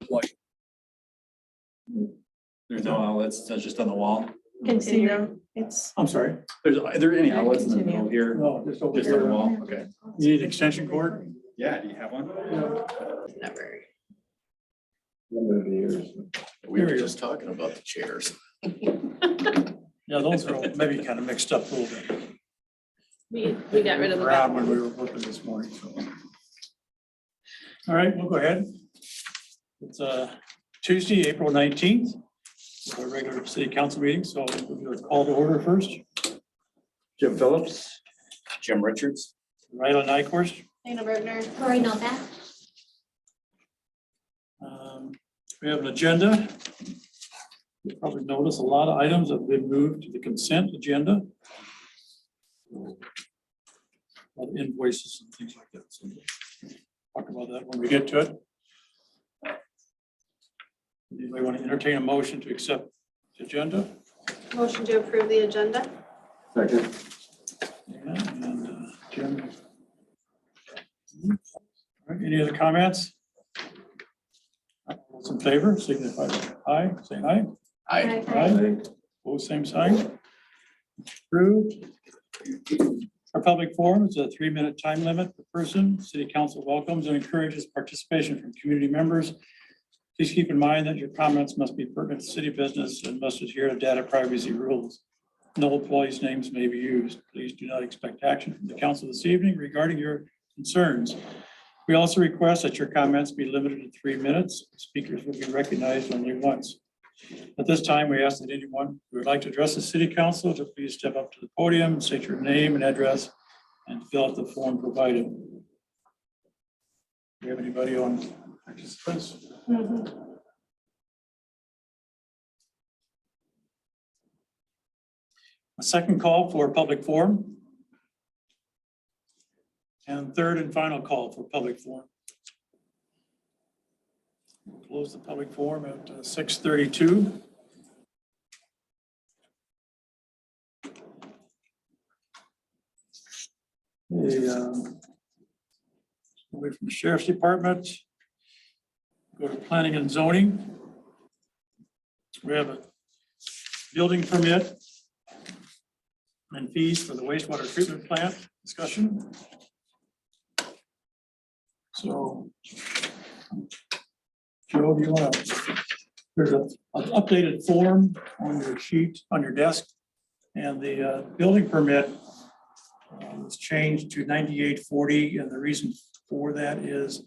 White. There's no outlets, that's just on the wall. Continue. It's I'm sorry. Are there any outlets in the middle here? No, just over Just on the here. wall, okay. You need extension cord? Yeah, do you have one? never. We were just talking about the chairs. Yeah, those are all maybe kind of mixed up a little bit. We got rid of the Around back when one. we were working this morning, so. All right, we'll go ahead. It's Tuesday, April 19th, our regular city council meeting, so we'll do a call to order first. Jim Phillips. Jim Richards. Ryla Nyquist. Dana Bergner. Lori Novak. We have an agenda. You probably notice a lot of items have been moved to the consent agenda. A lot of invoices and things like that. So we'll talk about that when we get to it. Anybody want to entertain a motion to accept the agenda? Motion to approve the agenda. Second. Yeah, and Jim. All right, any other comments? All those in favor, signify by aye, say aye. Aye. Both same sign. Approved. Our public forum is a 3-minute time limit per person. City council welcomes and encourages participation from community members. Please keep in mind that your comments must be pertinent to city business and must adhere to data privacy rules. No employees' names may be used. Please do not expect action from the council this evening regarding your concerns. We also request that your comments be limited to 3 minutes. Speakers will be recognized only once. At this time, we ask that anyone who would like to address the city council to please step up to the podium, state your name and address, and fill out the form provided. Do we have anybody on participants? A second call for public forum. And third and final call for public forum. We'll close the public forum at 6:32. Away from the sheriff's department. Go to planning and zoning. We have a building permit and fees for the wastewater treatment plant discussion. So, Joe, do you want to, there's an updated form on your sheet, on your desk, and the building permit was changed to 9840, and the reason for that is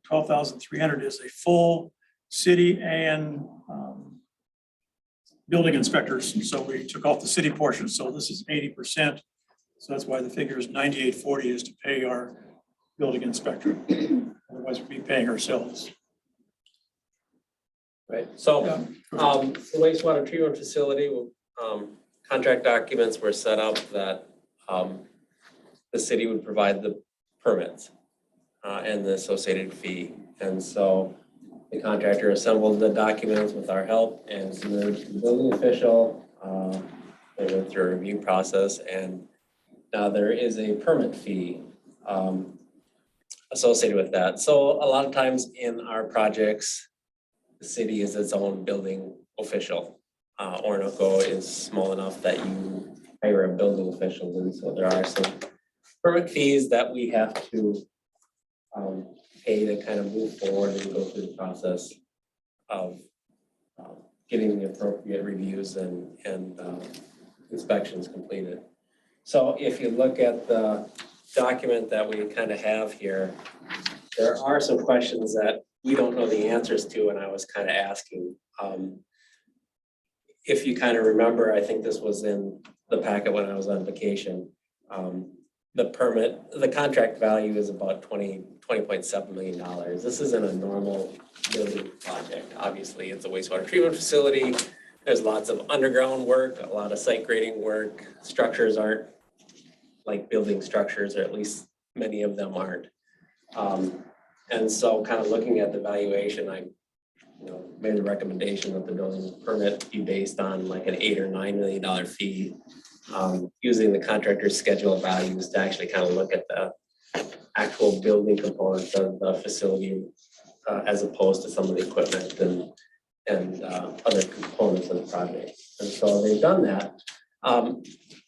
12,300 is a full city and building inspectors, and so we took off the city portion, so this is 80%. So that's why the figure is 9840 is to pay our building inspector. Otherwise, we'd be paying ourselves. Right, so the wastewater treatment facility, contract documents were set up that the city would provide the permits and the associated fee. And so the contractor assembled the documents with our help and submitted to the building official. They went through a review process, and now there is a permit fee associated with that. So a lot of times in our projects, the city is its own building official. Orinoco is small enough that you hire a building official, and so there are some permit fees that we have to pay to kind of move forward and go through the process of getting the appropriate reviews and inspections completed. So if you look at the document that we kind of have here, there are some questions that we don't know the answers to, and I was kind of asking. If you kind of remember, I think this was in the packet when I was on vacation. The permit, the contract value is about $20.7 million. This isn't a normal building project. Obviously, it's a wastewater treatment facility. There's lots of underground work, a lot of site grading work. Structures aren't like building structures, or at least many of them aren't. And so kind of looking at the valuation, I made the recommendation that the building permit be based on like an $8 or $9 million fee, using the contractor's schedule of values to actually kind of look at the actual building components of the facility as opposed to some of the equipment and other components of the project. And so they've done that.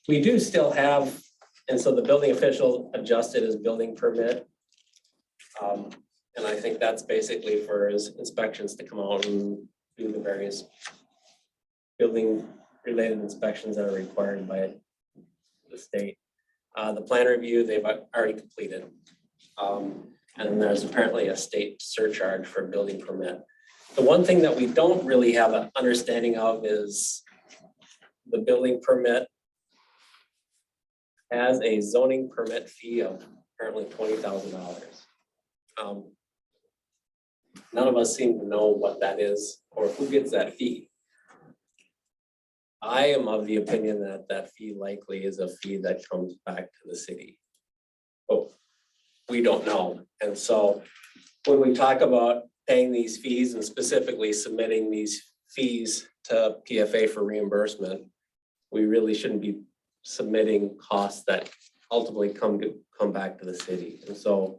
We do still have, and so the building official adjusted his building permit. And I think that's basically for his inspections to come out and do the various building related inspections that are required by the state. The plan review, they've already completed. And there's apparently a state surcharge for building permit. The one thing that we don't really have an understanding of is the building permit has a zoning permit fee of apparently $20,000. None of us seem to know what that is or who gets that fee. I am of the opinion that that fee likely is a fee that comes back to the city. But we don't know. And so when we talk about paying these fees and specifically submitting these fees to PFA for reimbursement, we really shouldn't be submitting costs that ultimately come back to the city. And so,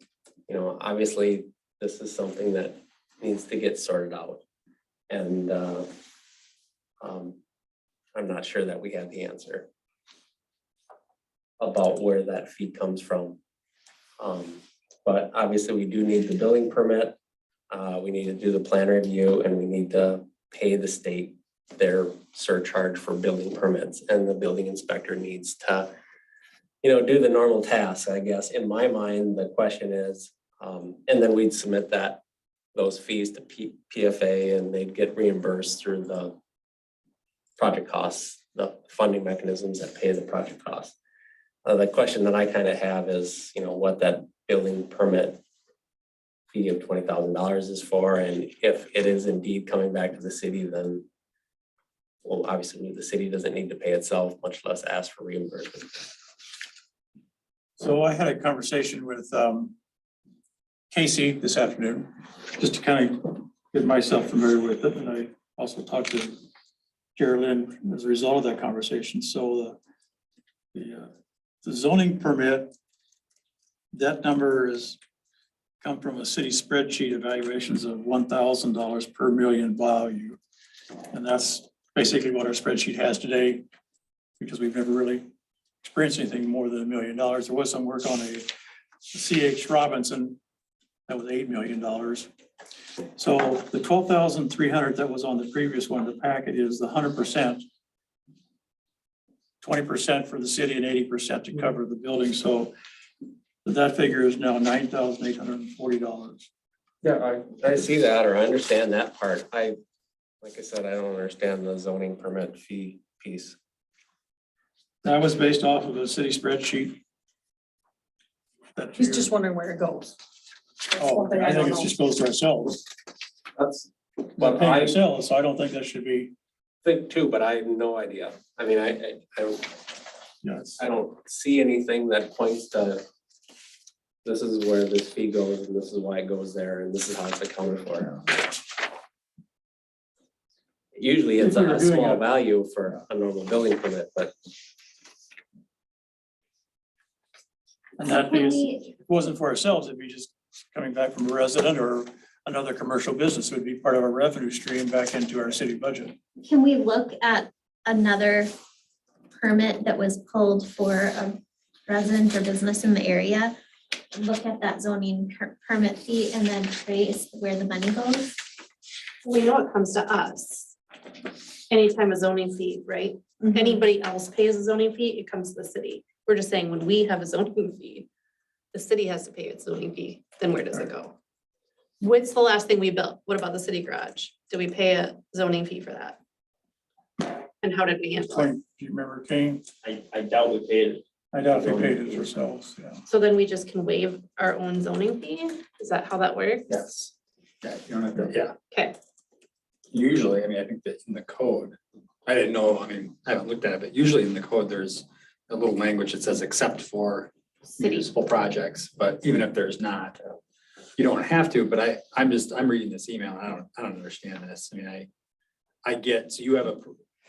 you know, obviously this is something that needs to get sorted out. And I'm not sure that we have the answer about where that fee comes from. But obviously we do need the building permit. We need to do the plan review and we need to pay the state their surcharge for building permits, and the building inspector needs to, you know, do the normal tasks, I guess. In my mind, the question is, and then we'd submit those fees to PFA and they'd get reimbursed through the project costs, the funding mechanisms that pay the project costs. The question that I kind of have is, you know, what that building permit fee of $20,000 is for, and if it is indeed coming back to the city, then, well, obviously the city doesn't need to pay itself, much less ask for reimbursement. So I had a conversation with Casey this afternoon, just to kind of get myself familiar with it. And I also talked to Geraldine as a result of that conversation. So the zoning permit, that number is come from a city spreadsheet evaluations of $1,000 per million value. And that's basically what our spreadsheet has today, because we've never really experienced anything more than $1 million. There was some work on a CH Robinson that was $8 million. So the 12,300 that was on the previous one, the packet is the 100%, 20% for the city and 80% to cover the building. So that figure is now $9,840. Yeah, I see that, or I understand that part. Like I said, I don't understand the zoning permit fee piece. That was based off of a city spreadsheet. He's just wondering where it goes. That's Oh, one thing I think don't it know. just goes to ourselves. That's But what paying I ourselves, so I don't think that should be, think too, but I have no idea. I mean, I yes. don't see anything that points to this is where this fee goes and this is why it goes there and this is how it's accounted for. Usually it's If we were a doing small a- value for a normal building permit, but And that is, if it wasn't for ourselves, it'd be just coming back from a resident or another commercial business. It would be part of our revenue stream back into our city budget. Can we look at another permit that was pulled for a resident or business in the area? Look at that zoning permit fee and then trace where the money goes? We know it comes to us. Anytime a zoning fee, right? Mhm. Anybody else pays a zoning fee, it comes to the city. We're just saying when we have a zoning fee, the city has to pay its zoning fee, then where does it go? What's the last thing we built? What about the city garage? Did we pay a zoning fee for that? And how did we handle it? Do you remember, Kane? I doubt we paid it. I doubt we paid it ourselves, yeah. So then we just can waive our own zoning fee? Is that how that works? Yes. Yeah, you don't have to, yeah. Okay, Usually, I mean, I think that in the code, I didn't know, I mean, I haven't looked at it, but usually in the code, there's a little language that says except for city. municipal projects, but even if there's not, you don't have to, but I'm reading this email. I don't understand this. I mean, I get, so you have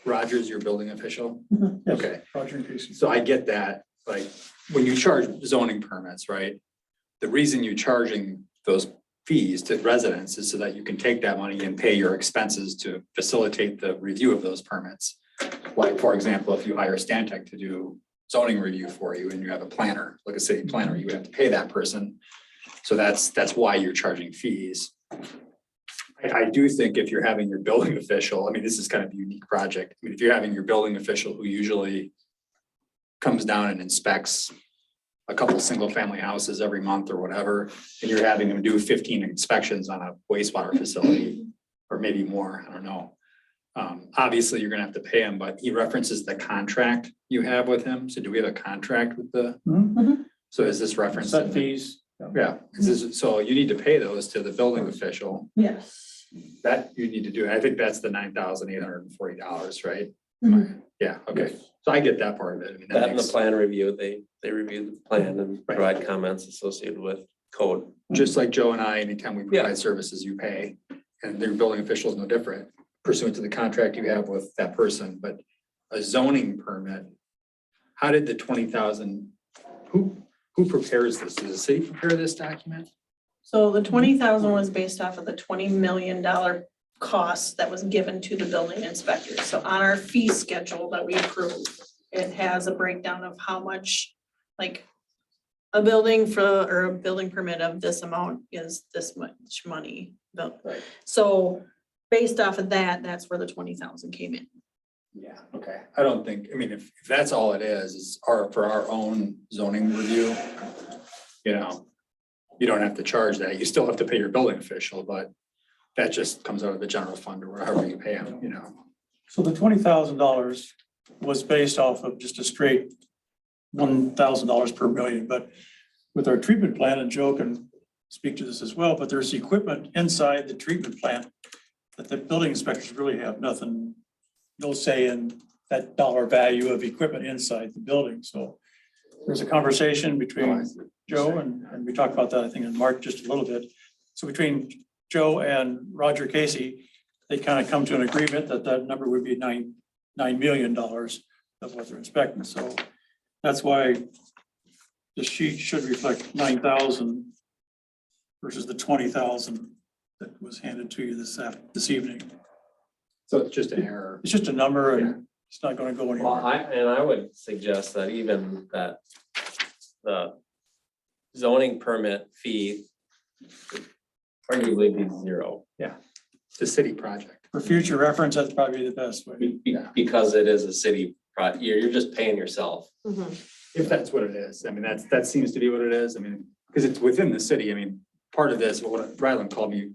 Roger's your building official? Yes, Okay. Roger and Casey. So I get that, like, when you charge zoning permits, right? The reason you're charging those fees to residents is so that you can take that money and pay your expenses to facilitate the review of those permits. Like, for example, if you hire Stantec to do zoning review for you and you have a planner, like a city planner, you have to pay that person. So that's why you're charging fees. I do think if you're having your building official, I mean, this is kind of a unique project. I mean, if you're having your building official who usually comes down and inspects a couple single family houses every month or whatever, and you're having them do 15 inspections on a wastewater facility, or maybe more, I don't know. Obviously, you're gonna have to pay him, but he references the contract you have with him. So do we have a contract with the, so is this reference? Set fees. Yeah, so you need to pay those to the building official. Yes. That you need to do. I think that's the $9,840, right? Mhm. Yeah, okay. So I get that part of it. I mean, That and the makes, plan review, they review the plan and provide comments associated with code. just like Joe and I, anytime we Yeah. provide services, you pay. And their building official is no different pursuant to the contract you have with that person, but a zoning permit. How did the 20,000, who prepares this? Does the city prepare this document? So the 20,000 was based off of the $20 million cost that was given to the building inspector. So on our fee schedule that we approved, it has a breakdown of how much, like, a building or a building permit of this amount is this much money. Right. So based off of that, that's where the 20,000 came in. Yeah, okay. I don't think, I mean, if that's all it is for our own zoning review, you know, you don't have to charge that. You still have to pay your building official, but that just comes out of the general fund or wherever you pay them, you know. So the $20,000 was based off of just a straight $1,000 per million, but with our treatment plant, and Joe can speak to this as well, but there's equipment inside the treatment plant that the building inspectors really have nothing, no say in that dollar value of equipment inside the building. So there's a conversation between Joe and we talked about that, I think, in March just a little bit. So between Joe and Roger Casey, they kind of come to an agreement that that number would be $9 million of what they're inspecting. So that's why the sheet should reflect 9,000 versus the 20,000 that was handed to you this evening. So it's just an error. It's just a number and it's not going to go Well, anywhere. I would suggest that even that the zoning permit fee should arguably be zero. It's a city project. For future reference, that's probably the best way. Because it is a city project, you're just paying yourself. If that's what it is. I mean, that seems to be what it is. I mean, because it's within the city. I mean, part of this, Ryland called me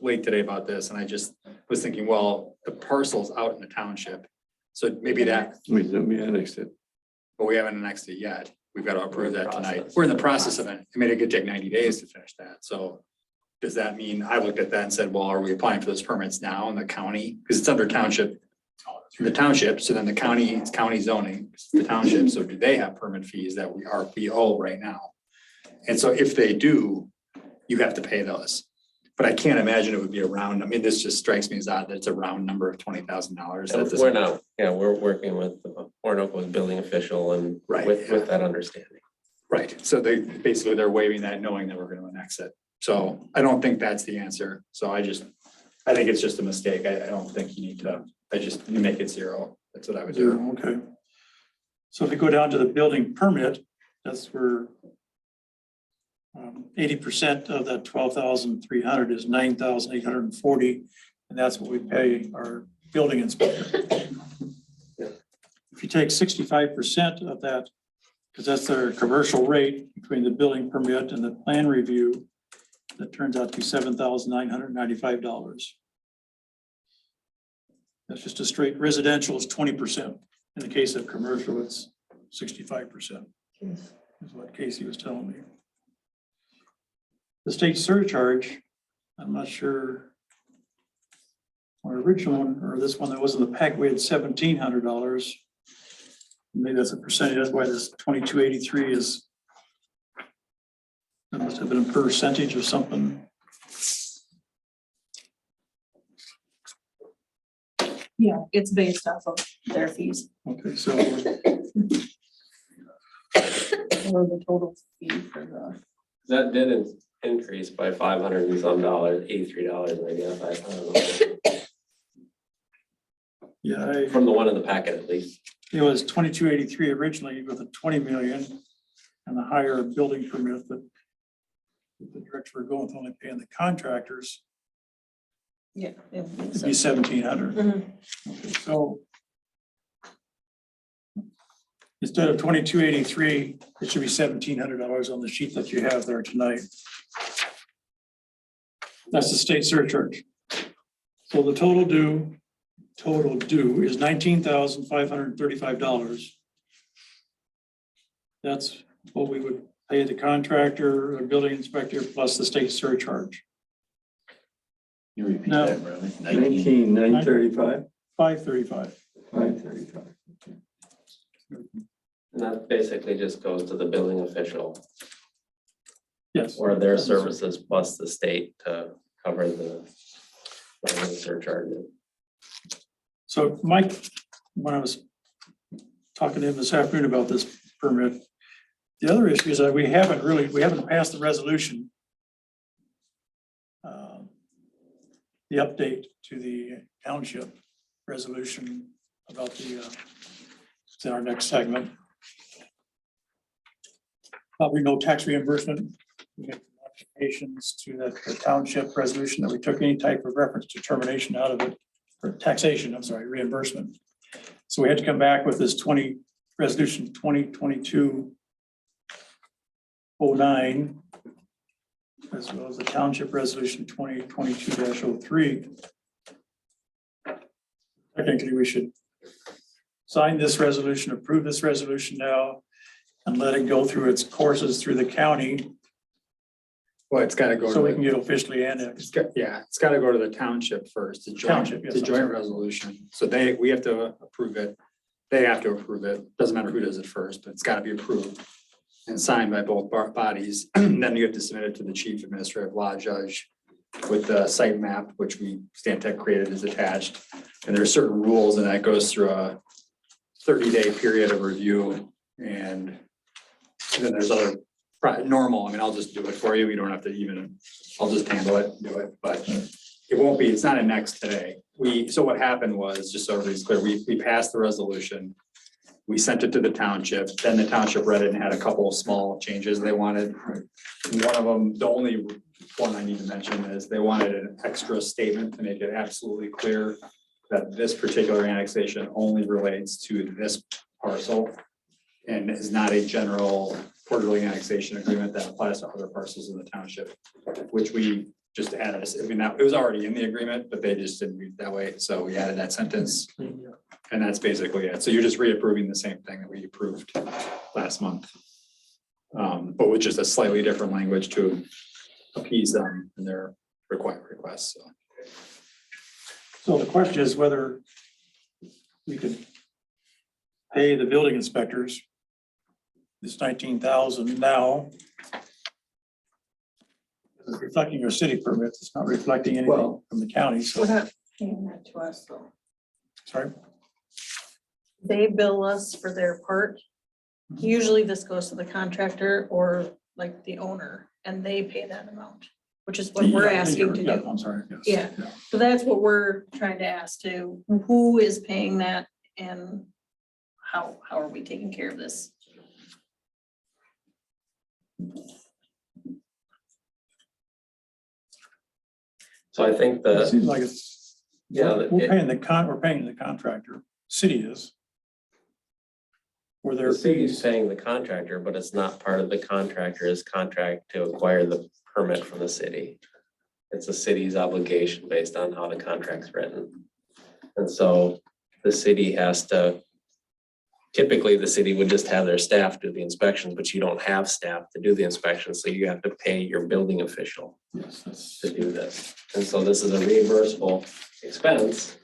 late today about this, and I just was thinking, well, the parcel's out in the township. So maybe that, We annexed it. but we haven't annexed it yet. We've got to approve that tonight. Process. We're in the process of it. I mean, it could take 90 days to finish that. So does that mean, I looked at that and said, well, are we applying for those permits now in the county? Because it's under township. The township, so then the county, it's county zoning, it's the township, so do they have permit fees that we owe right now? And so if they do, you have to pay those. But I can't imagine it would be around, I mean, this just strikes me as odd that it's a round number of $20,000. We're not, we're working with the Orinoco's building official and Right, with yeah. that understanding. Right, so they're waiving that, knowing that we're gonna annex it. So I don't think that's the answer. So I think it's just a mistake. I don't think you need to, you make it zero. That's what I would do. Zero, okay. So if you go down to the building permit, that's where 80% of that 12,300 is 9,840, and that's what we pay our building inspector. If you take 65% of that, because that's their commercial rate between the building permit and the plan review, that turns out to be $7,995. That's just a straight residential is 20%. In the case of commercial, it's 65%. Is what Casey was telling me. The state surcharge, I'm not sure. Our original one, or this one that was in the pack, we had $1,700. Maybe that's a percentage. That's why this 2283 is. That must have been a percentage of something. Yeah, it's based off of their fees Okay, so or the total fee for the. That did increased by $500 and some dollars, $83, I guess, I don't know. Yeah, From the one in the packet at least. it was 2283 originally with a 20 million and the higher building permit that the director were going with only paying the contractors, Yeah. it'd be 1,700. Mhm. Okay, so instead of 2283, it should be $1,700 on the sheet that you have there tonight. That's the state surcharge. So the total due is $19,535. That's what we would pay the contractor, or building inspector, plus the state surcharge. You repeat No. that, Bradley. 19,935. 535. 535. And that basically just goes to the building official Yes. or their services plus the state to cover the surcharge. So Mike, when I was talking to him this afternoon about this permit, the other issue is that we haven't passed the resolution. The update to the township resolution about it's in our next segment. Probably no tax reimbursement. We have modifications to the township resolution that we took any type of reference to termination out of it, or taxation, I'm sorry, reimbursement. So we had to come back with this resolution 2022-09, as well as the township resolution 2022-03. Technically, we should sign this resolution, approve this resolution now, and let it go through its courses through the county, Well, it's gotta go so we to, can get officially annexed. it's gotta go to the township first, the joint, Township, yes, the I'm joint sorry. resolution. So we have to approve it. They have to approve it. Doesn't matter who does it first, but it's gotta be approved and signed by both bodies. Then you have to submit it to the chief administrative law judge with the site map, which Stantec created is attached. And there are certain rules, and that goes through a 30-day period of review. And then there's other normal, I mean, I'll just do it for you. You don't have to even, I'll just handle it, do it, but it won't be, it's not annexed today. So what happened was, just so everybody's clear, we passed the resolution. We sent it to the township, then the township read it and had a couple of small changes they wanted. One of them, the only one I need to mention is they wanted an extra statement to make it absolutely clear that this particular annexation only relates to this parcel and is not a general quarterly annexation agreement that applies to other parcels in the township, which we just added. I mean, it was already in the agreement, but they just didn't read it that way. So we added that sentence. And that's basically it. So you're just reapproving the same thing that we approved last month. But with just a slightly different language to appease them in their requests. So. So the question is whether we could pay the building inspectors this 19,000 now. It's reflecting your city permits. It's not reflecting anything from the county. So, We're not paying that to us though. sorry. They bill us for their part. Usually this goes to the contractor or like the owner and they pay that amount, which is what we're Yeah, asking to yeah, do. I'm sorry. Yes. Yeah. So that's what we're trying to ask to, who is paying that and how are we taking care of this? So I think It seems like it's, Yeah, we're paying the contractor, city is. For their the city's fees. paying the contractor, but it's not part of the contractor's contract to acquire the permit from the city. It's the city's obligation based on how the contract's written. And so the city has to, typically the city would just have their staff do the inspections, but you don't have staff to do the inspections, so you have to pay your building official Yes, that's- to do this. And so this is a reimbursable expense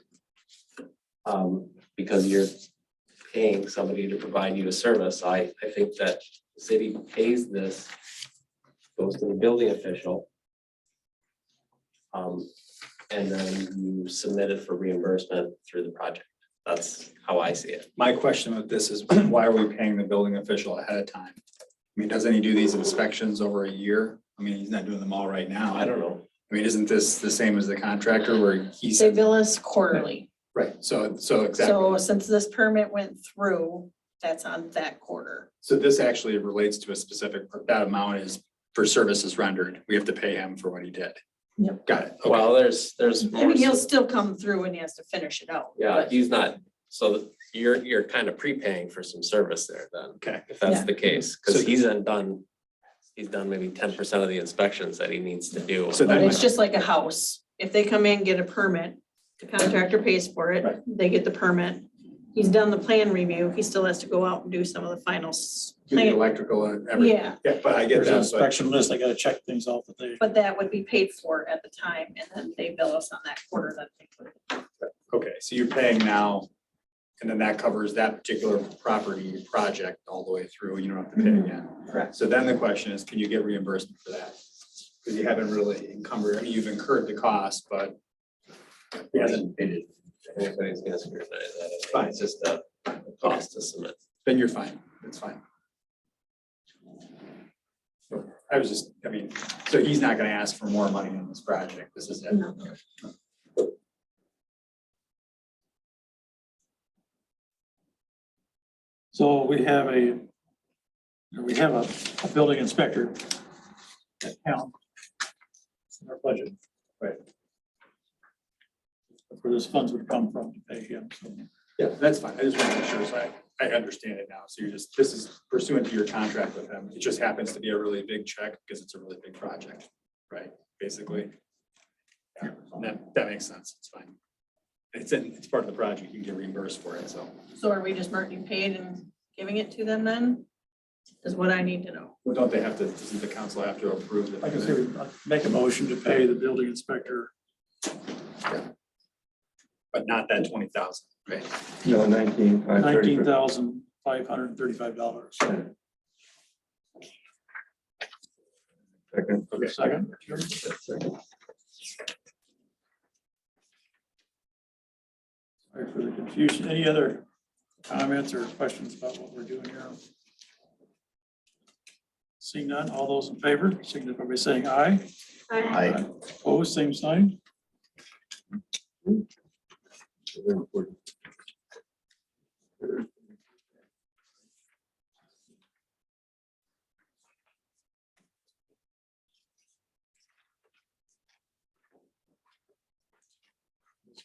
because you're paying somebody to provide you a service. I think that the city pays this, goes to the building official. And then you submit it for reimbursement through the project. That's how I see it. My question with this is, why are we paying the building official ahead of time? I mean, doesn't he do these inspections over a year? I mean, he's not doing them all right now. I don't know. I mean, isn't this the same as the contractor where he's, They bill us quarterly. right, so exactly. So since this permit went through, that's on that quarter. So this actually relates to a specific, that amount is for services rendered. We have to pay him for what he did. Yep. Got it. Okay. Well, there's I more. mean, he'll still come through and he has to finish it out. Yeah, but- he's not, so you're kind of prepaying for some service there then, Okay. if that's Yeah. the case, because So- he's done maybe 10% of the inspections that he needs to do. So But then, it's just like a house. If they come in, get a permit, the contractor pays for Right. it, they get the permit. He's done the plan review, he still has to go out and do some of the final do the plan. electrical and everything. Yeah, Yeah, but I get There's an that. So inspection list. I gotta check things off that they. but that would be paid for at the time and then they bill us on that quarter that they put in. okay, so you're paying now, and then that covers that particular property project all the way through. You don't have to pay again. Correct. So then the question is, can you get reimbursement for that? Because you haven't really encumbered, I mean, you've incurred the cost, but he hasn't paid it. Anybody's gonna scrutinize that. It's Fine. It's just a cost to submit. Then you're fine. It's fine. I was just, I mean, so he's not gonna ask for more money in this project. This is it. No. So we have a building inspector at town in our budget. Right. That's where this funds would come from to pay him. So Yeah, that's fine. I just want to make sure, so I understand it now. So you're just, this is pursuant to your contract with him. It just happens to be a really big check because it's a really big project, right? Basically. Yeah, that makes sense. It's fine. It's part of the project. You can get reimbursed for it, so. So are we just marking paid and giving it to them then? Is what I need to know. Well, don't they have to, doesn't the council have to approve the? I can say, make a motion to pay the building inspector. But not that 20,000, right? No, 19,535. $19,535. Second. Okay. Second. Sorry for the confusion. Any other comments or questions about what we're doing here? Seeing none, all those in favor, signify by saying aye. Aye. Opposed, same sign. Very important.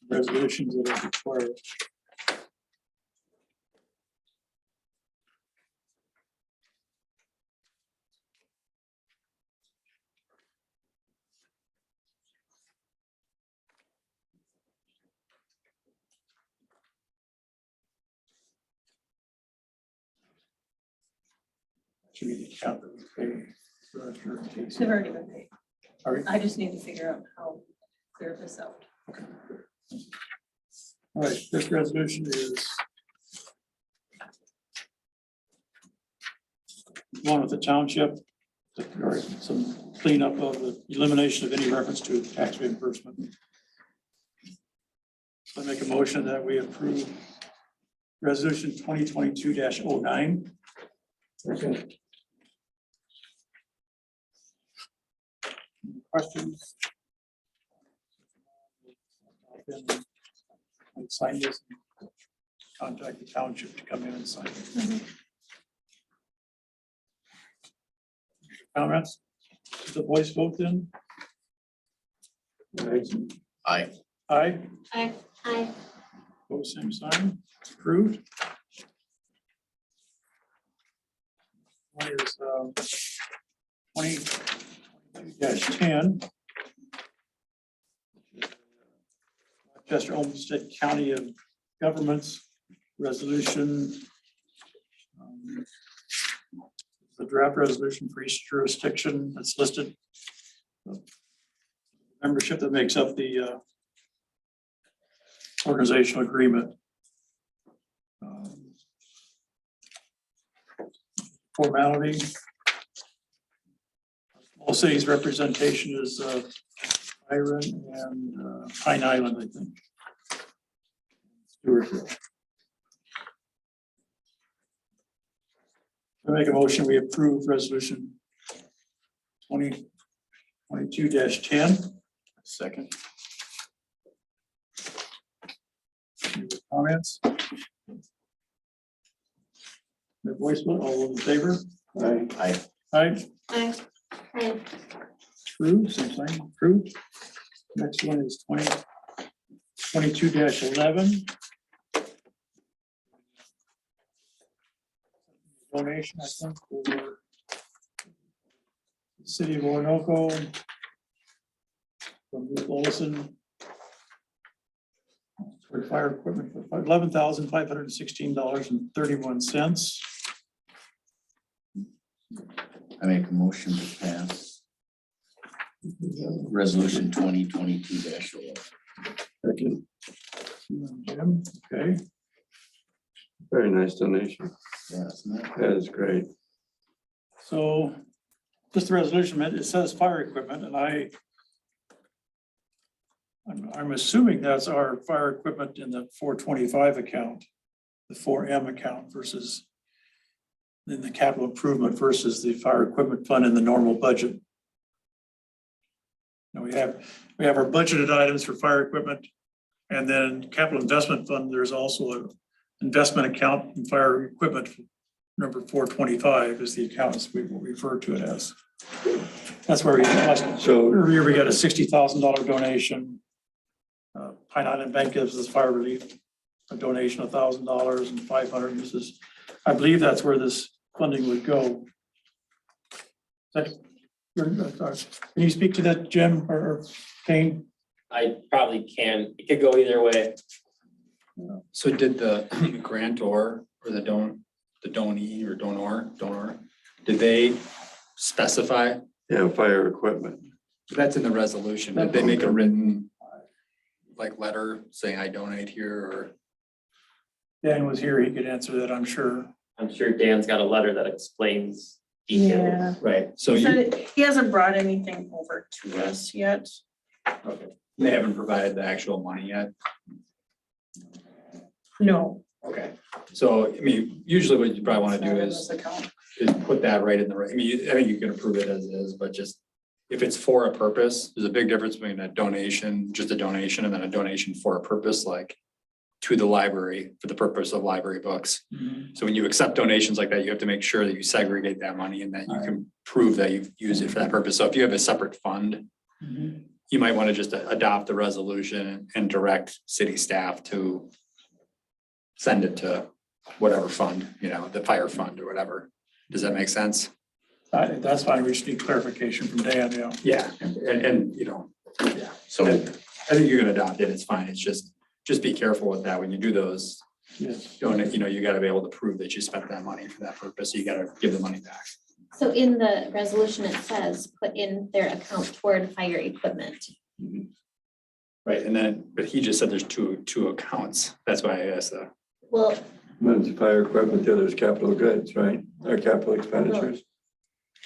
Resolutions that are required. Should be the account that we pay. They've already been paid. All right. I just need to figure out how to clear this out. All right, this resolution is one with the township, or some cleanup of the elimination of any reference to tax reimbursement. So I make a motion that we approve resolution 2022-09. Questions? Sign this, contact the township to come in and sign it. Comments? Is the voice vote then? Aye. Aye, Aye. both same sign, approved. One is 20-10. Chester Olmsted County of Governments Resolution. The draft resolution for each jurisdiction that's listed. Membership that makes up the organizational agreement. Formality. All cities representation is Byron and Pine Island, I think. Stewart. I make a motion, we approve resolution 2022-10. 22-10. Second. Any comments? The voice vote, all those in favor? Aye. Aye. Aye. Aye. True, same sign, true. Next one is 22-11. Donation, I think, for the city of Orinoco. From Ruth Olson. For fire equipment for $11,516.31. I make a motion to pass resolution 2022-11. Second. Jim, okay. Very nice donation. Yeah, isn't that? That is great. So just the resolution, it says fire equipment, and I'm assuming that's our fire equipment in the 425 account, the 4M account versus in the capital improvement versus the fire equipment fund in the normal budget. Now we have our budgeted items for fire equipment, and then capital investment fund, there's also an investment account in fire equipment. Number 425 is the accounts we will refer to it as. That's where we So earlier we got a $60,000 donation. Pine Island Bank gives us fire relief, a donation of $1,000 and 500. This is, I believe that's where this funding would go. Can you speak to that, Jim or Kane? I probably can, it could go either way. So did the grantor or the donee or donor, did they specify? yeah, fire equipment. That's in the resolution. Did they make a written letter saying I donate here or? Dan was here, he could answer that, I'm sure. I'm sure Dan's got a letter that explains details. Yeah. Right. So He you, said he hasn't brought anything over to us yet. they haven't provided the actual money yet? No. Okay. So, I mean, usually what you probably want to do is put that right in the, I mean, I think you can approve it as is, but just if it's for a purpose, there's a big difference between a donation, just a donation, and then a donation for a purpose, like to the library for the purpose of library books. So when you accept donations like that, you have to make sure that you segregate that money and that you can prove that you've used it for that purpose. So if you have a separate fund, you might want to just adopt the resolution and direct city staff to send it to whatever fund, the fire fund or whatever. Does that make sense? That's fine, we just need clarification from Dan, yeah. Yeah, and yeah. So I think you can adopt it, it's fine. It's just be careful with that when you do those. Yes. You gotta be able to prove that you spent that money for that purpose. So you gotta give the money back. So in the resolution, it says, put in their account toward fire equipment. Right, and then, but he just said there's two accounts. That's why I asked that. Well, One's fire equipment, the other's capital goods, right? Or capital expenditures,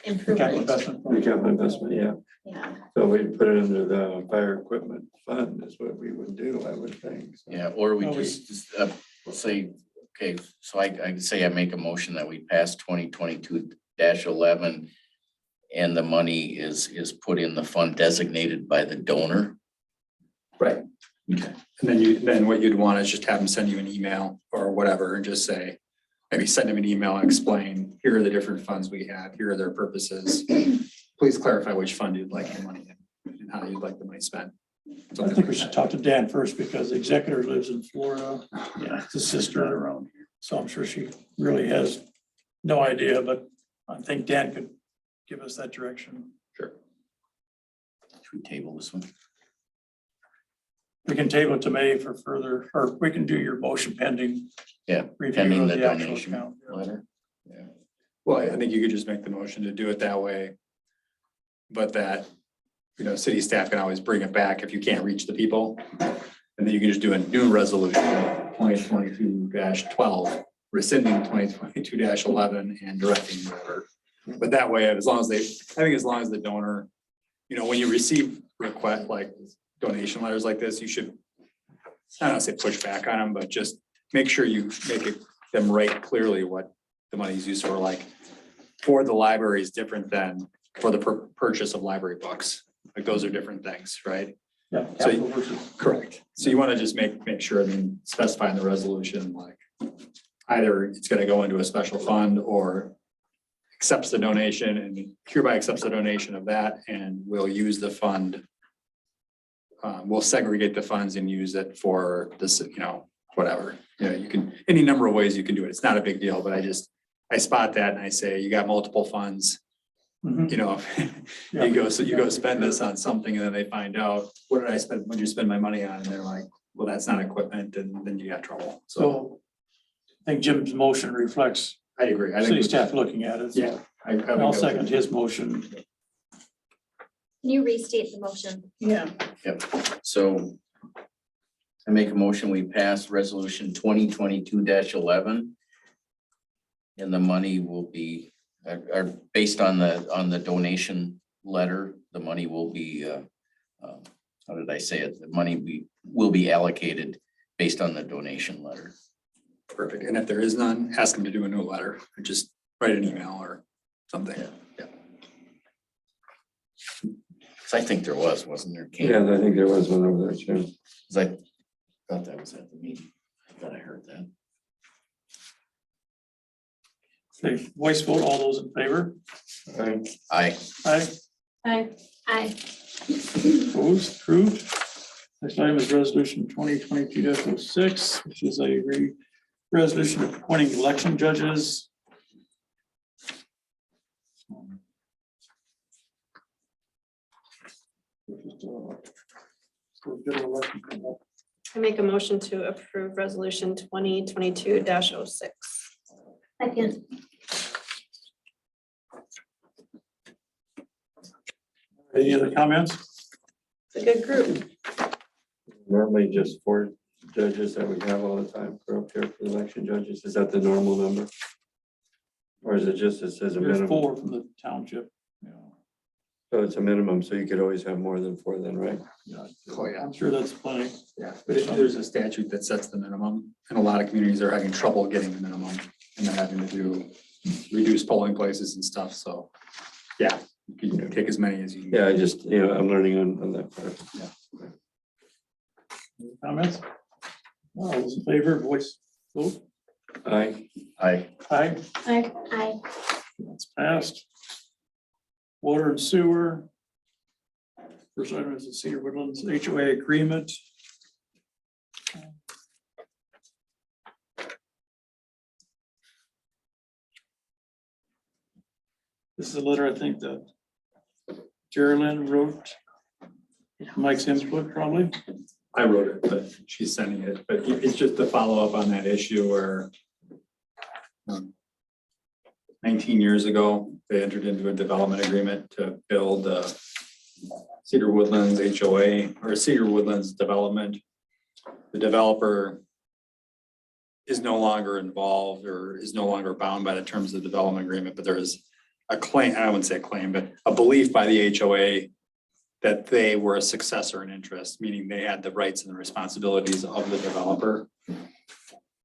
Capital improvement, investment the fund. capital investment, yeah. yeah. So we put it under the fire equipment fund is what we would do, I would think. So. Yeah, or we Well, we- just say, okay, so I say I make a motion that we pass 2022-11 and the money is put in the fund designated by the donor. Right. Okay. And then what you'd want is just have them send you an email or whatever and just say, maybe send them an email and explain, here are the different funds we have, here are their purposes. Please clarify which fund you'd like the money in and how you'd like the money spent. I think we should talk to Dan first because the executor lives in Florida. Yeah. It's a sister around here. So I'm sure she really has no idea, but I think Dan could give us that direction. Sure. Should we table this one? We can table it to May for further, or we can do your motion pending. Yeah, review pending of the actual donation account. letter. Yeah. Well, I think you could just make the motion to do it that way. But that, city staff can always bring it back if you can't reach the people. And then you can just do a new resolution, 2022-12, rescinding 2022-11 and directing whatever. But that way, as long as the donor, when you receive request like donation letters like this, you should, I don't want to say push back on them, but just make sure you make them write clearly what the money is used for, like for the library is different than for the purchase of library books. Like those are different things, right? Yeah. So- capital versus- Correct. So you want to just make sure, I mean, specify in the resolution, like either it's going to go into a special fund or accepts the donation and hereby accepts the donation of that and we'll use the fund. We'll segregate the funds and use it for this, whatever, you can, any number of ways you can do it. It's not a big deal, but I spot that and I say, you got multiple funds. Mhm. Yeah. You go spend this on something and then they find out, what did I spend, what did you spend my money on? And they're like, well, that's not equipment, and then you got trouble. So So I think Jim's motion reflects I agree. I city think, staff looking at it. yeah. I'll second his motion. Can you restate the motion? Yeah, So I make a motion, we pass resolution 2022-11. And the money will be, based on the donation letter, the money will be, how did I say it? The money will be allocated based on the donation letter. Perfect. And if there is none, ask them to do a new letter or just write an email or something. Yeah. Cause I think there wasn't there? Kate? Yeah, I think there was one over there too. 'Cause I thought that was at the meeting. I thought I heard that. Okay, voice vote, all those in favor? Aye. Aye. Aye. Aye. Opposed, approved. Next item is resolution 2022-06, which is a resolution appointing election judges. I make a motion to approve resolution 2022-06. Second. Any other comments? It's a good group. Normally just 4 judges that we have all the time for up here for election judges. Is that the normal number? Or is it just, it says a There's minimum? 4 from the township. So it's a minimum, so you could always have more than 4 then, right? Oh, yeah. I'm sure that's plenty. Yeah, but there's a statute that sets the minimum and a lot of communities are having trouble getting the minimum and they're having to do reduce polling places and stuff. So, yeah, you can take as many as you can. Yeah, I just, I'm learning on that part. Any comments? All those in favor, voice vote. Aye. Aye. Aye, Aye. that's passed. Water and sewer. First item is the Cedar Woodlands HOA agreement. This is a letter I think that Geraldine wrote. Mike's input probably. I wrote it, but she's sending it, but it's just to follow up on that issue where 19 years ago, they entered into a development agreement to build Cedar Woodlands HOA or Cedar Woodlands development. The developer is no longer involved or is no longer bound by the terms of the development agreement, but there is a claim, I wouldn't say a claim, but a belief by the HOA that they were a successor in interest, meaning they had the rights and the responsibilities of the developer.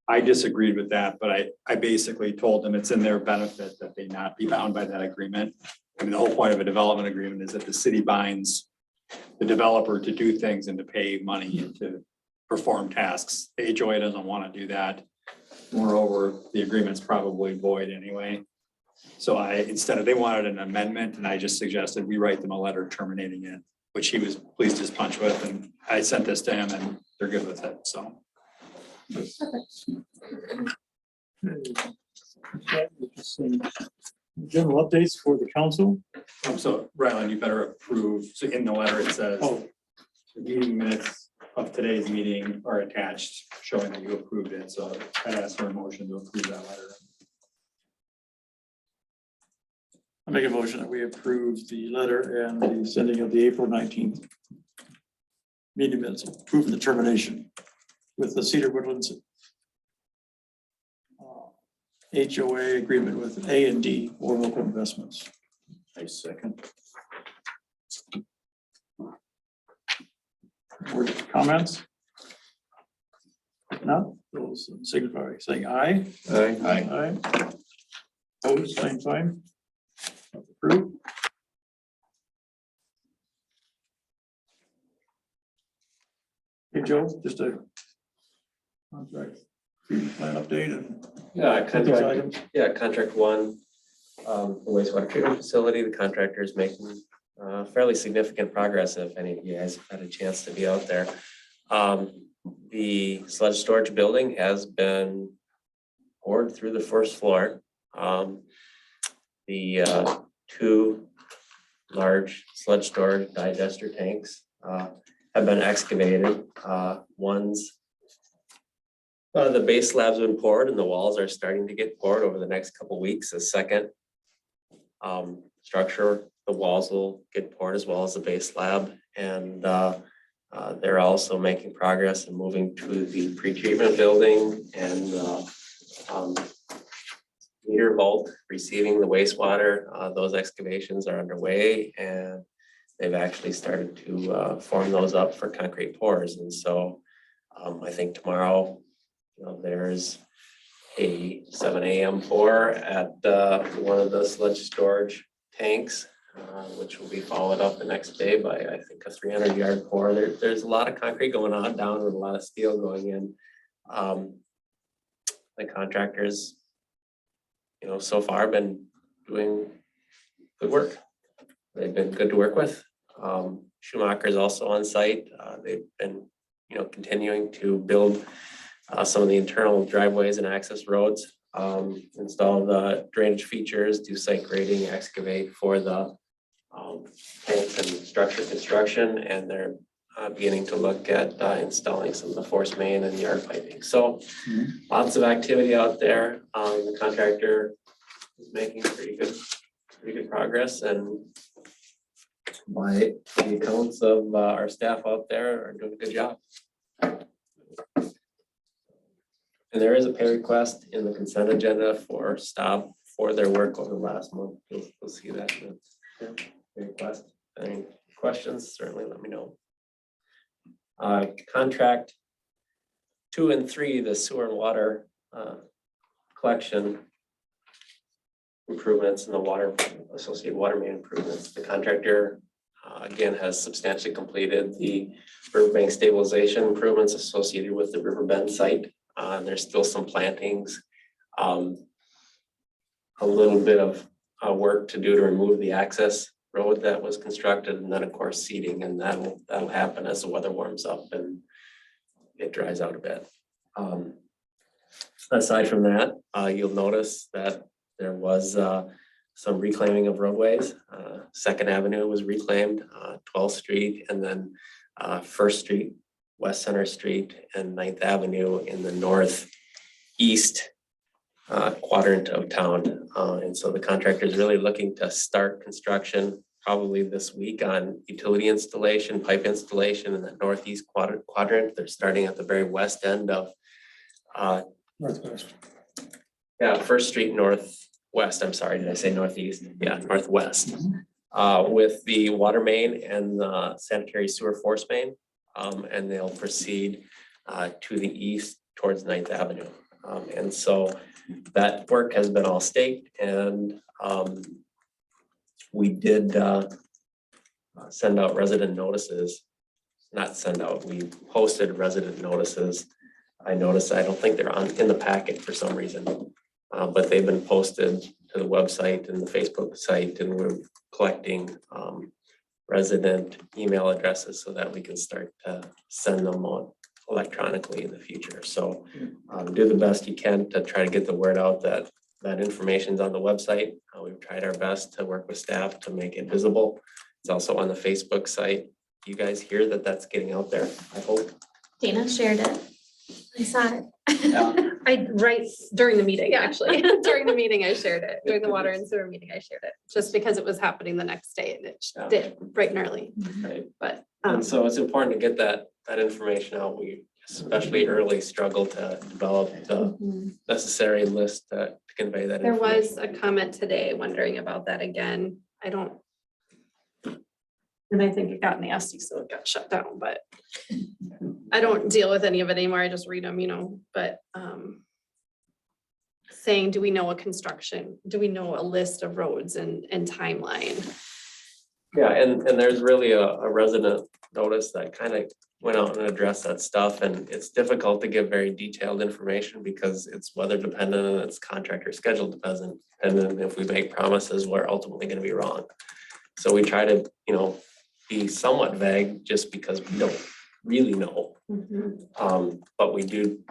I disagreed with that, but I basically told them it's in their benefit that they not be bound by that agreement. I mean, the whole point of a development agreement is that the city binds the developer to do things and to pay money and to perform tasks. The HOA doesn't want to do that. Moreover, the agreement's probably void anyway. So instead of, they wanted an amendment and I just suggested we write them a letter terminating it, which he was pleased as punch with, and I sent this to him and they're good with it, so. General updates for the council. So Ryland, you better approve, so in the letter it says, Oh, the meeting minutes of today's meeting are attached, showing that you approved it, so I asked for a motion to approve that letter. I make a motion that we approve the letter and the sending of the April 19th meeting minutes, approving the termination with the Cedar Woodlands HOA agreement with A&D or local investments. I second. More comments? If not, those signify by saying aye. Aye. Aye. Aye. Opposed, same sign. Approved. Okay, Joe, just a contract plan update and Yeah, these contract, items. contract one, the wastewater treatment facility, the contractor is making fairly significant progress, if any of you guys have had a chance to be out there. The sludge storage building has been poured through the first floor. The two large sludge storage digester tanks have been excavated. The base slab's been poured and the walls are starting to get poured over the next couple weeks. The second structure, the walls will get poured as well as the base slab. And they're also making progress and moving to the pretreatment building and meter vault, receiving the wastewater. Those excavations are underway and they've actually started to form those up for concrete pours. And so I think tomorrow, there's a 7 a.m. pour at one of the sludge storage tanks, which will be followed up the next day by, I think, a 300-yard pour. There's a lot of concrete going on down with a lot of steel going in. The contractors, so far been doing good work. They've been good to work with. Schumacher's also on site. They've been, continuing to build some of the internal driveways and access roads, install the drainage features, do site grading, excavate for the tanks and structure construction, and they're beginning to look at installing some of the force main and yard piping. So lots of activity out there. The contractor is making pretty good progress, and by the accounts of our staff out there are doing a good job. And there is a pay request in the consent agenda for staff for their work over the last month. You'll see that in the pay request. Any questions, certainly let me know. Contract 2 and 3, the sewer and water collection improvements and the water associated water main improvements. The contractor again has substantially completed the riverbank stabilization improvements associated with the Riverbend site. There's still some plantings, a little bit of work to do to remove the access road that was constructed, and then of course seeding, and that'll happen as the weather warms up and it dries out a bit. Aside from that, you'll notice that there was some reclaiming of roadways. 2nd Avenue was reclaimed, 12th Street, and then 1st Street, West Center Street, and 9th Avenue in the northeast quadrant of town. And so the contractor is really looking to start construction probably this week on utility installation, pipe installation in the northeast quadrant. They're starting at the very west end of Northwest. 1st Street Northwest. I'm sorry, did I say northeast? Yeah, northwest. With the water main and the sanitary sewer force main. And they'll proceed to the east towards 9th Avenue. And so that work has been all staked, and we did send out resident notices. Not send out, we posted resident notices. I noticed, I don't think they're in the packet for some reason, but they've been posted to the website and the Facebook site, and we're collecting resident email addresses so that we can start to send them on electronically in the future. So do the best you can to try to get the word out that information's on the website. We've tried our best to work with staff to make it visible. It's also on the Facebook site. You guys hear that that's getting out there, I hope. Dana shared it. I saw it. Right during the meeting, actually. During the meeting, I shared it. During the water and sewer meeting, I shared it, just because it was happening the next day and it did bright and early. Right. But And so it's important to get that information out. We especially early struggle to develop the necessary list to convey that there information. was a comment today wondering about that again. And I think it got nasty, so it got shut down, but I don't deal with any of it anymore. I just read them, but saying, do we know a list of roads and timeline? Yeah, and there's really a resident notice that kind of went out and addressed that stuff, and it's difficult to give very detailed information because it's weather dependent and it's contractor schedule dependent. And then if we make promises, we're ultimately gonna be wrong. So we try to, be somewhat vague just because we don't really know. But we do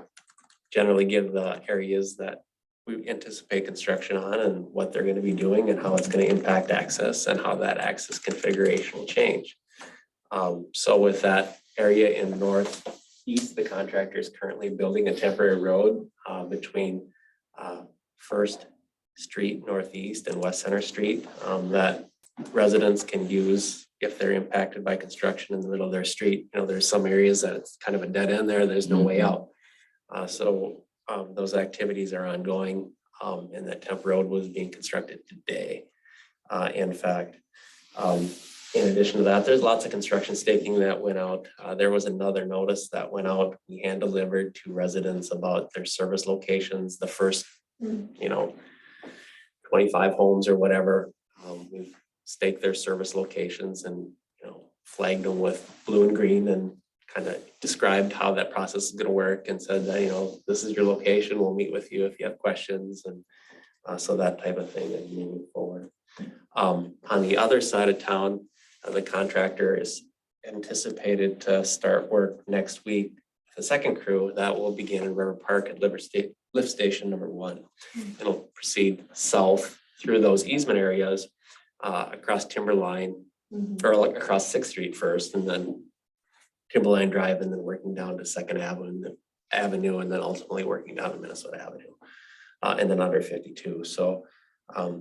generally give the areas that we anticipate construction on and what they're gonna be doing and how it's gonna impact access and how that access configuration will change. So with that area in northeast, the contractor is currently building a temporary road between First Street Northeast and West Center Street that residents can use if they're impacted by construction in the middle of their street. There's some areas that it's kind of a dead end there. There's no way out. So those activities are ongoing, and that temp road was being constructed today. In fact, in addition to that, there's lots of construction staking that went out. There was another notice that went out, we hand delivered to residents about their service locations, the first, 25 homes or whatever. We've staked their service locations and, flagged them with blue and green and kind of described how that process is going to work and said that, this is your location. We'll meet with you if you have questions. And so that type of thing and moving forward. On the other side of town, the contractor is anticipated to start work next week. The second crew that will begin in River Park at lift station number 1. It'll proceed south through those easement areas across Timberline or like across 6th Street first, and then Timberline Drive, and then working down to 2nd Avenue, and then ultimately working down to Minnesota Avenue, and then under 52. So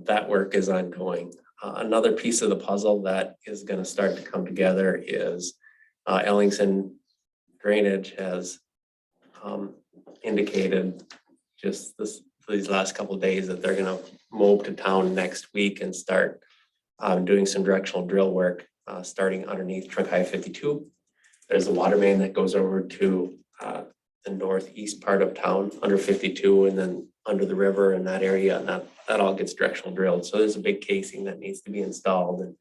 that work is ongoing. Another piece of the puzzle that is going to start to come together is Ellingson Drainage has indicated just these last couple of days that they're going to mow to town next week and start doing some directional drill work starting underneath Trunk High 52. There's a water main that goes over to the northeast part of town under 52 and then under the river in that area, and that all gets directional drilled. So there's a big casing that needs to be installed and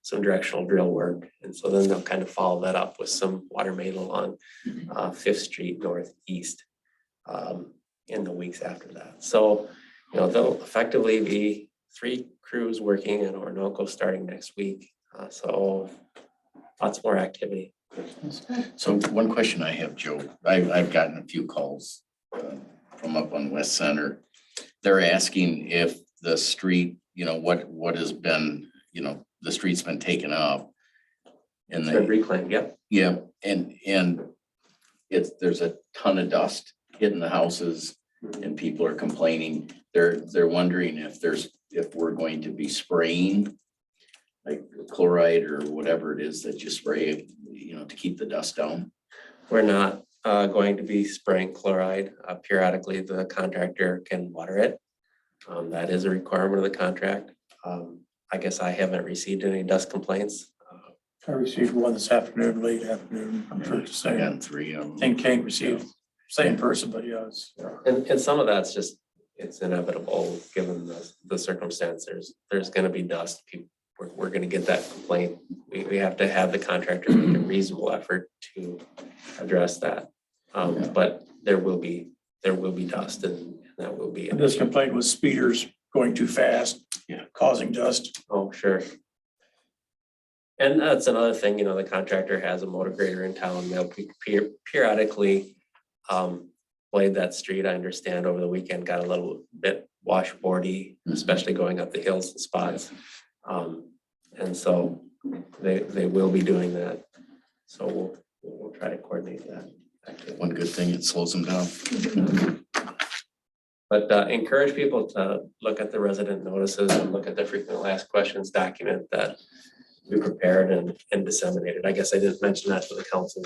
some directional drill work. And so then they'll kind of follow that up with some water main along 5th Street Northeast in the weeks after that. So, there'll effectively be 3 crews working in Orinoco starting next week. So lots more activity. So one question I have, Joe, I've gotten a few calls from up on West Center. They're asking if the street, what has been, the street's been taken up. And It's been reclaimed, yep. yeah, and there's a ton of dust hitting the houses and people are complaining. They're wondering if we're going to be spraying like chloride or whatever it is that you spray, to keep the dust down. We're not going to be spraying chloride periodically. The contractor can water it. That is a requirement of the contract. I guess I haven't received any dust complaints. I received one this afternoon, late afternoon, I'm sure to I say. got 3 of them. I think Kane received, same person, but yeah, it's. And some of that's just, it's inevitable given the circumstance. There's going to be dust. We're going to get that complaint. We have to have the contractor make a reasonable effort to address that. But there will be dust and that will be. And this complaint was speeders going too fast, causing dust. Oh, sure. And that's another thing, the contractor has a motor grader in town. They'll periodically blade that street. I understand over the weekend got a little bit washboardy, especially going up the hills and spots. And so they will be doing that. So we'll try to coordinate that. One good thing, it slows them down. But encourage people to look at the resident notices and look at the frequently asked questions document that we prepared and disseminated. I guess I didn't mention that to the council,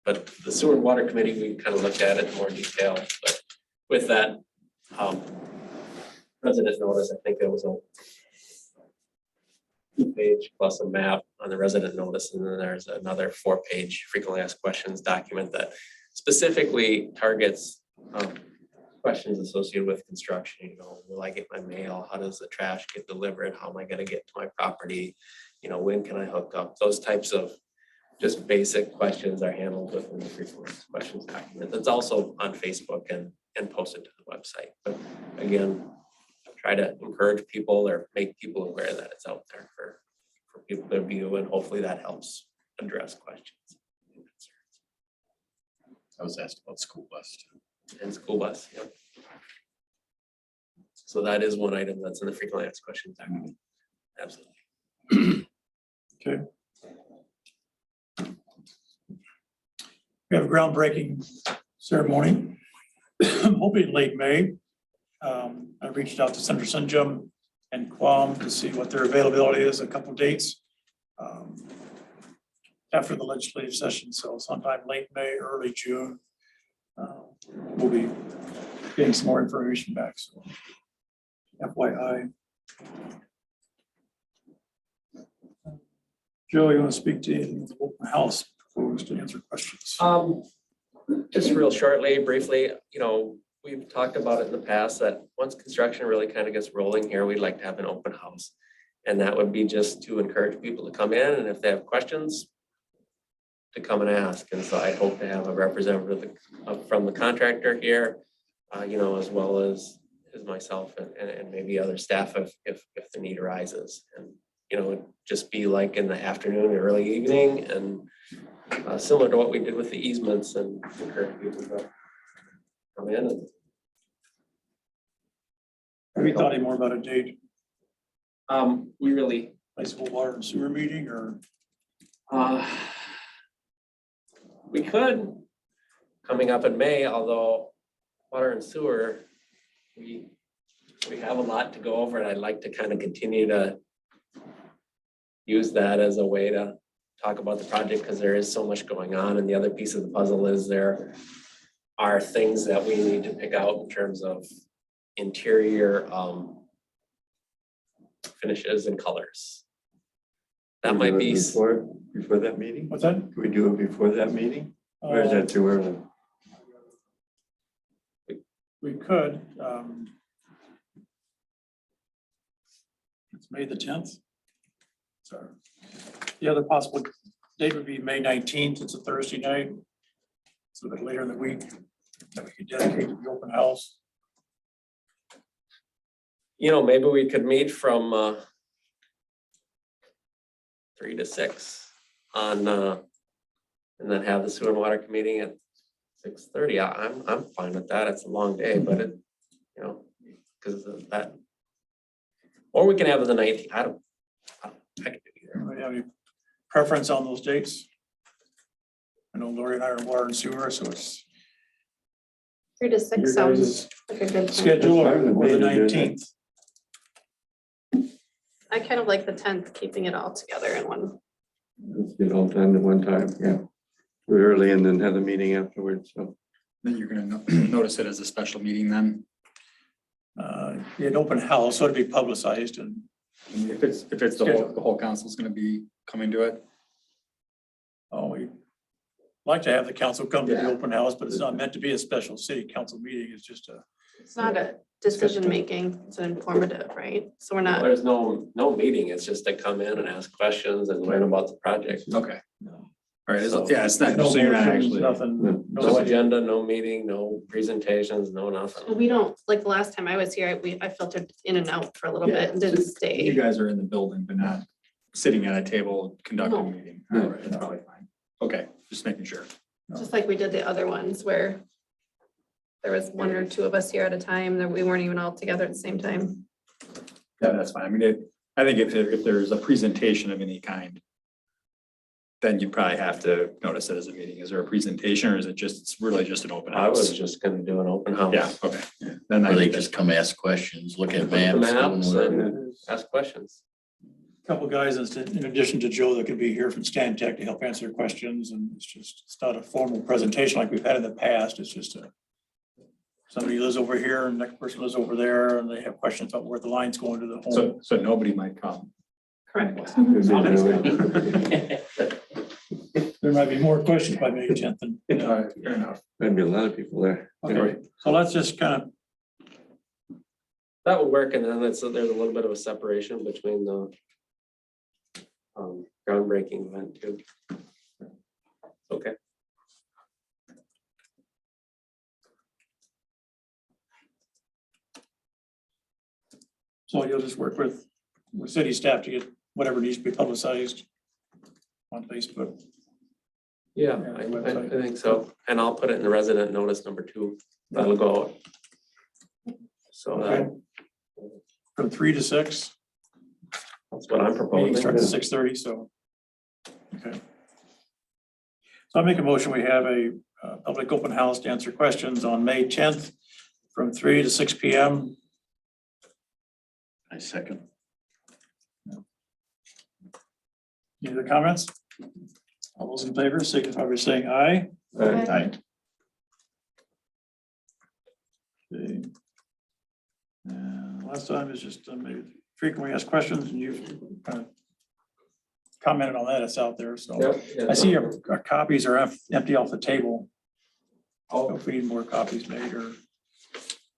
but the sewer and water committee, we kind of looked at it in more detail. But with that resident notice, I think there was a 2-page plus a map on the resident notice, and then there's another 4-page frequently asked questions document that specifically targets questions associated with construction. Will I get my mail? How does the trash get delivered? How am I going to get to my property? When can I hook up? Those types of just basic questions are handled within the frequent questions document. That's also on Facebook and posted to the website. But again, try to encourage people or make people aware that it's out there for people to view, and hopefully that helps address questions and concerns. I was asked about school bus too. And school bus, yep. So that is one item that's in the frequently asked questions document. Absolutely. Okay. We have a groundbreaking ceremony. I'm hoping late May. I reached out to Senator Sunjum and Quam to see what their availability is, a couple dates. After the legislative session, so sometime late May, early June. We'll be getting some more information back, so FYI. Joe, you want to speak to anything the open house proposed to answer questions? Just real shortly, briefly, we've talked about it in the past that once construction really kind of gets rolling here, we'd like to have an open house. And that would be just to encourage people to come in, and if they have questions, to come and ask. And so I hope to have a representative from the contractor here, as well as myself and maybe other staff if the need arises. And, just be like in the afternoon or early evening, and similar to what we did with the easements, and encourage people to come in. And Have you thought any more about a date, we really, place of a water and sewer meeting, or? we could, coming up in May, although water and sewer, we have a lot to go over, and I'd like to kind of continue to use that as a way to talk about the project, because there is so much going on. And the other piece of the puzzle is there are things that we need to pick out in terms of interior finishes and colors. That might be. Before that meeting? What's that? Can we do it before that meeting? Or is that too early? We could. It's May the 10th. So the other possible date would be May 19th. It's a Thursday night. It's a bit later in the week that we could dedicate to the open house. Maybe we could meet from 3 to 6 on, and then have the sewer and water committee at 6:30. I'm fine with that. It's a long day, but because of that. Or we can have it the 19th. I can do either. Anybody have any preference on those dates? I know Lori and I are in water and sewer, so it's 3 to your 6 sounds guys' like a good time. schedule, or That's fine with the me to do that. 19th. I kind of like the 10th, keeping it all together in one. Let's get it all done at one time, yeah. Do it early and then have the meeting afterwards, so. Then you're gonna notice it as a special meeting then. An open house, so it'd be publicized, and If it's the whole council's gonna be coming to it. we like to have the council come to the Yeah. open house, but it's not meant to be a special city council meeting. It's just a, It's not a decision-making, it's an informative, right? So we're not, There's no meeting. It's just to come in and ask questions and learn about the project. Okay. All right, So- yeah, it's not, no so you're not motions, actually. nothing. No agenda, no meeting, no presentations, no nothing. we don't, like the last time I was here, I filtered in and out for a little bit and didn't You stay. guys are in the building, but not sitting at a table conducting a No. meeting. No. All right, that's probably fine. Okay, just making sure. Just like we did the other ones where there was 1 or 2 of us here at a time, that we weren't even all together at the same time. Yeah, that's fine. I mean, I think if there's a presentation of any kind, then you probably have to notice it as a meeting. Is there a presentation, or is it's really just an open I was house? just gonna do an open house. Yeah, okay. Yeah. Then Or I they think just come ask questions, look at Look at the maps. doing maps whatever. and ask questions. Couple guys in addition to Joe that could be here from Stan Tech to help answer questions, and it's not a formal presentation like we've had in the past. It's just somebody lives over here and next person lives over there, and they have questions about where the line's going to the home. so nobody might come. Correct. There might be more questions by May 10th than. All right, fair enough. There'd be a lot of people there. Okay, so let's just kind of, That would work, and then there's a little bit of a separation between the groundbreaking event too. Okay. So you'll just work with city staff to get whatever needs to be publicized on Facebook. Yeah, Yeah, I website. think so. And I'll put it in the resident notice number 2. That'll go out. So Okay. From 3 to 6. that's what I'm Meeting proposing. starts at 6:30, so. Okay. So I make a motion, we have a public open house to answer questions on May 10th from 3 to 6 PM. I second. Any other comments? All those in favor, signify by saying aye. Aye. Okay. Last time is just maybe frequently asked questions, and you've kind of commented on that. It's out there, so. Yep. I see our copies are empty off the table. Oh, If we need more copies made, or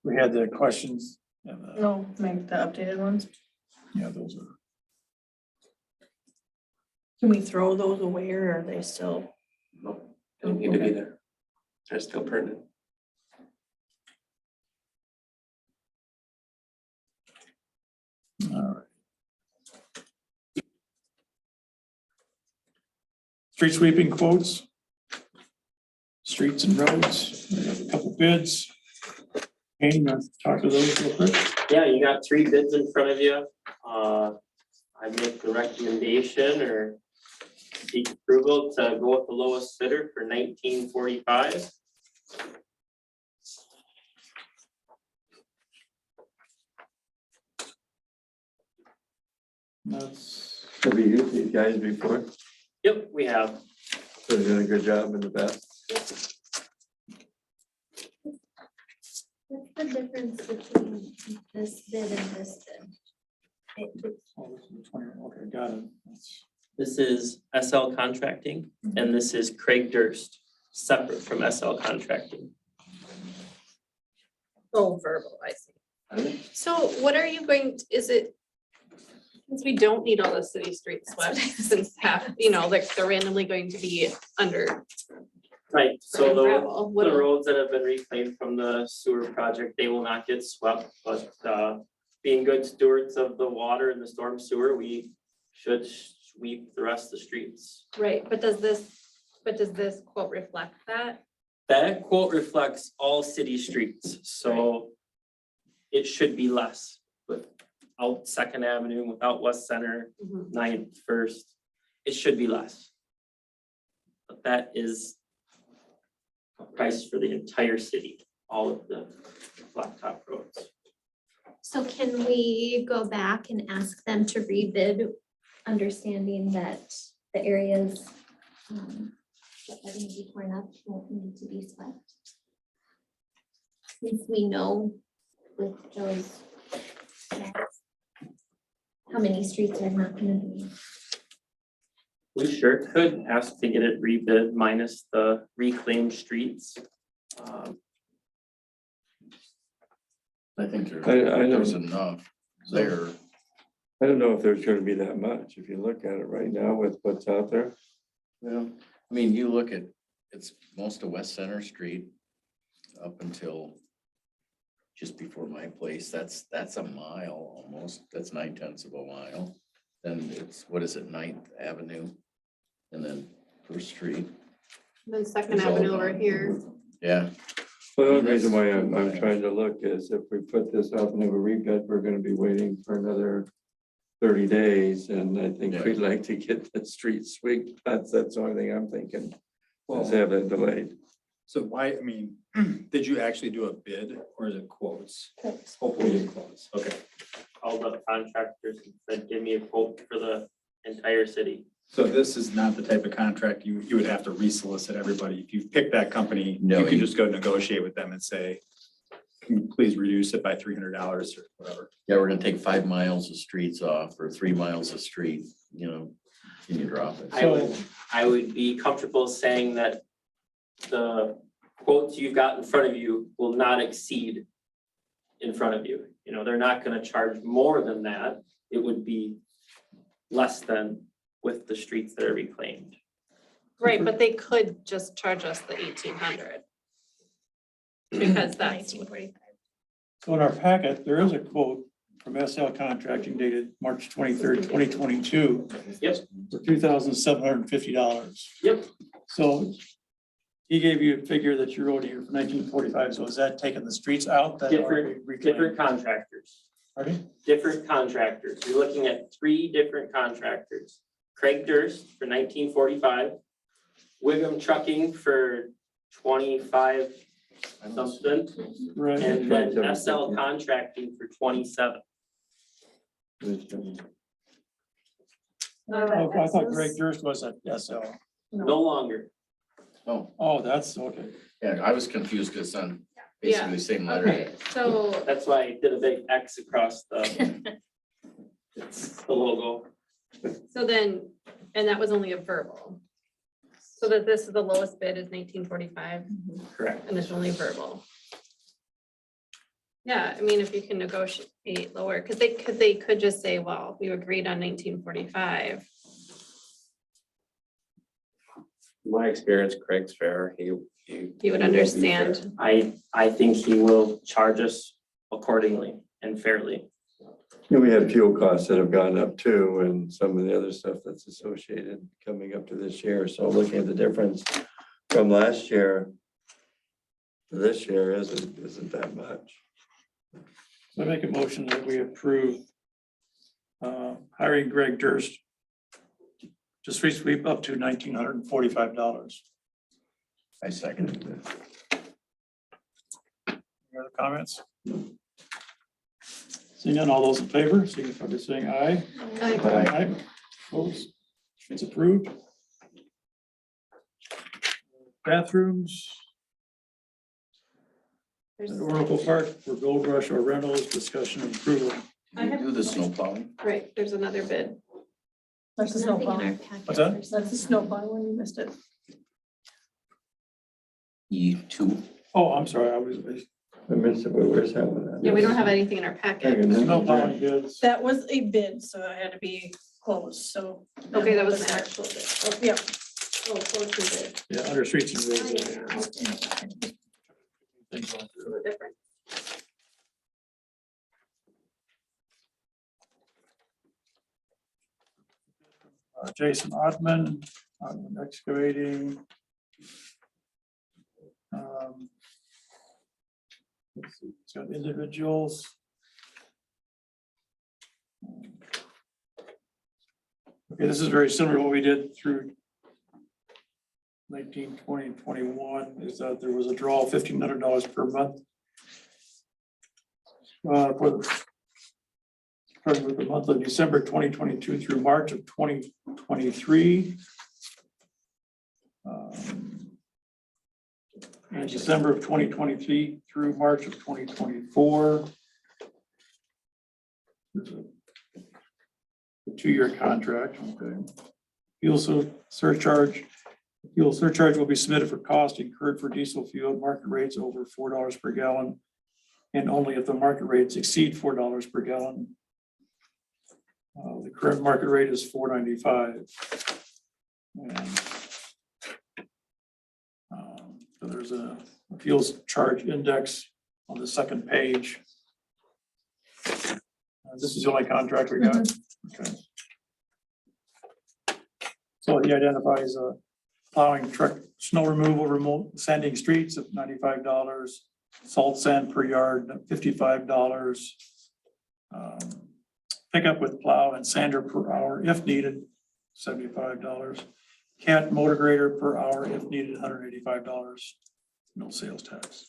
we had the questions and No, make the updated ones. yeah, those are. Can we throw those away or are they still? no, don't need to be there. They're still pertinent. All right. Street sweeping quotes. Streets and roads, we have a couple bids. Kane, talk to those real quick. Yeah, you got 3 bids in front of you. I make the recommendation or seek approval to go with the lowest bidder for $19.45. That's, Have you used these guys before? Yep, we have. So they're doing a good job in the past. What's the difference between this bid and this bid? oh, this is the 20, okay, got it. That's- This is SL Contracting and this is Craig Durst, separate from SL Contracting. Oh, verbal, I see. So what are you going, is it? Since we don't need all the city streets swept, since half, like they're randomly going to be under Right, so gravel, what the do- roads that have been reclaimed from the sewer project, they will not get swept, but being good stewards of the water and the storm sewer, we should sweep the rest of the streets. Right, but does this quote reflect that? That quote reflects all city streets, so it should be less without Second Avenue, without West Center, 9th, First, it should be less. But that is a price for the entire city, all of the blacktop roads. So can we go back and ask them to rebid, understanding that the areas that are gonna be torn up won't need to be swept? Since we know with those how many streets are not gonna be. We sure could ask to get it rebid minus the reclaimed streets. I think I don't- there's enough there. I don't know if there's gonna be that much, if you look at it right now with what's out there. Well, I mean, you look at, it's most of West Center Street up until just before my place, that's a mile almost, that's 9/10 of a mile. Then it's, what is it, 9th Avenue? And then First Street, Then Second It's all Avenue over gone. here. yeah, Well, the only reason why I'm trying to look is if we put this out and have a rebid, we're gonna be waiting for another 30 days, and I think Yeah. we'd like to get that street sweep. That's the only thing I'm thinking, Well, is have it delayed. so why, I mean, did you actually do a bid or is it quotes? Quotes. Hopefully you quotes, okay. All the contractors and said, give me a quote for the entire city. So this is not the type of contract you would have to resolicit everybody. If you pick that company, No, you can you- just go negotiate with them and say, can you please reduce it by $300 or whatever. yeah, we're gonna take 5 miles of streets off or 3 miles of street, can you drop it? I would be comfortable saying that the quotes you've got in front of you will not exceed in front of you. They're not gonna charge more than that. It would be less than with the streets that are reclaimed. Right, but they could just charge us the 1,800. Because that's, 1945. So in our packet, there is a quote from SL Contracting dated March 23rd, 2022 Yep, for $2,750. yep, So he gave you a figure that you wrote here for 1945. So is that taking the streets out? that are different reclaimed? contractors, Pardon? different contractors. You're looking at 3 different contractors. Craig Durst for 1945, Wiggum Trucking for 25 something, Right. and then SL Contracting for 27. Oh, I thought Greg Durst was at SL. No longer. Oh, that's okay. Yeah, I was confused because on Yeah. basically the same letter. okay, so, That's why I did a big X across the, it's the logo. so then, and that was only a verbal. So that this is the lowest bid is 1945 Correct. and it's only verbal. Yeah, I mean, if you can negotiate lower, because they could just say, well, we agreed on 1945. My experience, Craig's fair. He You would understand. I think he will charge us accordingly and fairly. And we had fuel costs that have gone up too, and some of the other stuff that's associated coming up to this year. So looking at the difference from last year to this year isn't that much. So I make a motion that we approve hiring Greg Durst to street sweep up to $1,945. I second it. Any other comments? Seeing none, all those in favor, signify by saying aye. Aye. Opposed? It's approved. Bathrooms at There's- Oracle Park for Gold Rush or rentals, discussion and approval. Did we do the snow plowing? Right, there's another bid. That's the snow Nothing in plow. our packet What's that? for some That's the snow plow when you missed it. E2. Oh, I'm sorry, I missed it, but where's that one? at? Yeah, we don't have anything in our packet. no plowing bids. That was a bid, so it had to be closed, so. Okay, that was an actual bid. Oh, Yeah, oh, close to bid. Yeah, under streets and roads. Different. Jason Ottman, excavating. Let's see, it's got individuals. Okay, this is very similar to what we did through 19, 20, and 21, is that there was a draw of $1,500 per month. Starting with the month of December 2022 through March of 2023. And December of 2023 through March of 2024. There's a 2-year contract, okay. Fuel surcharge will be submitted for cost incurred for diesel fuel at market rates over $4 per gallon, and only if the market rates exceed $4 per gallon. The current market rate is $4.95. And so there's a fuels charge index on the second page. This is the only contract we got. Okay. So he identifies plowing truck, snow removal, remote sanding streets at $95, salt sand per yard, $55. Pickup with plow and sander per hour if needed, $75. Cat motor grader per hour if needed, $185. No sales tax.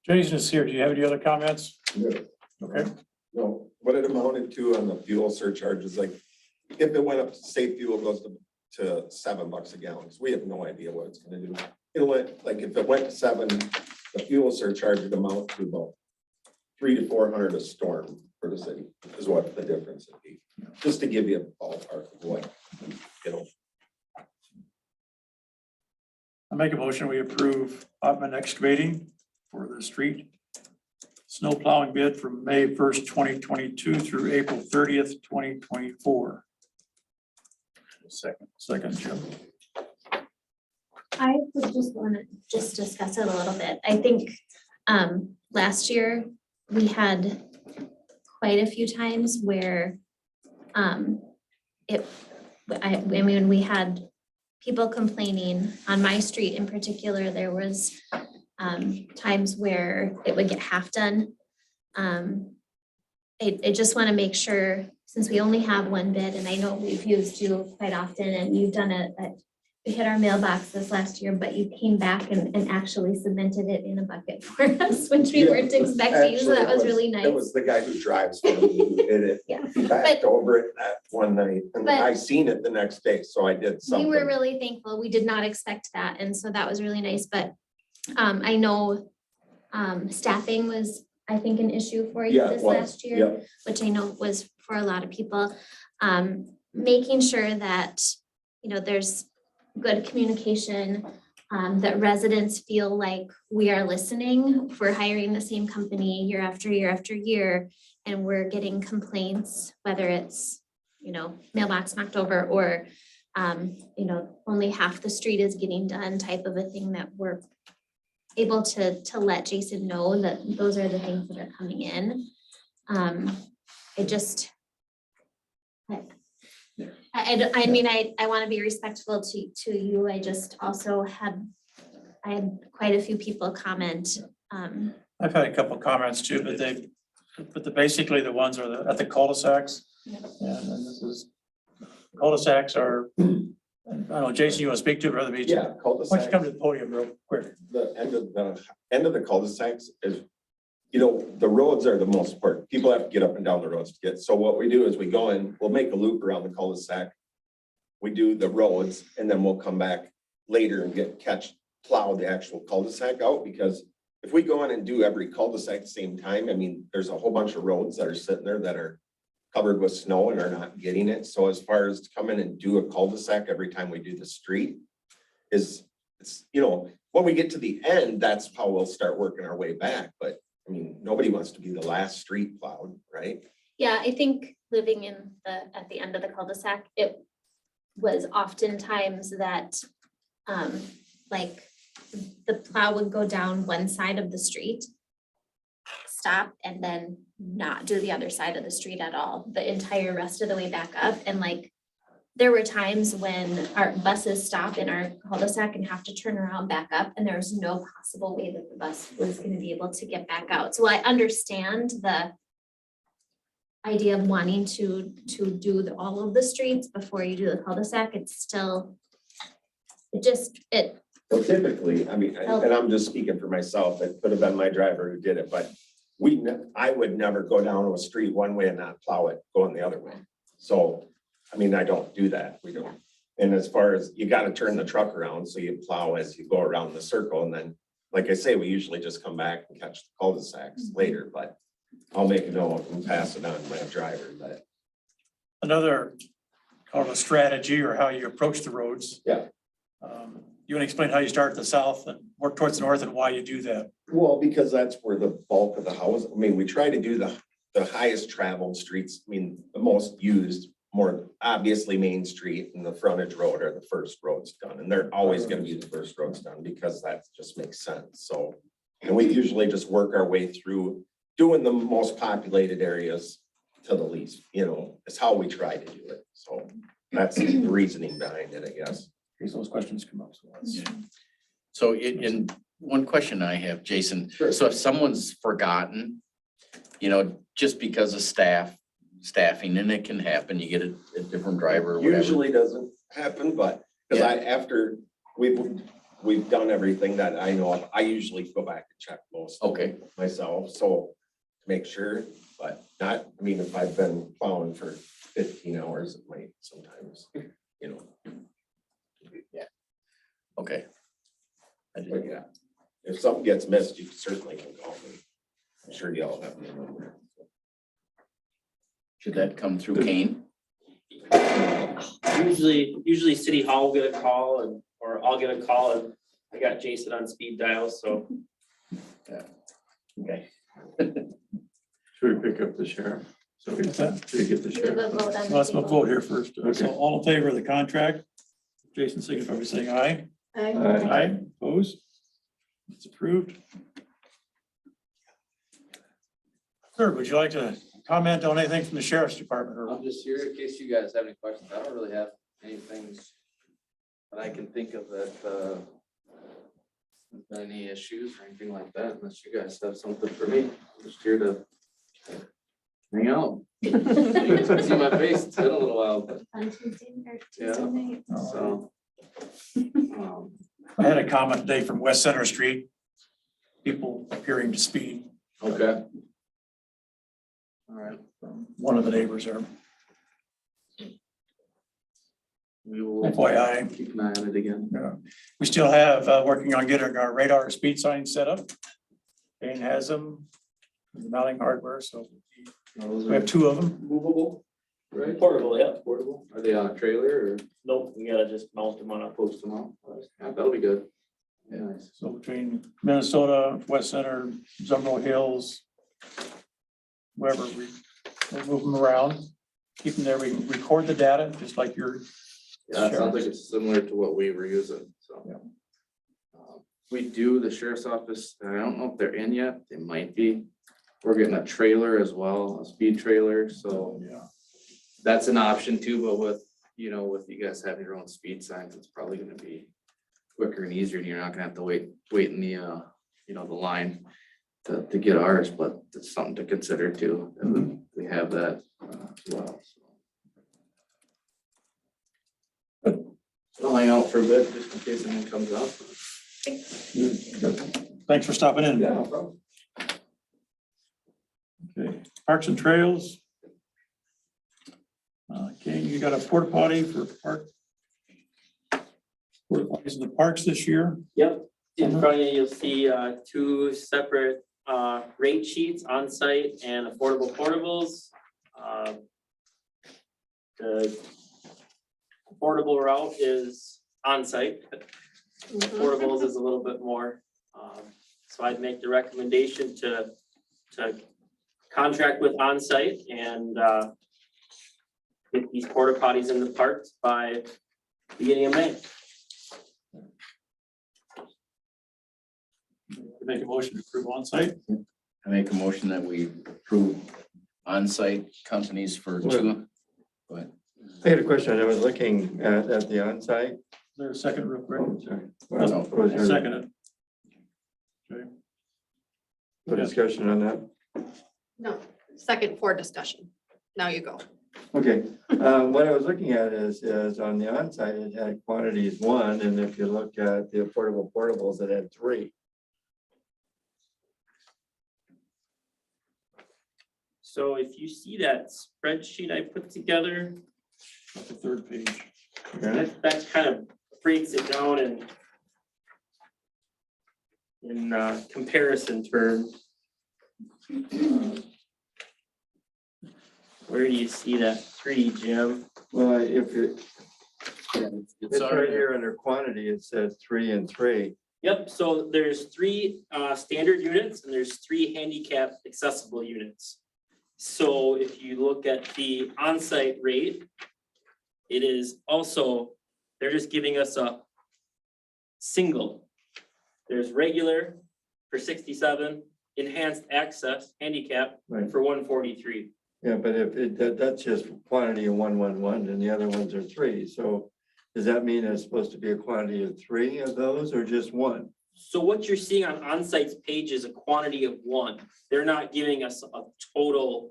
Jason is here. Do you have any other comments? No. Okay. No, what it amounted to on the fuel surcharge is like, if it went up, say fuel goes to $7 a gallon, because we have no idea what it's gonna do. It went, like, if it went to 7, the fuel surcharge would amount to about 300 to 400 a storm for the city, is what the difference would be. Just to give you a ballpark of what, you know. I make a motion, we approve Ottman excavating for the street Snow plowing bid from May 1st, 2022 through April 30th, 2024. Second, Jim. I would just want to just discuss it a little bit. I think last year we had quite a few times where I mean, we had people complaining on my street in particular. There was times where it would get half done. I just want to make sure, since we only have one bid, and I know we've used you quite often, and you've done we hit our mailbox this last year, but you came back and actually cemented it in a bucket for us, which we weren't expecting, so that was really nice. It was the guy who drives for me who did it. Yeah. He backed over it that one night, and But- I seen it the next day, so I did We something. were really thankful. We did not expect that, and so that was really nice, but I know staffing was, I think, an issue for you Yeah, it this was. last year, Yep. which I know was for a lot of people. Making sure that, you know, there's good communication, that residents feel like we are listening. If we're hiring the same company year after year after year, and we're getting complaints, whether it's, you know, mailbox knocked over or, you know, only half the street is getting done type of a thing, that we're able to let Jason know that those are the things that are coming in. I just, I mean, I want to be respectful to you. I just also I had quite a few people comment. I've had a couple of comments too, but basically the ones are at the cul-de-sacs. Yep. And then this is, cul-de-sacs are, I don't know, Jason, you want to speak to it, rather be? Yeah, Why don't you cul-de-sac. come to the podium real quick? The end of the cul-de-sacs is, you know, the roads are the most important. People have to get up and down the roads to get, so what we do is we go in, we'll make a loop around the cul-de-sac. We do the roads, and then we'll come back later and plow the actual cul-de-sac out, because if we go in and do every cul-de-sac at the same time, I mean, there's a whole bunch of roads that are sitting there that are covered with snow and are not getting it. So as far as to come in and do a cul-de-sac every time we do the street it's, you know, when we get to the end, that's how we'll start working our way back. But I mean, nobody wants to be the last street plowed, right? Yeah, I think living at the end of the cul-de-sac, it was oftentimes that, like, the plow would go down one side of the street, stop, and then not do the other side of the street at all, the entire rest of the way back up. And like, there were times when our buses stop in our cul-de-sac and have to turn around back up, and there was no possible way that the bus was gonna be able to get back out. So I understand the idea of wanting to do all of the streets before you do the cul-de-sac. It's still, Well, typically, I mean, and I'm just speaking for myself, it could have been my driver who did it, but I would never go down a street one way and not plow it going the other way. So, I mean, I don't do that. We don't. And as far as, you gotta turn the truck around, so you plow as you go around the circle, and then, like I say, we usually just come back and catch the cul-de-sacs later, but I'll make a note and pass it on to my driver, but. Another kind of a strategy or how you approach the roads. Yeah. You want to explain how you start at the south and work towards the north and why you do that? Well, because that's where the bulk of the house, I mean, we try to do the highest traveled streets, I mean, the most used, more obviously Main Street and the frontage road are the first roads done, and they're always gonna be the first roads done, because that just makes sense, so. And we usually just work our way through doing the most populated areas to the least, you know, is how we try to do it, so that's the reasoning behind it, I guess. In case those questions come up. So that's- Yeah. So in one question I have, Jason, Sure. so if someone's forgotten, you know, just because of staffing, and it can happen, you get a different driver or whatever. Usually doesn't happen, but, because after we've done everything that I know of, I usually go back and check most. of Okay. it myself, so to make sure, but not, I mean, if I've been plowing for 15 hours, it might sometimes, you know. Okay. But yeah, if something gets missed, you certainly can call me. I'm sure y'all have my number. Should that come through Kane? Usually City Hall will get a call or I'll get a call, and I got Jason on speed dial, so. Okay. Should we pick up the sheriff? So we What's that? should we get the We have a sheriff? vote on the Let's table. vote here first. So Okay. all in favor of the contract? Jason signify by saying aye. Aye. Aye, opposed? It's approved. Sir, would you like to comment on anything from the sheriff's department? Or I'm just here in case you guys have any questions. I don't really have anything that I can think of that, any issues or anything like that, unless you guys have something for me. I'm just here to hang out. You can see my face. It's been a little while, but On Tuesday or Yeah. Tuesday night. so. I had a comment today from West Center Street. People appearing to speed. Okay. All right. One of the neighbors there. We will FYI. keep an eye on it again. We still have, working on getting our radar speed signs set up. Dane has them, the mounting hardware, so Those we are have 2 of them. movable, right? Portable, yeah. Portable. Are they on a trailer or Nope, we gotta just mount them on a post. post them out? Yeah, that'll be good. Yeah, nice. So between Minnesota, West Center, Zumbo Hills, wherever we'll move them around, keep them there. We can record the data, just like your, Yeah, it sounds like it's similar to what we were using, so. Yeah. We do, the sheriff's office, I don't know if they're in yet, they might be. We're getting a trailer as well, a speed trailer, so yeah. that's an option too, but with, with you guys having your own speed signs, it's probably gonna be quicker and easier, and you're not gonna have to wait in the, the line to get ours, but it's something to consider too, and we have that as well, so. I'll hang out for a bit, just in case anything comes up. Thanks for stopping in. Yeah, no problem. Okay, Parks and Trails. Kane, you got a porta potty for park? Porta potties in the parks this year? Yep, in front of you, you'll see 2 separate rate sheets, on-site and affordable portables. The affordable route is on-site, affordables is a little bit more. So I'd make the recommendation to contract with on-site and get these porta potties in the parks by beginning of May. Make a motion to approve on site. I make a motion that we approve on-site companies for 2. But I had a question. I was looking at the onsite. There's a second real quick. Oh, sorry. I'll Was there second it. Okay. a discussion on that? No, second for discussion. Now you go. Okay, what I was looking at is on the onsite, it had quantities 1, and if you look at the affordable portables, it had 3. So if you see that spreadsheet I put together, The 3rd page. Okay. that kind of breaks it down in comparison terms. Where do you see that 3, Jim? Well, if it, it's it's right already, here under quantity, it says 3 and 3. Yep, so there's 3 standard units and there's 3 handicap accessible units. So if you look at the on-site rate, it is also, they're just giving us a single. There's regular for 67, enhanced access, handicap Right. for 143. Yeah, but if that's just quantity of 111, and the other ones are 3. So does that mean it's supposed to be a quantity of 3 of those, or just 1? So what you're seeing on on-site's page is a quantity of 1. They're not giving us a total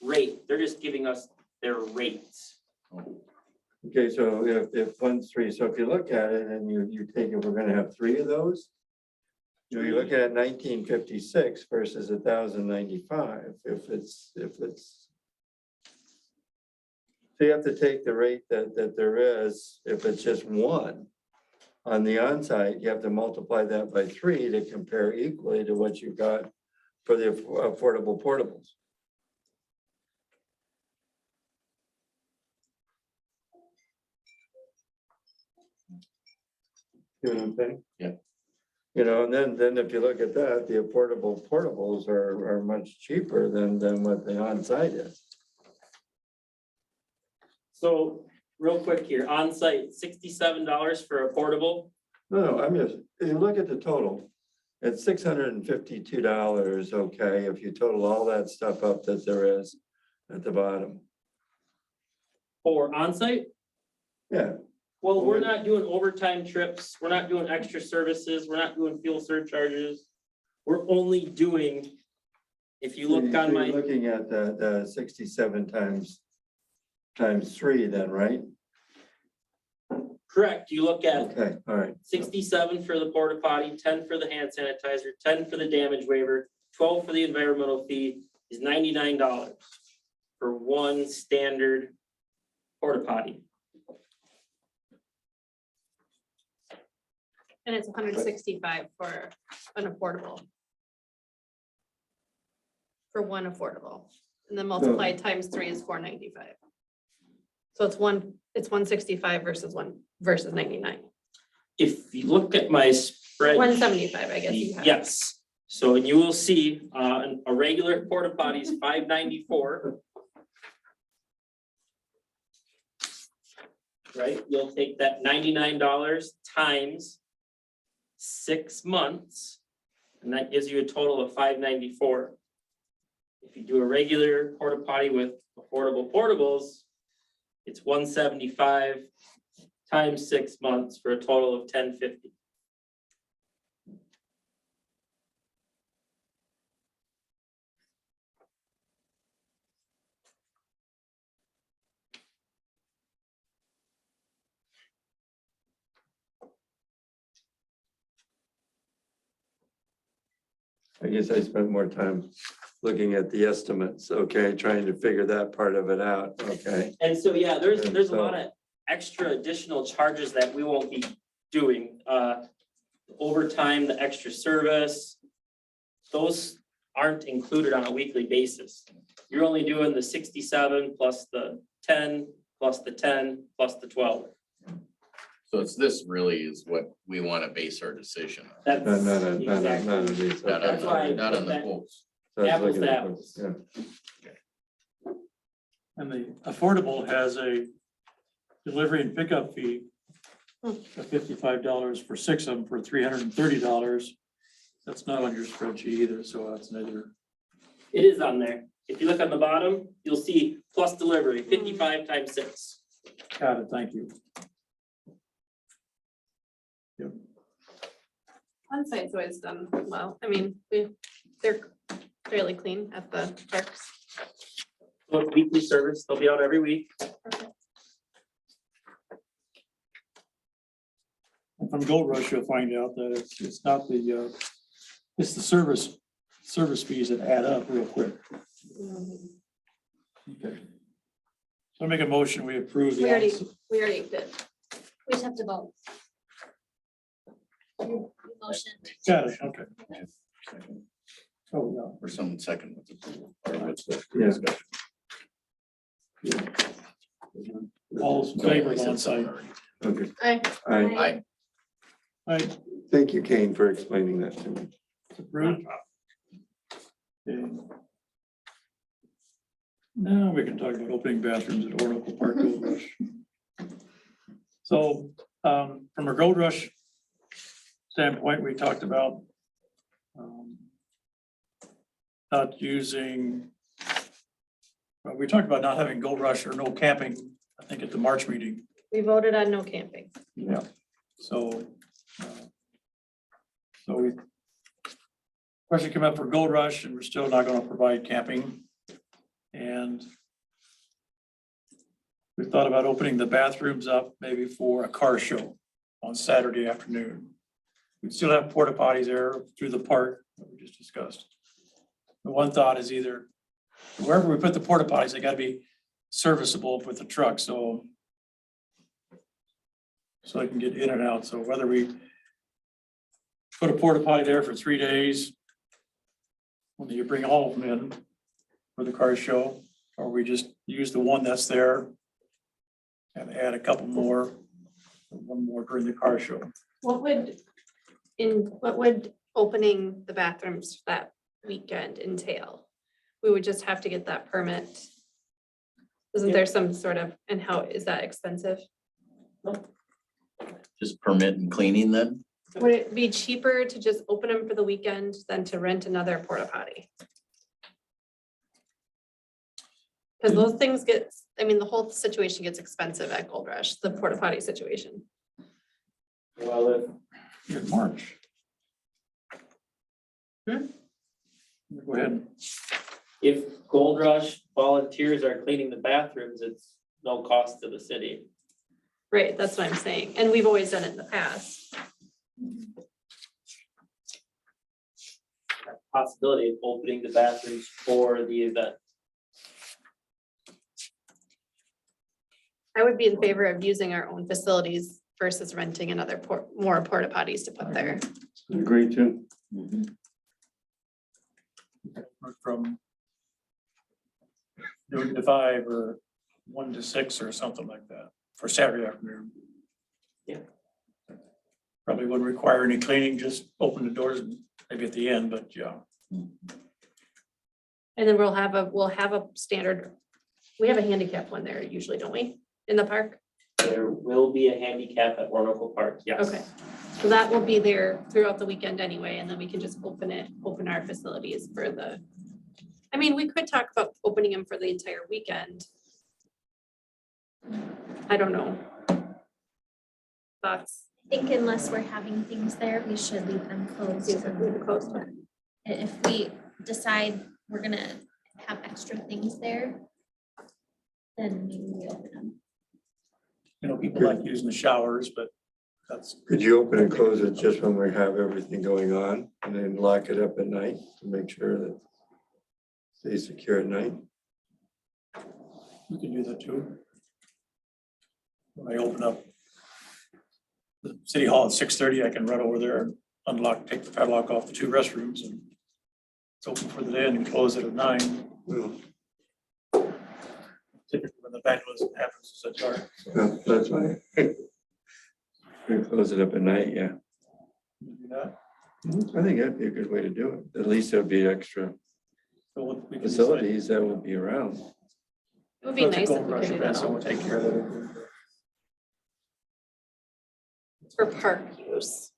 rate. They're just giving us their rates. Okay, so if 1's 3, so if you look at it and you take it, we're gonna have 3 of those. You look at 1956 versus 1095, if it's. So you have to take the rate that there is, if it's just 1. On the onsite, you have to multiply that by 3 to compare equally to what you got for the affordable portables. You know what I'm saying? Yeah. You know, and then if you look at that, the affordable portables are much cheaper than what the on-site is. So real quick here, on-site, $67 for a portable. No, I'm just, if you look at the total, it's $652, okay, if you total all that stuff up that there is at the bottom. For on-site? Yeah, Well, we're not doing overtime trips, we're not doing extra services, we're not doing fuel surcharges. We're only doing, if you look so on you're my, looking at the 67 times 3 then, right? correct, you look at Okay, all right. 67 for the porta potty, 10 for the hand sanitizer, 10 for the damage waiver, 12 for the environmental fee is $99 for one standard porta potty. And it's 165 for an affordable. For one affordable, and then multiplied times 3 is 495. So it's 165 versus 99. If you look at my spread. 175, I guess you have. Yes, so you will see, a regular porta potty is $594. Right, you'll take that $99 times 6 months, and that gives you a total of $594. If you do a regular porta potty with affordable portables, it's $175 times 6 months for a total of $1,050. I guess I spent more time looking at the estimates, okay, trying to figure that part of it out, okay? And so, yeah, there's And a so- lot of extra additional charges that we won't be doing. Overtime, the extra service, those aren't included on a weekly basis. You're only doing the 67 plus the 10, plus the 10, plus the 12. So it's this really is what we want to base our decision on. That's None of exactly. these, Not okay. That's why I not put on the that- quotes. So I was apples looking to at apples. those, yeah. And the affordable has a delivery and pickup fee of $55 for 6 of them for $330. That's not on your spreadsheet either, so that's another. It is on there. If you look on the bottom, you'll see plus delivery, 55 times 6. Got it, thank you. On-site's always done well. I mean, they're fairly clean at the parks. So it's weekly service, they'll be out every week. And from Gold Rush, you'll find out that it's not the, it's the service fees that add up real quick. Okay. So I make a motion, we approve the. We already did. We just have to vote. You motion. Got it, okay. Oh, Or some second with approval. Or what's the Yeah. discussion? yeah. All those in favor of on-site. Okay, Aye. all right, Aye. Aye, thank you, Kane, for explaining that to me. it's approved. Okay. Now we can talk about opening bathrooms at Oracle Park Gold Rush. So, from a Gold Rush standpoint, we talked about not using, well, we talked about not having Gold Rush or no camping, I think at the March meeting. We voted on no camping. Yeah. So, we, question came up for Gold Rush and we're still not gonna provide camping. And we thought about opening the bathrooms up maybe for a car show on Saturday afternoon. We'd still have porta potties there through the park that we just discussed. The one thought is either wherever we put the porta potties, they gotta be serviceable with the truck, so they can get in and out. So whether we put a porta potty there for 3 days, when you bring all of them in for the car show, or we just use the one that's there and add a couple more, one more during the car show. What would, what would opening the bathrooms that weekend entail? We would just have to get that permit. Isn't there some sort of, and how, is that expensive? Just permit and cleaning then? Would it be cheaper to just open them for the weekend than to rent another porta potty? Because those things get, I mean, the whole situation gets expensive at Gold Rush, the porta potty situation. Well, In March. Hmm? Go ahead. if Gold Rush volunteers are cleaning the bathrooms, it's no cost to the city. Right, that's what I'm saying. And we've always done it in the past. Possibility of opening the bathrooms for the event. I would be in favor of using our own facilities versus renting another more porta potties to put there. Agree too. From noon to 5 or 1 to 6 or something like that for Saturday afternoon. Yeah. Probably wouldn't require any cleaning, just open the doors maybe at the end, but yeah. And then we'll have a standard, we have a handicap one there usually, don't we, in the park? There will be a handicap at Oracle Park, yes. Okay, so that will be there throughout the weekend anyway, and then we can just open our facilities for the, I mean, we could talk about opening them for the entire weekend. I don't know. Thoughts? I think unless we're having things there, we should leave them closed. Close. If we decide we're gonna have extra things there, then maybe we open them. You know, people like using the showers, but that's, Could you open and close it just when we have everything going on and then lock it up at night to make sure that it stays secure at night? we can do that too. When I open up the city hall at 6:30, I can run over there and unlock, take the padlock off the 2 restrooms and it's open for the day and close it at 9. Well, Typically when the vandalism happens, it's at dark. no, that's fine. We close it up at night, yeah. Do that. I think that'd be a good way to do it. At least there'll be extra So what we can facilities that will be around. It would be nice if we could do that So we'll take care of it. for park use.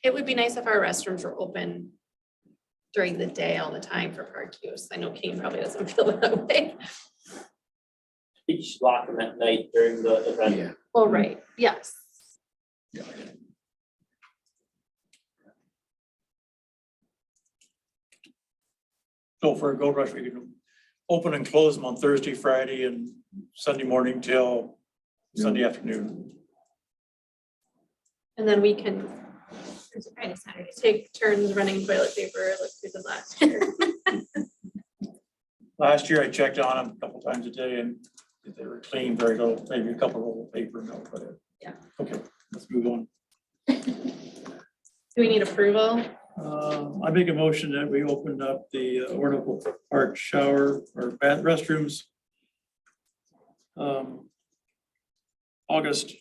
It would be nice if our restrooms were open during the day all the time for park use. I know Kane probably doesn't feel that way. You should lock them at night during the event. Yeah. Well, right, yes. So for a Gold Rush, we can open and close them on Thursday, Friday, and Sunday morning till Sunday afternoon. And then we can Friday, Saturday. take turns running toilet paper like we did last year. Last year I checked on them a couple times a day and if they were clean, very little, maybe a couple rolls of paper and that was it. Yeah. Okay, let's move on. Do we need approval? I make a motion that we opened up the Oracle Park shower or bath restrooms. August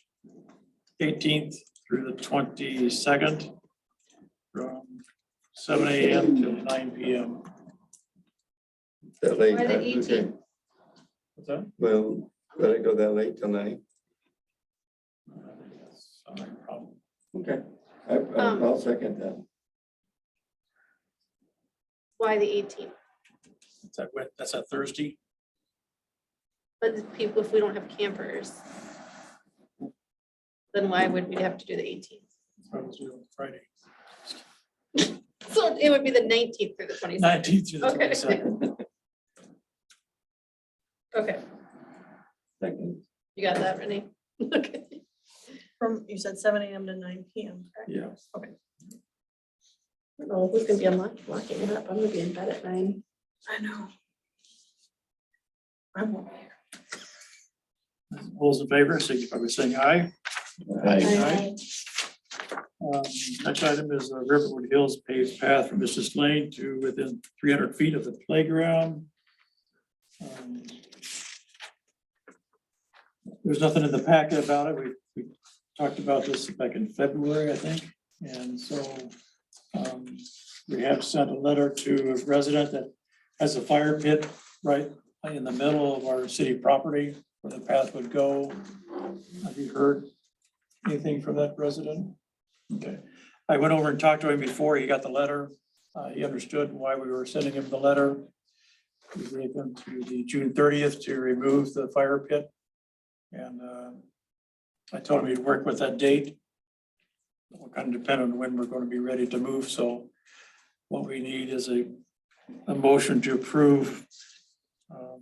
18th through the 22nd. From 7 a.m. till 9 p.m. That late. Why the okay. 18th? What's that? Well, let it go that late tonight. Problem. Okay. I'll second that. Why the 18th? That's a Thursday. But the people, if we don't have campers, then why would we have to do the 18th? I was doing Friday. So it would be the 19th through the 22nd. 19th through the Okay. 22nd. Okay, Second. you got that, Renee? Okay. From, you said 7 a.m. to 9 p.m. correct? Yeah. I don't know who's gonna be locking it up. I'm gonna be in bed at 9. I know. I won't be here. All those in favor, signify by saying aye. Aye. Next item is the Riverwood Hills paved path from Mrs. Lane to within 300 feet of the playground. There's nothing in the packet about it. We talked about this back in February, I think. And so we have sent a letter to a resident that has a fire pit right in the middle of our city property where the path would go. Have you heard anything from that resident? Okay, I went over and talked to him before he got the letter. He understood why we were sending him the letter. We gave him to the June 30th to remove the fire pit. And I told him he'd work with that date. We'll kind of depend on when we're going to be ready to move. So what we need is a motion to approve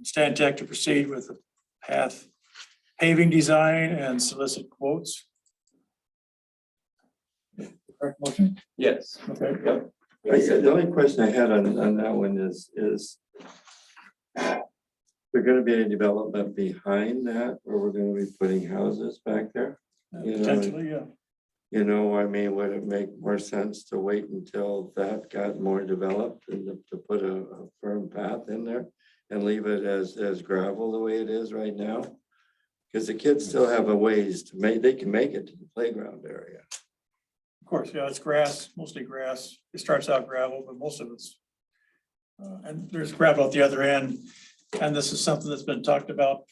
Stantec to proceed with the path paving design and solicit quotes. Correct motion? Yes. Okay. The only question I had on that one is there gonna be any development behind that, or we're gonna be putting houses back there? You know, Potentially, yeah. You know, I mean, would it make more sense to wait until that got more developed and to put a firm path in there and leave it as gravel the way it is right now? Because the kids still have a ways to make, they can make it to the playground area. Of course, yeah, it's grass, mostly grass. It starts out gravel, but most of it's and there's gravel at the other end. And this is something that's been talked about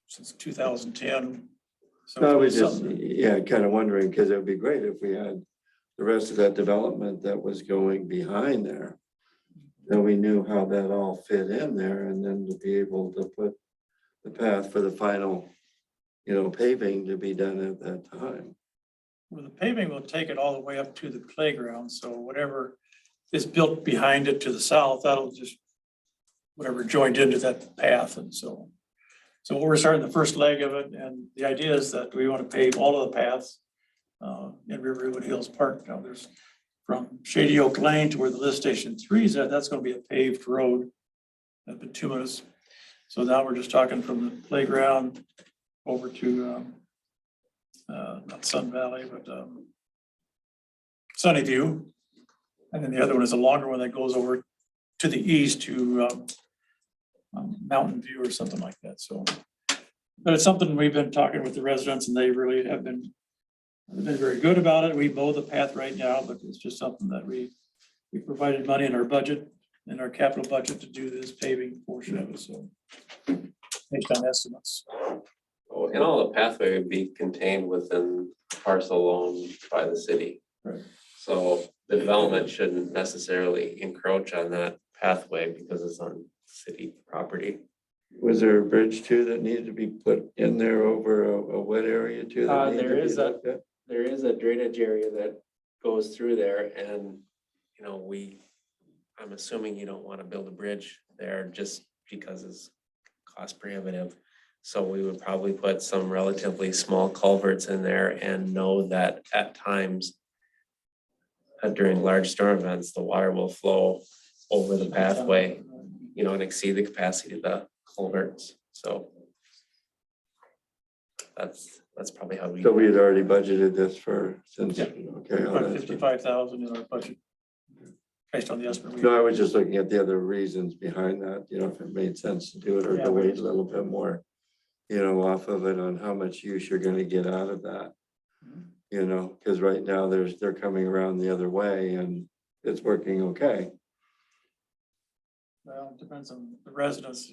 since 2010. So I was just, something- yeah, kind of wondering, because it would be great if we had the rest of that development that was going behind there. Then we knew how that all fit in there, and then to be able to put the path for the final, paving to be done at that time. Well, the paving will take it all the way up to the playground. So whatever is built behind it to the south, that'll just whatever joined into that path. And so we're starting the first leg of it. And the idea is that we want to pave all of the paths in Riverwood Hills Park. Now there's from Shady Oak Lane to where the lift station 3 is at, that's going to be a paved road at bituminous. So now we're just talking from the playground over to not Sun Valley, but Sunnyview. And then the other one is a longer one that goes over to the east to Mountain View or something like that. So, but it's something we've been talking with the residents and they really have been very good about it. We mow the path right now, but it's just something that we provided money in our budget, in our capital budget to do this paving portion of it. So based on estimates. And all the pathway would be contained within parcel owned by the city. Right. So the development shouldn't necessarily encroach on that pathway because it's on city property. Was there a bridge too that needed to be put in there over a wet area too? that needed There to be is a- looked at? There is a drainage area that goes through there and, I'm assuming you don't want to build a bridge there just because it's cost prohibitive. So we would probably put some relatively small culverts in there and know that at times during large storm events, the water will flow over the pathway, and exceed the capacity of the culverts. So that's probably how we. So we had already budgeted this since, Yeah. okay. oh, About that's good. 55,000 in our budget. Based on the estimate. No, I was just looking at the other reasons behind that, if it made sense to do it or Yeah, to we- wait a little bit more, off of it on how much use you're gonna get out of that. Because right now they're coming around the other way and it's working okay. Well, it depends on the residents.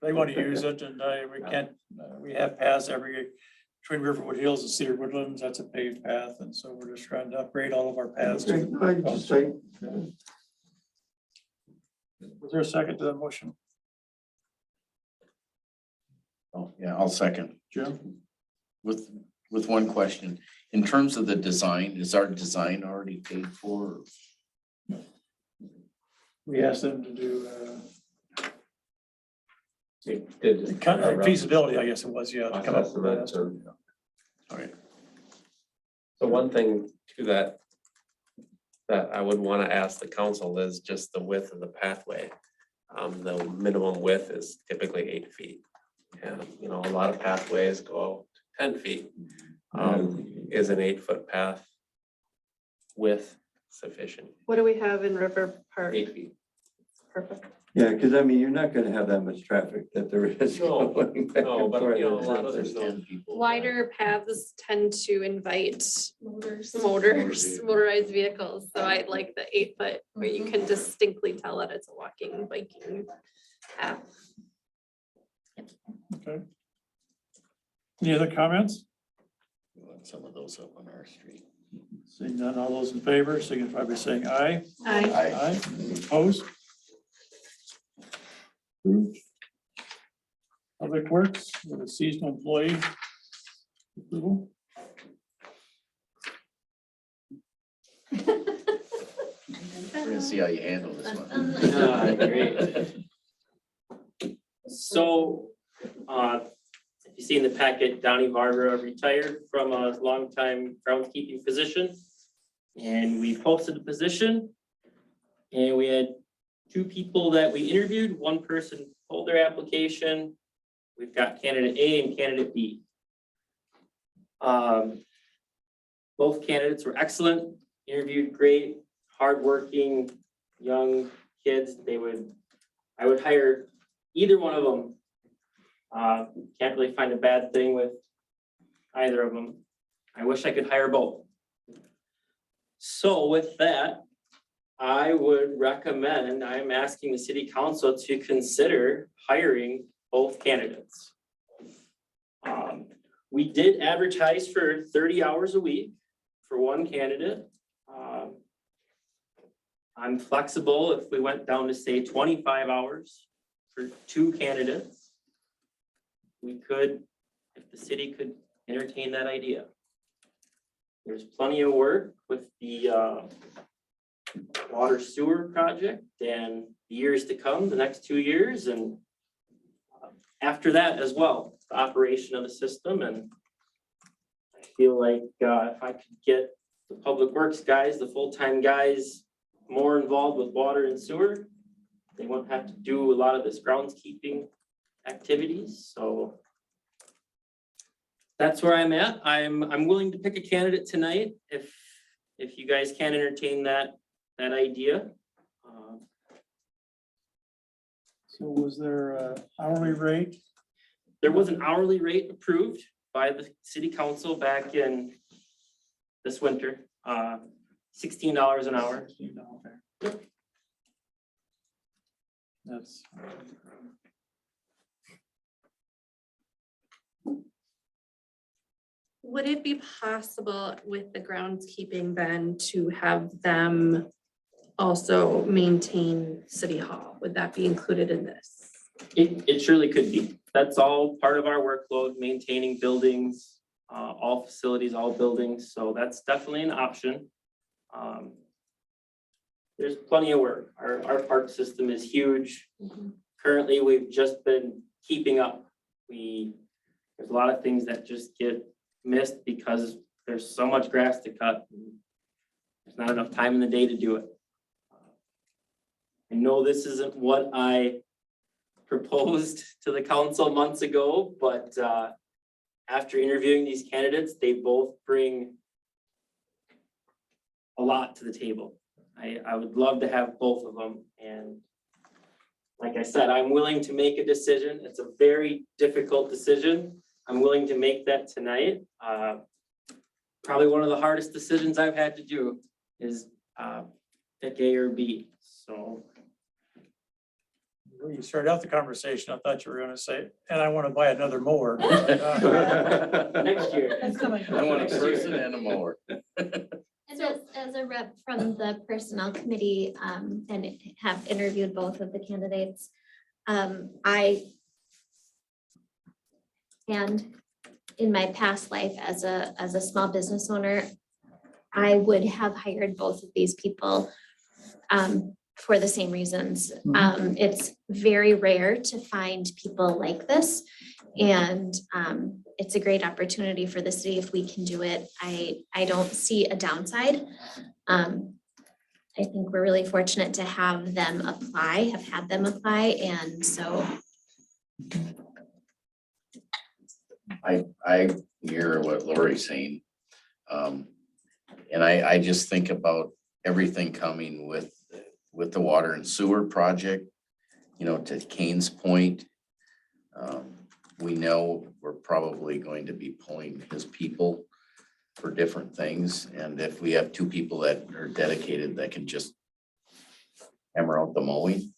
They want to use it and we can't, we have paths between Riverwood Hills and Cedar Woodlands. That's a paved path. And so we're just trying to upgrade all of our paths. Okay, I just think, Was there a second to that motion? Oh, yeah, I'll second. Jim? With one question. In terms of the design, is our design already paid for? We asked them to do Did kind of feasibility, I guess it was, yeah, to come up with that estimate. Okay. So one thing to that I would want to ask the council is just the width of the pathway. The minimum width is typically 8 feet. And, a lot of pathways go 10 feet. Is an 8-foot path width sufficient? What do we have in River Park? 8 feet. Perfect. Yeah, because I mean, you're not gonna have that much traffic that there is. No, going back no, and but, forth. you know, a lot of There's those, 10 people. Wider paths tend to invite Motors. motorized vehicles. So I like the 8 foot where you can distinctly tell that it's a walking, biking path. Okay. Any other comments? We want some of those up on our street. Seeing none, all those in favor, signify by saying aye. Aye. Aye. Opposed? Approved. Public Works with a seasonal employee approval. We're gonna see how you handle this one. Great. So, if you see in the packet, Donnie Varga retired from a longtime groundskeeping position. And we posted the position. And we had 2 people that we interviewed. One person pulled their application. We've got candidate A and candidate B. Both candidates were excellent, interviewed great, hardworking, young kids. I would hire either one of them. Can't really find a bad thing with either of them. I wish I could hire both. So with that, I would recommend, I'm asking the city council to consider hiring both candidates. We did advertise for 30 hours a week for one candidate. I'm flexible if we went down to say 25 hours for 2 candidates. We could, if the city could entertain that idea. There's plenty of work with the water sewer project and the years to come, the next 2 years, and after that as well, the operation of the system. And I feel like if I could get the public works guys, the full-time guys, more involved with water and sewer, they won't have to do a lot of this groundskeeping activities. So that's where I'm at. I'm willing to pick a candidate tonight if you guys can entertain that idea. So was there a hourly rate? There was an hourly rate approved by the city council back in this winter, $16 an hour. Okay. That's. Would it be possible with the groundskeeping then to have them also maintain City Hall? Would that be included in this? It surely could be. That's all part of our workload, maintaining buildings, all facilities, all buildings. So that's definitely an option. There's plenty of work. Our park system is huge. Currently, we've just been keeping up. There's a lot of things that just get missed because there's so much grass to cut. There's not enough time in the day to do it. I know this isn't what I proposed to the council months ago, but after interviewing these candidates, they both bring a lot to the table. I would love to have both of them. And like I said, I'm willing to make a decision. It's a very difficult decision. I'm willing to make that tonight. Probably one of the hardest decisions I've had to do is pick A or B. So You started out the conversation, I thought you were gonna say, and I want to buy another mower. next year. That's coming. I want a person and a mower. As a rep from the personnel committee, and have interviewed both of the candidates, and in my past life as a small business owner, I would have hired both of these people for the same reasons. It's very rare to find people like this. And it's a great opportunity for the city if we can do it. I don't see a downside. I think we're really fortunate to have had them apply, and so. I hear what Lori's saying. And I just think about everything coming with with the water and sewer project, you know, to Kane's point, we know we're probably going to be pulling his people for different things. And if we have two people that are dedicated, that can just hammer out the mowing.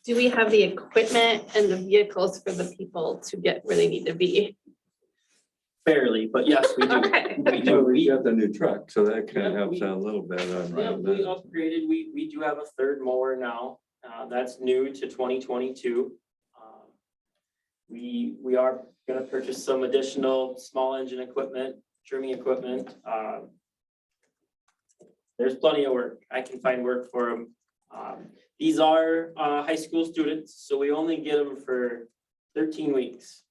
Do we have the equipment and the vehicles for the people to get where they need to be? Barely, but yes, we do. Okay. We do. Well, we got the new truck, so that kind of Yeah, helps we- out a little bit on Yeah, we that. upgraded, we do have a third mower now, that's new to 2022. We are gonna purchase some additional small engine equipment, trimming equipment. There's plenty of work, I can find work for them. These are high school students, so we only get them for 13 weeks,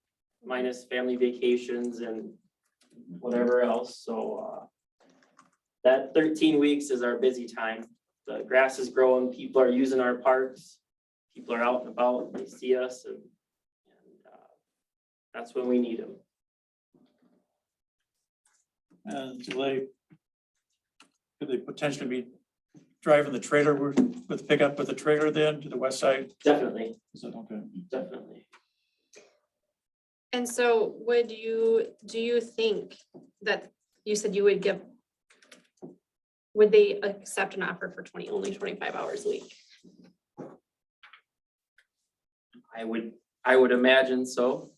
minus family vacations and whatever else, so that 13 weeks is our busy time. The grass is growing, people are using our parks, people are out and about, they see us, and that's when we need them. And could they potentially be driving the trailer with the pickup with the trailer then to the west side? Definitely, Is that okay? definitely. And so do you think that, you said you would give, would they accept an offer for only 25 hours a week? I would imagine so,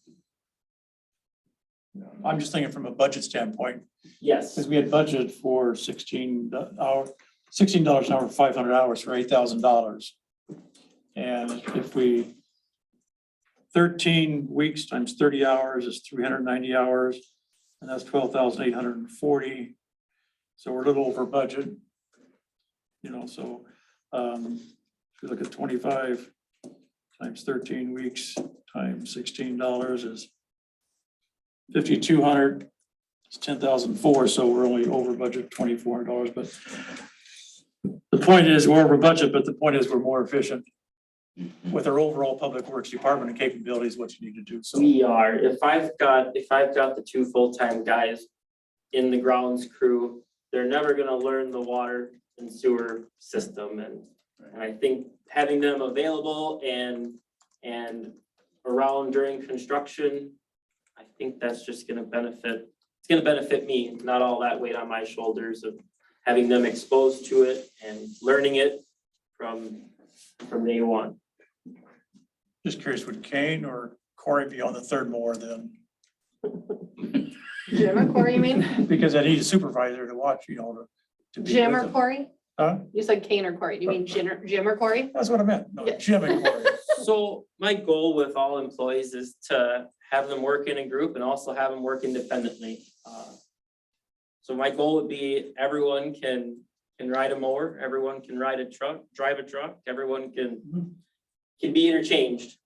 I'm just thinking from a budget standpoint, yes. because we had budgeted for $16 an hour, for 500 hours for $8,000. And if we, 13 weeks times 30 hours is 390 hours, and that's 12,840. So we're a little over budget. You know, so if you look at 25 times 13 weeks times $16 is 5,200. It's 10,004, so we're only over budget $2,400. But the point is, we're over budget, but the point is we're more efficient with our overall public works department and capabilities, what you need to do. So We are, if I've got the two full-time guys in the grounds crew, they're never gonna learn the water and sewer system, and I think having them available and around during construction, I think that's just gonna benefit, it's gonna benefit me, not all that weight on my shoulders of having them exposed to it and learning it from day one. just curious, would Kane or Corey be on the third mower then? Jim or Corey, you mean? Because I need a supervisor to watch, you know, to be Jim with or them. Corey? Huh? You said Kane or Corey, do you mean Jim or Corey? That's what I meant. No, Yeah. Jim and Corey. So my goal with all employees is to have them work in a group and also have them work independently. So my goal would be everyone can ride a mower, everyone can ride a truck, drive a truck, everyone can be interchanged.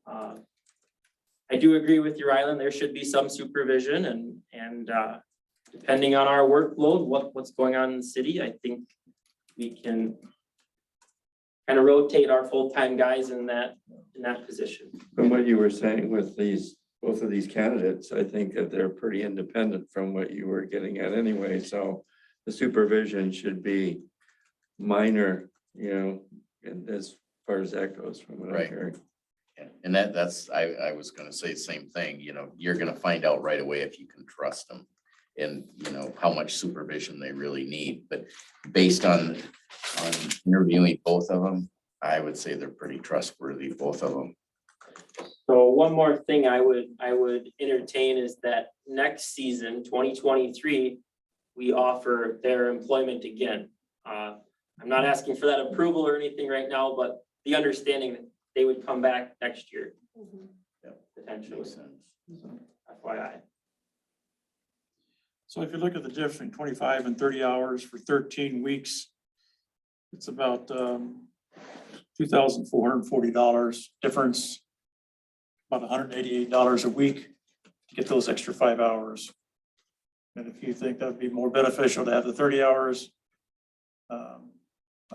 I do agree with you, Ryland, there should be some supervision and depending on our workload, what's going on in the city, I think we can kind of rotate our full-time guys in that position. From what you were saying with both of these candidates, I think that they're pretty independent from what you were getting at anyway, so the supervision should be minor, you know, and as far as that goes from what I'm Right. hearing. Yeah, and that's, I was gonna say the same thing, you know, you're gonna find out right away if you can trust them. And, you know, how much supervision they really need, but based on interviewing both of them, I would say they're pretty trustworthy, both of them. So one more thing I would entertain is that next season, 2023, we offer their employment again. I'm not asking for that approval or anything right now, but the understanding that they would come back next year. Potentially, Makes sense. FYI. So if you look at the difference between 25 and 30 hours for 13 weeks, it's about $2,440 difference, about $188 a week to get those extra 5 hours. And if you think that'd be more beneficial to have the 30 hours, I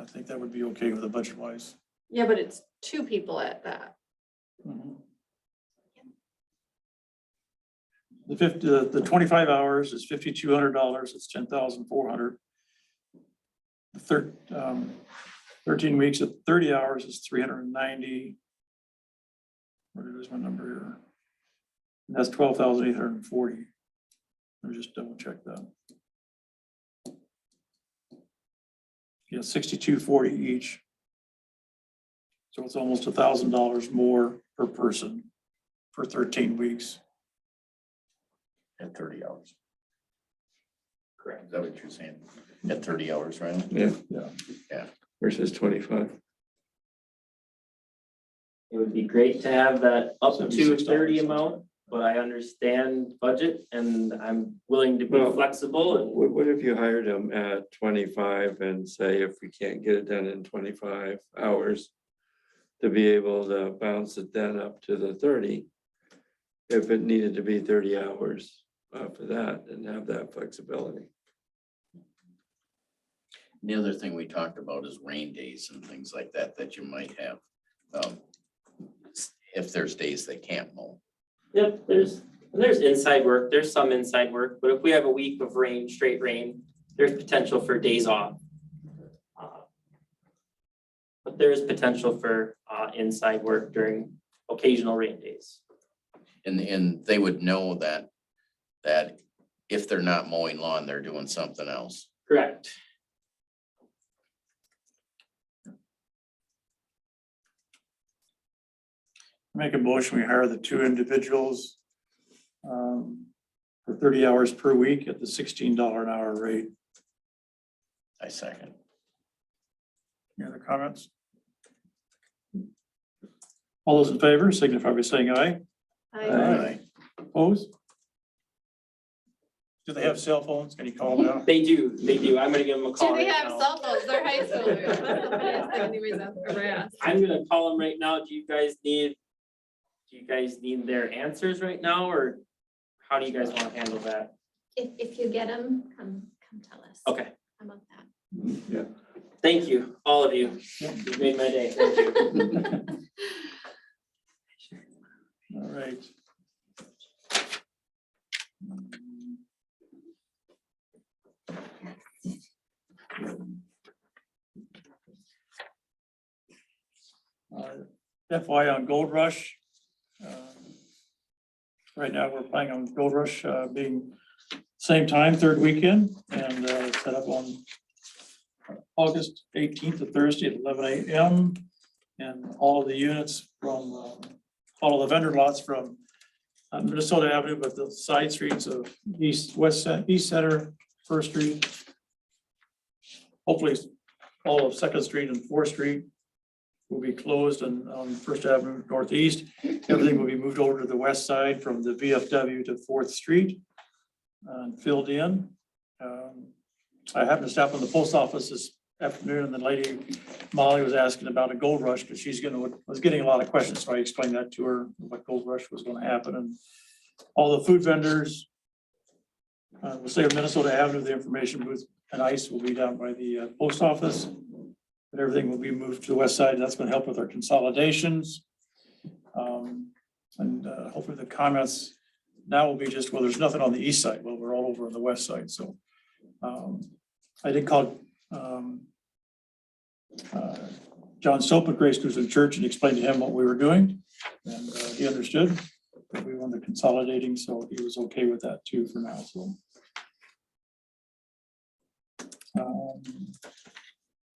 think that would be okay with the budget wise. Yeah, but it's two people at that. The 25 hours is $5,200, it's 10,400. 13 weeks at 30 hours is 390. Where is my number here? And that's 12,840. Let me just double check that. Yeah, 6240 each. So it's almost $1,000 more per person for 13 weeks. At 30 hours. Correct. Is that what you're saying? At 30 hours, right? Yeah. Yeah. Versus 25. It would be great to have that up to $76 30 amount, but I understand budget and I'm willing to be Well, flexible and. What if you hired them at 25 and say if we can't get it done in 25 hours, to be able to bounce it then up to the 30, if it needed to be 30 hours for that and have that flexibility. The other thing we talked about is rain days and things like that, that you might have. If there's days they can't mow. Yep, there's inside work, there's some inside work, but if we have a week of rain, straight rain, there's potential for days off. But there is potential for inside work during occasional rain days. And they would know that if they're not mowing lawn, they're doing something else. Correct. Make a motion, we hire the two individuals for 30 hours per week at the $16 an hour rate. I second. Any other comments? All those in favor signify by saying aye. Aye. Opposed? Do they have cell phones? Can you call them now? They do. I'm gonna give them a call Do they right have now. cell phones? They're high schoolers. That's the funniest thing anybody's ever asked. I'm gonna call them right now. Do you guys need their answers right now, or how do you guys want to handle that? If you get them, come tell us. Okay, How about that? Yeah. thank you, all of you. You've made my day. Thank you. All right. FY on Gold Rush. Right now, we're planning on Gold Rush being same time, third weekend, and set up on August 18th, to Thursday at 11 a.m. And all of the units from, all of the vendor lots from Minnesota Avenue, but the side streets of East Center, First Street. Hopefully, all of Second Street and Fourth Street will be closed on First Avenue Northeast. Everything will be moved over to the west side from the VFW to Fourth Street and filled in. I happened to stop in the post office this afternoon, and the lady Molly was asking about a Gold Rush because was getting a lot of questions. So I explained that to her, what Gold Rush was going to happen, and all the food vendors. The state of Minnesota Avenue, the information booth and ice will be down by the post office. But everything will be moved to the west side. That's going to help with our consolidations. And hopefully the comments now will be just, well, there's nothing on the east side. Well, we're all over on the west side. So I did call John Soap at Grace Christian Church and explained to him what we were doing. And he understood that we wanted consolidating, so he was okay with that too for now. So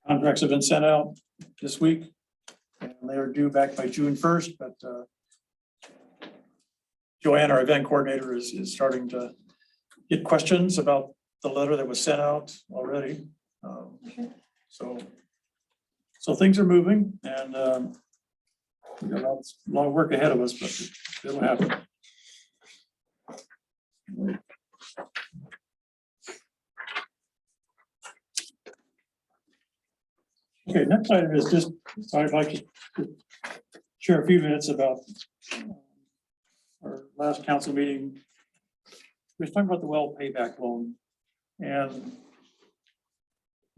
contracts have been sent out this week, and they are due back by June 1st, but Joanne, our event coordinator, is starting to get questions about the letter that was sent out already. So things are moving, and we've got a lot of work ahead of us, but it'll happen. Okay, next item is just, so I'd like to share a few minutes about our last council meeting. We were talking about the well payback loan, and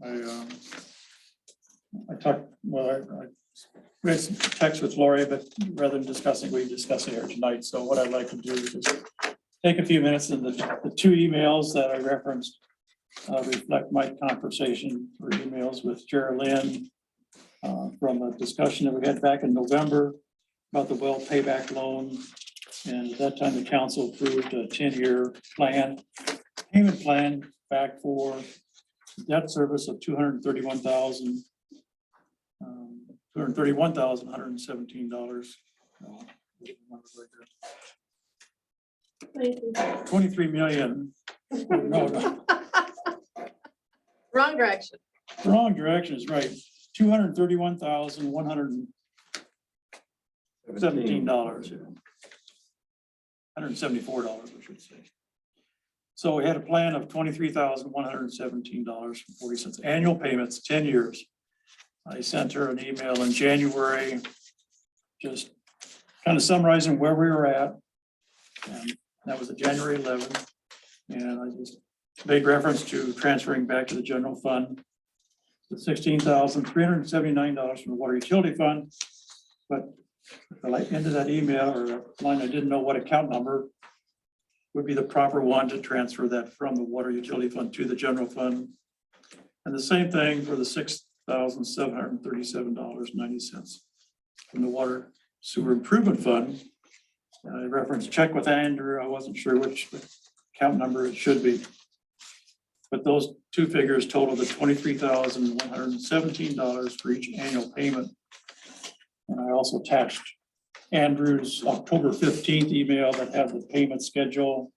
I read some text with Lori, but rather than discussing, we discuss it here tonight. So what I'd like to do is just take a few minutes, and the two emails that I referenced reflect my conversation or emails with Geraldine from a discussion that we had back in November about the well payback loan. And at that time, the council approved a 10-year plan, payment plan back for debt service of $231,117. 23 million. No, Wrong direction. wrong direction is right. $231,117. $174, I should say. So we had a plan of $23,117.40, annual payments, 10 years. I sent her an email in January, just kind of summarizing where we were at. And that was a January 11th. And I just made reference to transferring back to the general fund the $16,379 from the water utility fund. But at the end of that email or line, I didn't know what account number would be the proper one to transfer that from the water utility fund to the general fund. And the same thing for the $6,737.90 from the water sewer improvement fund. I referenced check with Andrew. I wasn't sure which account number it should be. But those two figures total the $23,117 for each annual payment. And I also attached Andrew's October 15th email that had the payment schedule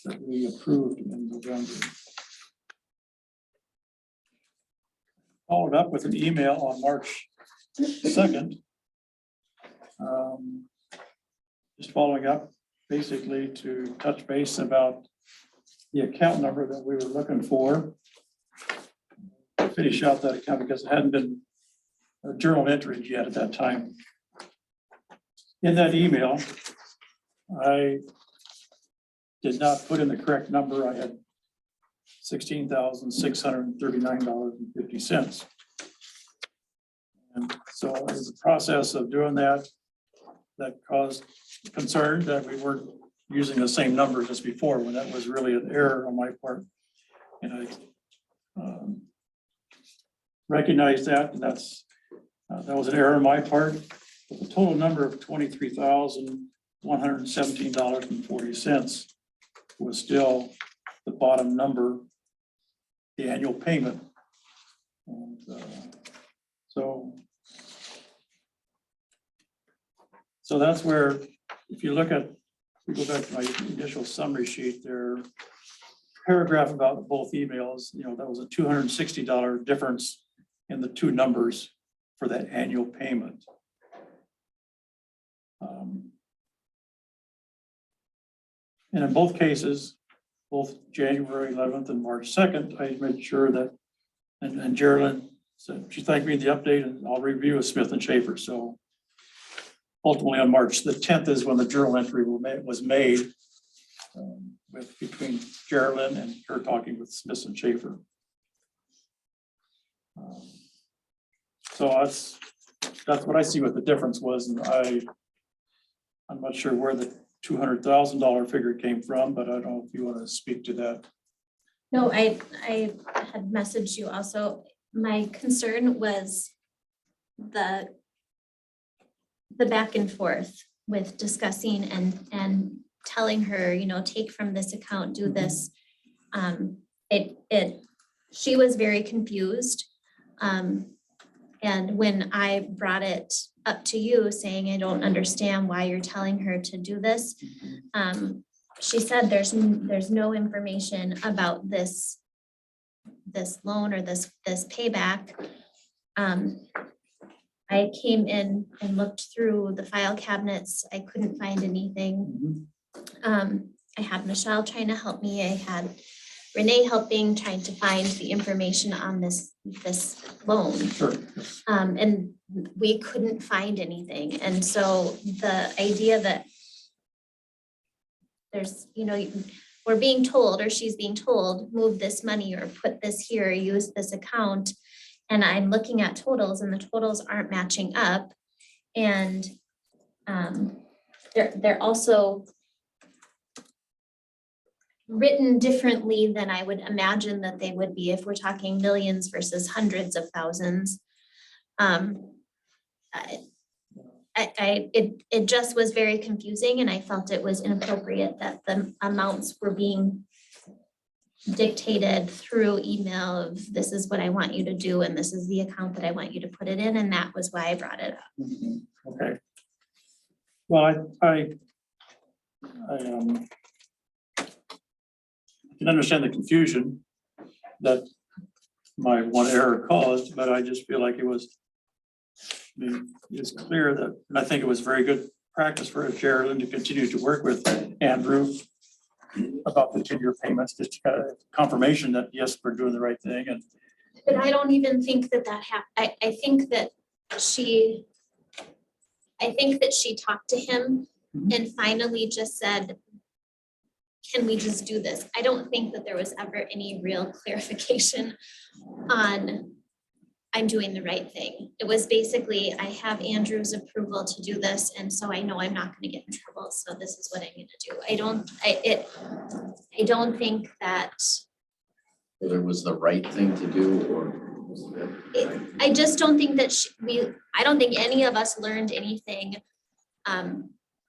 that we approved in November. Followed up with an email on March 2nd. Just following up basically to touch base about the account number that we were looking for. Finish out that account because it hadn't been journal entries yet at that time. In that email, I did not put in the correct number. I had $16,639.50. And so as the process of doing that, that caused concern that we weren't using the same numbers as before, when that was really an error on my part. And I recognized that, and that was an error on my part. But the total number of $23,117.40 was still the bottom number, the annual payment. And so that's where, if you look at, we go back to my initial summary sheet there, paragraph about both emails, that was a $260 difference in the two numbers for that annual payment. And in both cases, both January 11th and March 2nd, I made sure that, and Geraldine said, she thanked me the update and I'll review with Smith and Schaefer. So ultimately on March the 10th is when the journal entry was made between Geraldine and her talking with Smith and Schaefer. So that's what I see what the difference was. And I'm not sure where the $200,000 figure came from, but I don't know if you want to speak to that. No, I had messaged you also. My concern was the back and forth with discussing and telling her, take from this account, do this. She was very confused. And when I brought it up to you saying, I don't understand why you're telling her to do this. She said there's no information about this loan or this payback. I came in and looked through the file cabinets. I couldn't find anything. I had Michelle trying to help me. I had Renee helping, trying to find the information on this loan. Sure. And we couldn't find anything. And so the idea that there's, we're being told, or she's being told, move this money or put this here, use this account. And I'm looking at totals and the totals aren't matching up. And they're also, written differently than I would imagine that they would be if we're talking millions versus hundreds of thousands. It just was very confusing, and I felt it was inappropriate that the amounts were being dictated through email of this is what I want you to do and this is the account that I want you to put it in, and that was why I brought it up. Okay. Well, I can understand the confusion that my one error caused, but I just feel like it was, I mean, it's clear that, and I think it was very good practice for Geraldine to continue to work with Andrew about the 10-year payments, just to kind of confirmation that, yes, we're doing the right thing. And But I don't even think that happened. I think that she talked to him and finally just said, can we just do this? I don't think that there was ever any real clarification on I'm doing the right thing. It was basically, I have Andrew's approval to do this, and so I know I'm not gonna get in trouble, so this is what I'm gonna do. I don't think that, Whether it was the right thing to do or. I just don't think that I don't think any of us learned anything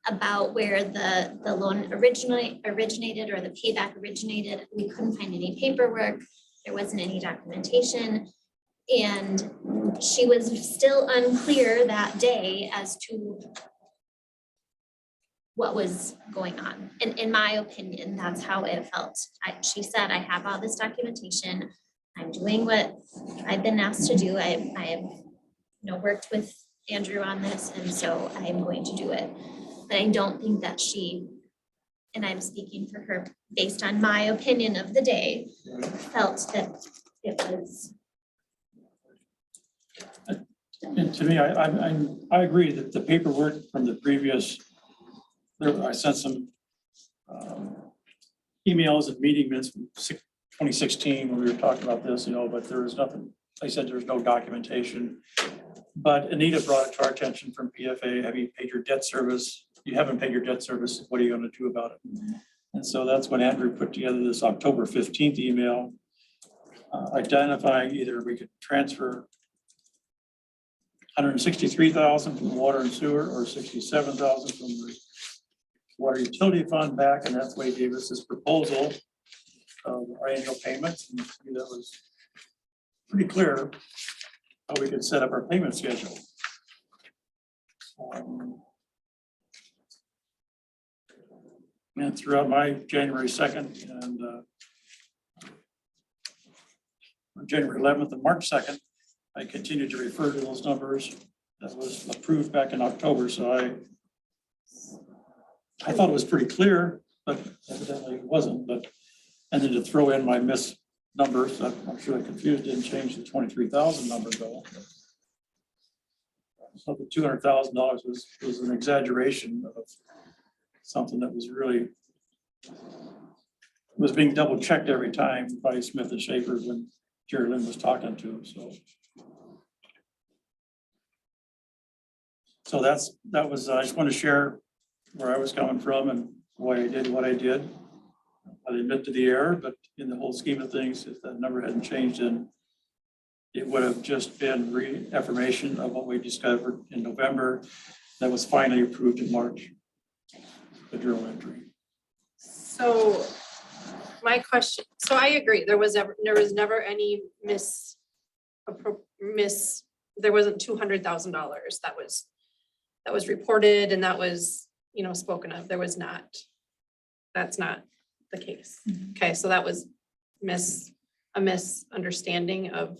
about where the loan originated or the payback originated. We couldn't find any paperwork. There wasn't any documentation. And she was still unclear that day as to what was going on. And in my opinion, that's how it felt. She said, I have all this documentation. I'm doing what I've been asked to do. I have worked with Andrew on this, and so I'm going to do it. But I don't think that she, and I'm speaking for her based on my opinion of the day, felt that it was. And to me, I agree that the paperwork from the previous, I sent some emails and meeting minutes from 2016 when we were talking about this, but there was nothing, I said there's no documentation. But Anita brought it to our attention from PFA, have you paid your debt service? You haven't paid your debt service, what are you gonna do about it? And so that's when Andrew put together this October 15th email, identifying either we could transfer 163,000 from water and sewer or 67,000 from the water utility fund back, and that's why he gave us this proposal of our annual payments. And to me, that was pretty clear how we could set up our payment schedule. And throughout my January 2nd and January 11th and March 2nd, I continued to refer to those numbers that was approved back in October. So I thought it was pretty clear, but evidently it wasn't. But and then to throw in my missed numbers, I'm sure I confused, didn't change the 23,000 number though. So the $200,000 was an exaggeration of something that was being double checked every time by Smith and Schaefer when Jerry Lynn was talking to him. So that was, I just want to share where I was coming from and why I did what I did. I admit to the error, but in the whole scheme of things, if that number hadn't changed, then it would have just been reaffirmation of what we discovered in November that was finally approved in March, the journal entry. So my question, so I agree, there was never any there wasn't $200,000 that was reported and that was, spoken of. There was not. That's not the case. Okay, so that was a misunderstanding of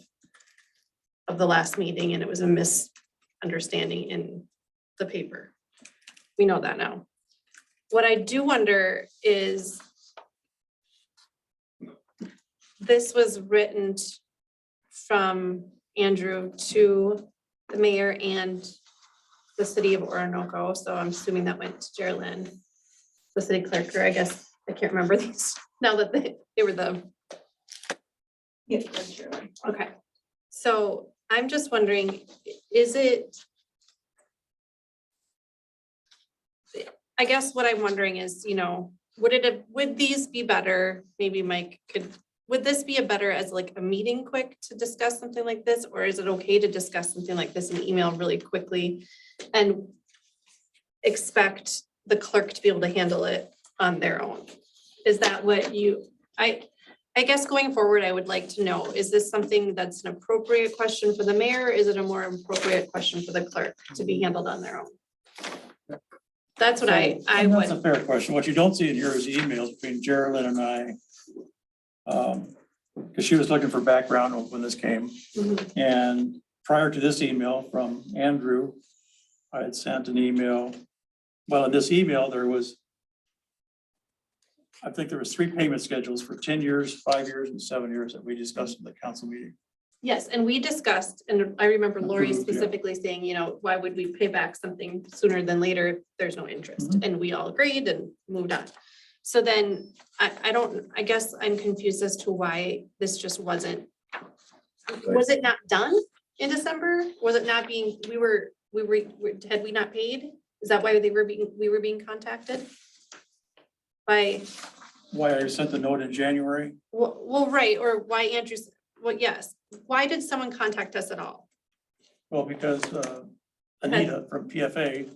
the last meeting, and it was a misunderstanding in the paper. We know that now. What I do wonder is this was written from Andrew to the mayor and the city of Orinoco. So I'm assuming that went to Geraldine, the city clerk, or I guess I can't remember these now that they were the. Yeah, that's true. Okay, so I'm just wondering, is it? I guess what I'm wondering is, would these be better? Maybe Mike would this be a better as like a meeting quick to discuss something like this? Or is it okay to discuss something like this in email really quickly and expect the clerk to be able to handle it on their own? Is that what I guess going forward, I would like to know, is this something that's an appropriate question for the mayor? Is it a more appropriate question for the clerk to be handled on their own? That's what I And that's a would, fair question. What you don't see in here is the emails between Geraldine and I. Because she was looking for background when this came. Mhm. And prior to this email from Andrew, I had sent an email. Well, in this email, I think there was 3 payment schedules for 10 years, 5 years, and 7 years that we discussed in the council meeting. yes, and we discussed, and I remember Lori Approved, yeah. specifically saying, you know, why would we pay back something sooner than later if there's no interest? Mhm. And we all agreed and moved on. So then I guess I'm confused as to why this just wasn't. Was it not done in December? Was it not being, had we not paid? Is that why we were being contacted? By, Why I sent the note in January. well, right, or why Andrew's, well, yes, why did someone contact us at all? Well, because Anita from PFA,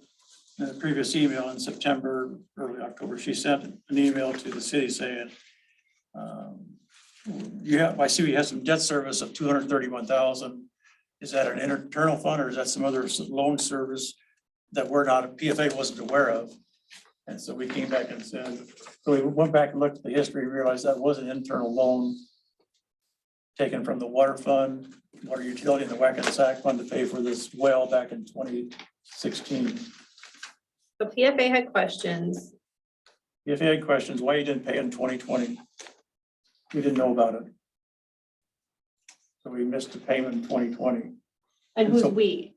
in the previous email in September, early October, she sent an email to the city saying, I see we have some debt service of 231,000. Is that an internal fund or is that some other loan service that PFA wasn't aware of? And so we came back and said, so we went back and looked at the history and realized that was an internal loan taken from the water fund, water utility, and the WAC and SAC fund to pay for this well back in 2016. The PFA had questions. If you had questions, why you didn't pay in 2020? We didn't know about it. So we missed the payment in 2020. And who's So- we?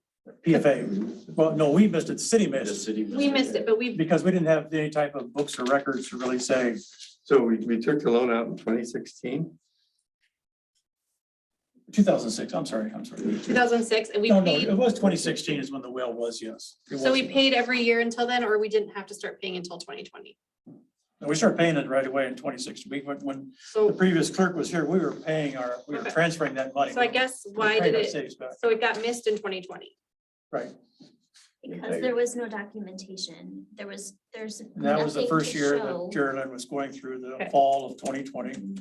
PFA, well, no, we missed it, the city missed it, We missed it, but we, because we didn't have any type of books or records to really say, So we took the loan out in 2016? 2006, I'm sorry. 2006, and we No, paid, it was 2016 is when the well was, yes. It so we was. paid every year until then, or we didn't have to start paying until 2020? We started paying it right away in 2016. When the So, previous clerk was here, we were Okay. transferring that money. so I guess We were why paying did our it, cities back. so it got missed in 2020? Right. Because there was no documentation. There's And that was the nothing first to year show. that Geraldine was going through the Okay. fall of 2020.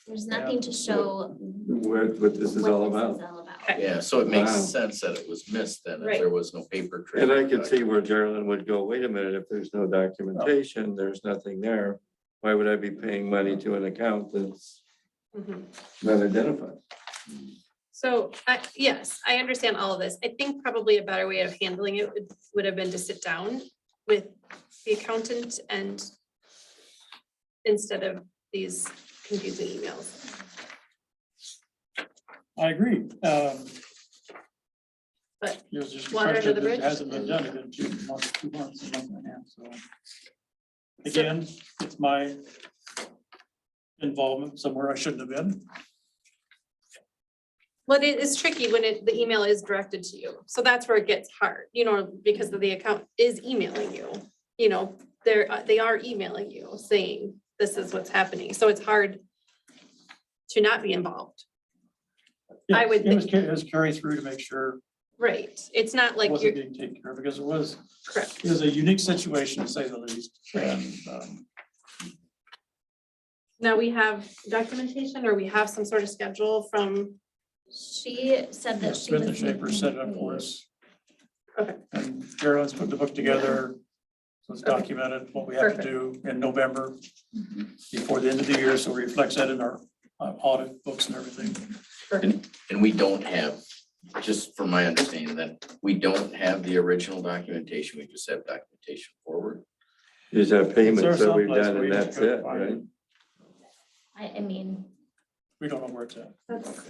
There's nothing to show What this is all about? Okay. Yeah, so it makes Wow. sense that it was missed then, if Right. there was no paper trail. And I could see where Geraldine would go, wait a minute, if there's no documentation, there's nothing there. Why would I be paying money to an account that's Mhm. not identified? So, yes, I understand all of this. I think probably a better way of handling it would have been to sit down with the accountant and instead of these confusing emails. I agree. But It was just a water under question the that bridge? hasn't been done in 2 months, a month and a half, so. Again, it's my involvement somewhere I shouldn't have been. Well, it is tricky when the email is directed to you. So that's where it gets hard, because the account is emailing you. They are emailing you saying this is what's happening. So it's hard to not be involved. I would It was carried through to make sure Right. It's not it like wasn't you're being taken care of, because it was correct. a unique situation to say the least. And Now we have documentation or we have some sort of schedule from, She said that she Smith and was. Schaefer set it up for us. Okay. And Carolyn's put the book together. So it's Okay. documented what we have to do in November before the end of the year. So it reflects that in our audit books and everything. And we don't have, just from my understanding, that we don't have the original documentation, we just have documentation forward. You just have It's there payments that we've someplace done where and you that's gotta it, find right? I mean, We don't know where it's at.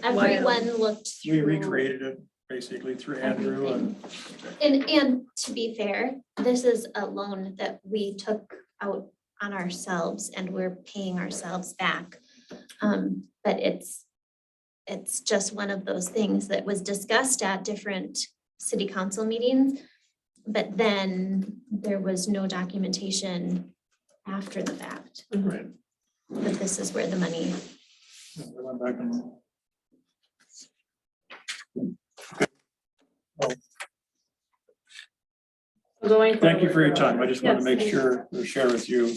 everyone looked We through. recreated it basically through Andrew and And to be fair, this is a loan that we took out on ourselves and we're paying ourselves back. But it's just one of those things that was discussed at different city council meetings. But then there was no documentation after the fact, Right. but this is where the money. We went back and- Going Thank you for your forward, time. I just want to yes, make sure to share with you.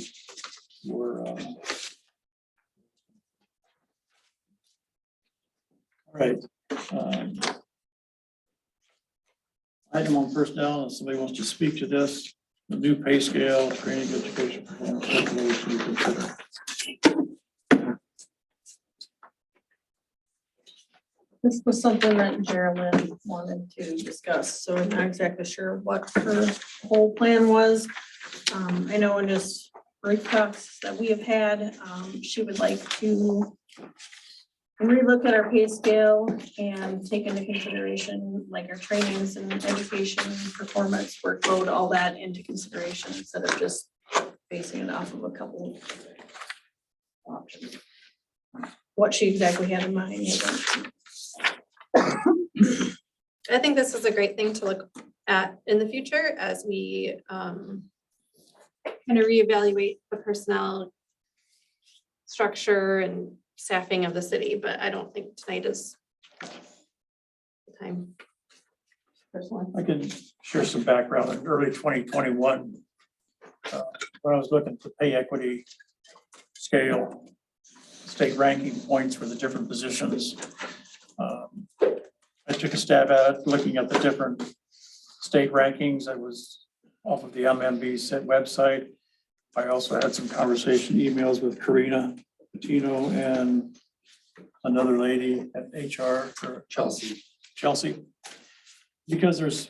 We're, all right. Item on personnel, if somebody wants to speak to this, the new pay scale, training, education, performance, evaluation, you consider. This was something that Geraldine wanted to discuss, so I'm not exactly sure what her whole plan was. I know in just brief talks that we have had, she would like to relook at our pay scale and take into consideration like our trainings and education, performance, workload, all that into consideration instead of just basing it off of a couple options. What she exactly had in mind. I think this is a great thing to look at in the future as we kind of reevaluate the personnel structure and staffing of the city, but I don't think tonight is the time. Personally. I can share some background in early 2021. When I was looking for pay equity scale, state ranking points for the different positions. I took a stab at it, looking at the different state rankings. I was off of the MMB website. I also had some conversation emails with Karina Patino and another lady at HR for Chelsea. Because there's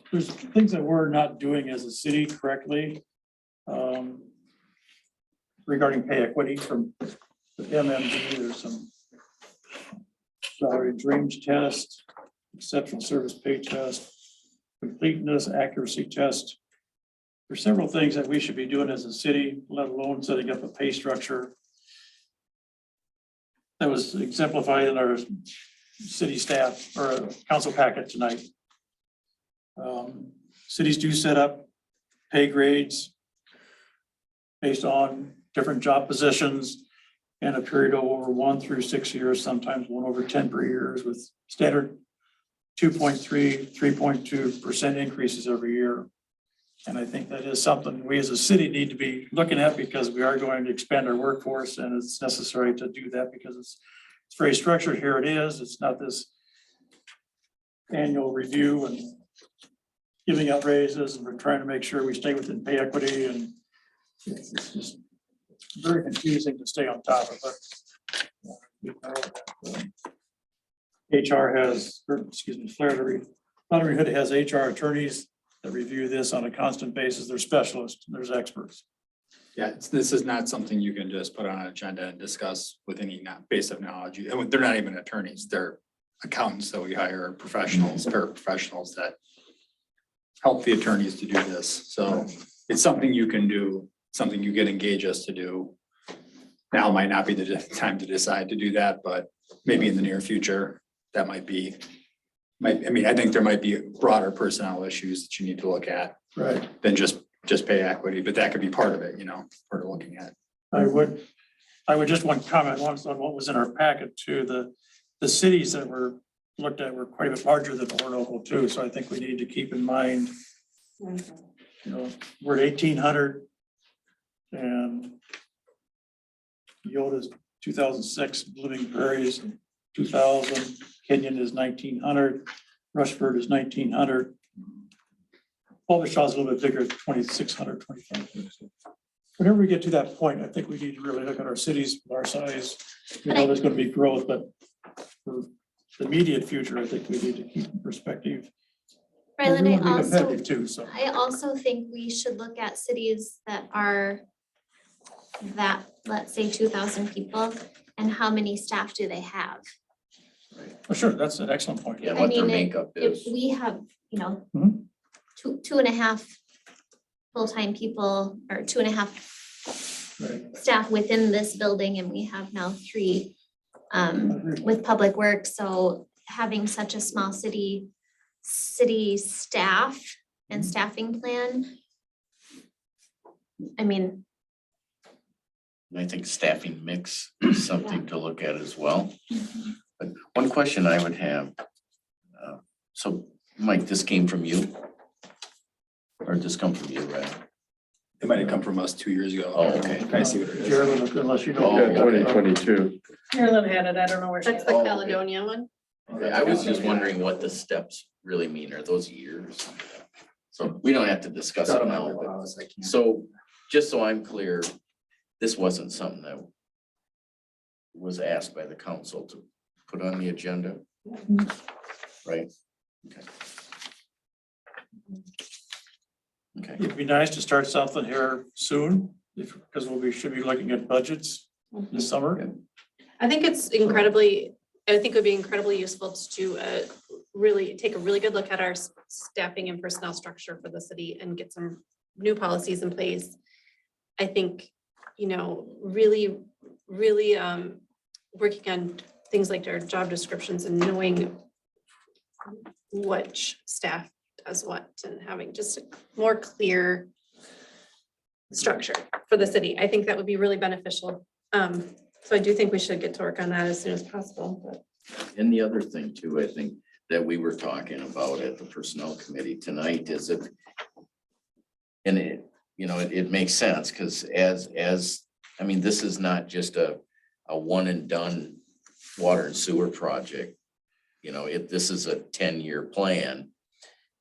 things that we're not doing as a city correctly regarding pay equity from the MMB. There's some salary dreams test, exceptional service pay test, completeness accuracy test. There's several things that we should be doing as a city, let alone setting up a pay structure that was exemplified in our city staff or council packet tonight. Cities do set up pay grades based on different job positions and a period of over 1 through 6 years, sometimes 1 over 10 per years with standard 2.3, 3.2% increases every year. And I think that is something we as a city need to be looking at because we are going to expand our workforce and it's necessary to do that because it's very structured. Here it is. It's not this annual review and giving out raises, and we're trying to make sure we stay within pay equity, and it's just very confusing to stay on top of it. HR has, or excuse me, Flattery Hood has HR attorneys that review this on a constant basis. They're specialists, there's experts. Yeah, this is not something you can just put on an agenda and discuss with any base of knowledge. They're not even attorneys, they're accountants that we hire, professionals, paraprofessionals that help the attorneys to do this. So it's something you can do, something you can engage us to do. Now might not be the time to decide to do that, but maybe in the near future, that might be, I think there might be broader personnel issues that you need to look at Right. than just pay equity, but that could be part of it, part of looking at. I would just want to comment once on what was in our packet too. The cities that were looked at were quite a bit larger than Orinoco too. So I think we need to keep in mind, we're at 1,800 and Yoda's 2006, Living Prairies 2000, Kenyon is 1,900, Rushford is 1,900. Aldershaw's a little bit bigger, 2,600, 2,500. So whenever we get to that point, I think we need to really look at our cities, our size. There's going to be growth, but for the immediate future, I think we need to keep in perspective. Rylan, We want to be competitive too, so. I also think we should look at cities that are that, let's say 2,000 people, and how many staff do they have? For sure, that's an excellent point. Yeah, I what their mean, makeup If is. we have, Mhm. two and a half full-time people or 2.5 Right. staff within this building, and we have now 3 with public works, so having such a small city staff and staffing plan. I mean, And I think staffing mix is something to look at as well. But one question I would have, so Mike, this came from you? Or did this come from you, right? It might have come from us 2 years ago. Oh, okay. I see what it is. Jared, unless you Oh, know. Yeah, 2022. Marilyn had it, I don't know where she That's is. the Oh, okay. Caledonia one. Okay, I was just wondering what the steps really mean. Are those years? So we don't have to discuss it now, but so just so I'm clear, this wasn't something that was asked by the council to put on the agenda? Right? Okay. Okay. It'd be nice to start something here soon, because should be looking at budgets this summer. I think it's incredibly, I think it would be incredibly useful to really take a really good look at our staffing and personnel structure for the city and get some new policies in place. I think, you know, really working on things like our job descriptions and knowing which staff does what and having just a more clear structure for the city. I think that would be really beneficial. So I do think we should get to work on that as soon as possible, but. And the other thing too, I think that we were talking about at the personnel committee tonight is that, and it, you know, it makes sense because I mean, this is not just a one and done water and sewer project. You know, this is a 10-year plan.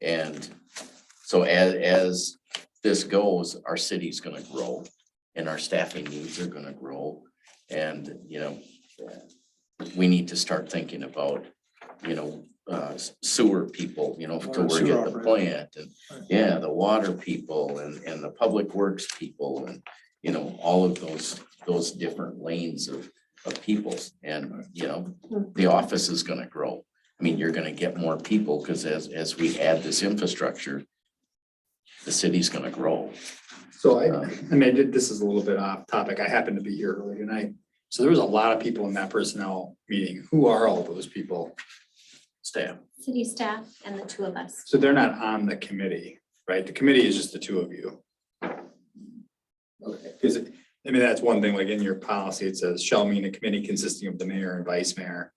And so as this goes, our city's gonna grow and our staffing needs are gonna grow. And, you know, we need to start thinking about, you know, sewer people, you know, to Water and work sewer at the operators. plant and, yeah, the water people and the public works people and, you know, all of those different lanes of people. And, you know, the office is gonna grow. I mean, you're gonna get more people because as we add this infrastructure, the city's gonna grow. So this is a little bit off topic. I happened to be here earlier tonight. So there was a lot of people in that personnel meeting. Who are all those people? Staff. City staff and the two of us. So they're not on the committee, right? The committee is just the two of you. Okay, because I mean, that's one thing, like in your policy, it says shall mean a committee consisting of the mayor and vice mayor.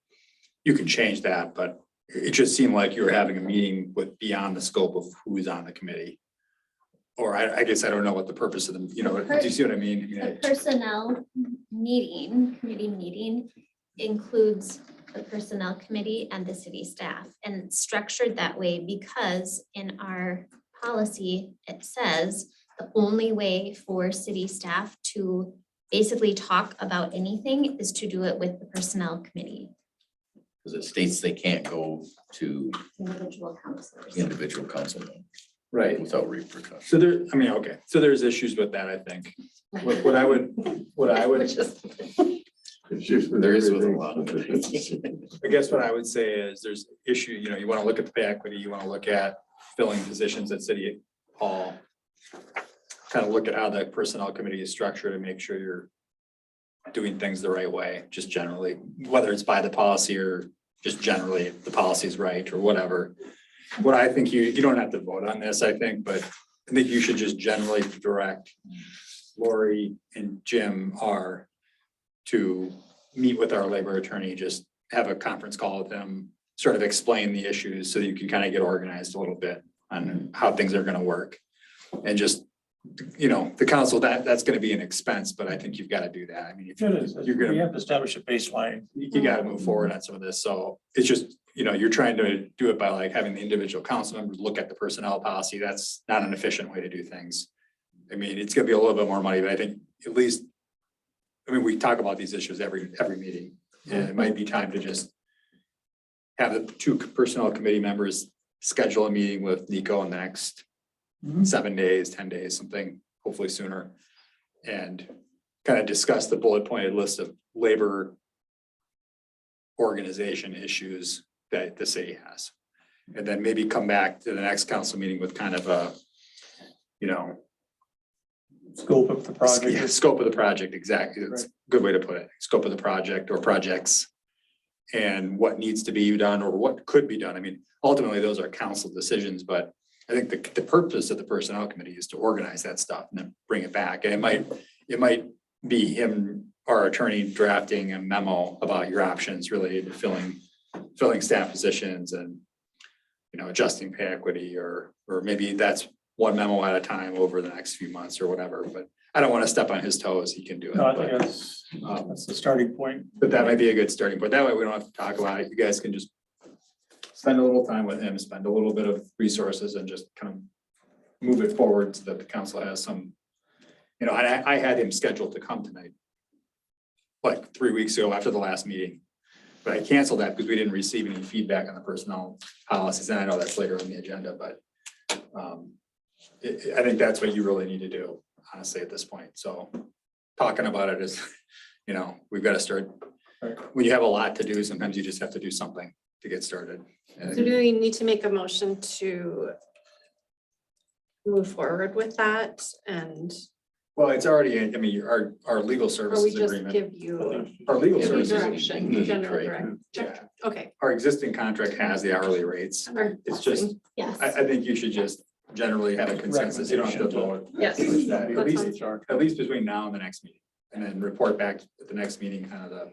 You can change that, but it just seemed like you were having a meeting with beyond the scope of who is on the committee. Or I guess I don't know what the purpose of them, you know, do you see what I mean? The personnel committee meeting includes the personnel committee and the city staff, and it's structured that way because in our policy, it says the only way for city staff to basically talk about anything is to do it with the personnel committee, Because it states they can't go to individual counselors. individual council Right. without repercussion. So there, I mean, okay, so there's issues with that, I think. What I would, Which is, There is with a lot of it. I guess what I would say is there's issue, you know, you want to look at the pay equity, you want to look at filling positions at City Hall. Kind of look at how the personnel committee is structured and make sure you're doing things the right way, just generally, whether it's by the policy or just generally the policy is right or whatever. What I think you don't have to vote on this, I think, but I think you should just generally direct Lori and Jim are to meet with our labor attorney, just have a conference call with them, sort of explain the issues so that you can kind of get organized a little bit on how things are gonna work. And just, you know, the council, that's gonna be an expense, but I think you've got to do that. I mean, if It is. you're We gonna, have to establish a baseline. you gotta move forward on some of this. So it's just, you know, you're trying to do it by like having the individual council members look at the personnel policy. That's not an efficient way to do things. I mean, it's gonna be a little bit more money, but I think at least, I mean, we talk about these issues every meeting. And it might be time to just have the two personnel committee members schedule a meeting with Nico in the next 7 days, 10 days, something, hopefully sooner. And kind of discuss the bullet pointed list of labor organization issues that the city has. And then maybe come back to the next council meeting with kind of a, you know, Scope of the yeah, project. scope of the project, exactly. It's a good way to put it. Scope of the project or projects. And what needs to be done or what could be done. I mean, ultimately, those are council decisions, but I think the purpose of the personnel committee is to organize that stuff and then bring it back. And it might be him, our attorney, drafting a memo about your options related to filling staff positions and, you know, adjusting pay equity, or maybe that's one memo at a time over the next few months or whatever, but I don't want to step on his toes. He can do it. No, I but- think that's the starting point. But that might be a good starting point. That way we don't have to talk about it. You guys can just spend a little time with him, spend a little bit of resources and just kind of move it forward so that the council has some, you know, I had him scheduled to come tonight, like 3 weeks ago after the last meeting. But I canceled that because we didn't receive any feedback on the personnel policies. And I know that's later on the agenda, but I think that's what you really need to do, honestly, at this point. So talking about it is, you know, we've got to start. When you have a lot to do, sometimes you just have to do something to get started. So do we need to make a motion to move forward with that? And, Well, it's already, I mean, our legal or we services just agreement, give you our legal give you services. direction, general Right. direction? Yeah. Okay. Our existing contract has the hourly rates. It's just, Yes. I think you should just generally have a consensus. You don't have to vote. Yes. Push that. That At least, sounds- at least between now and the next meeting, and then report back at the next meeting, kind of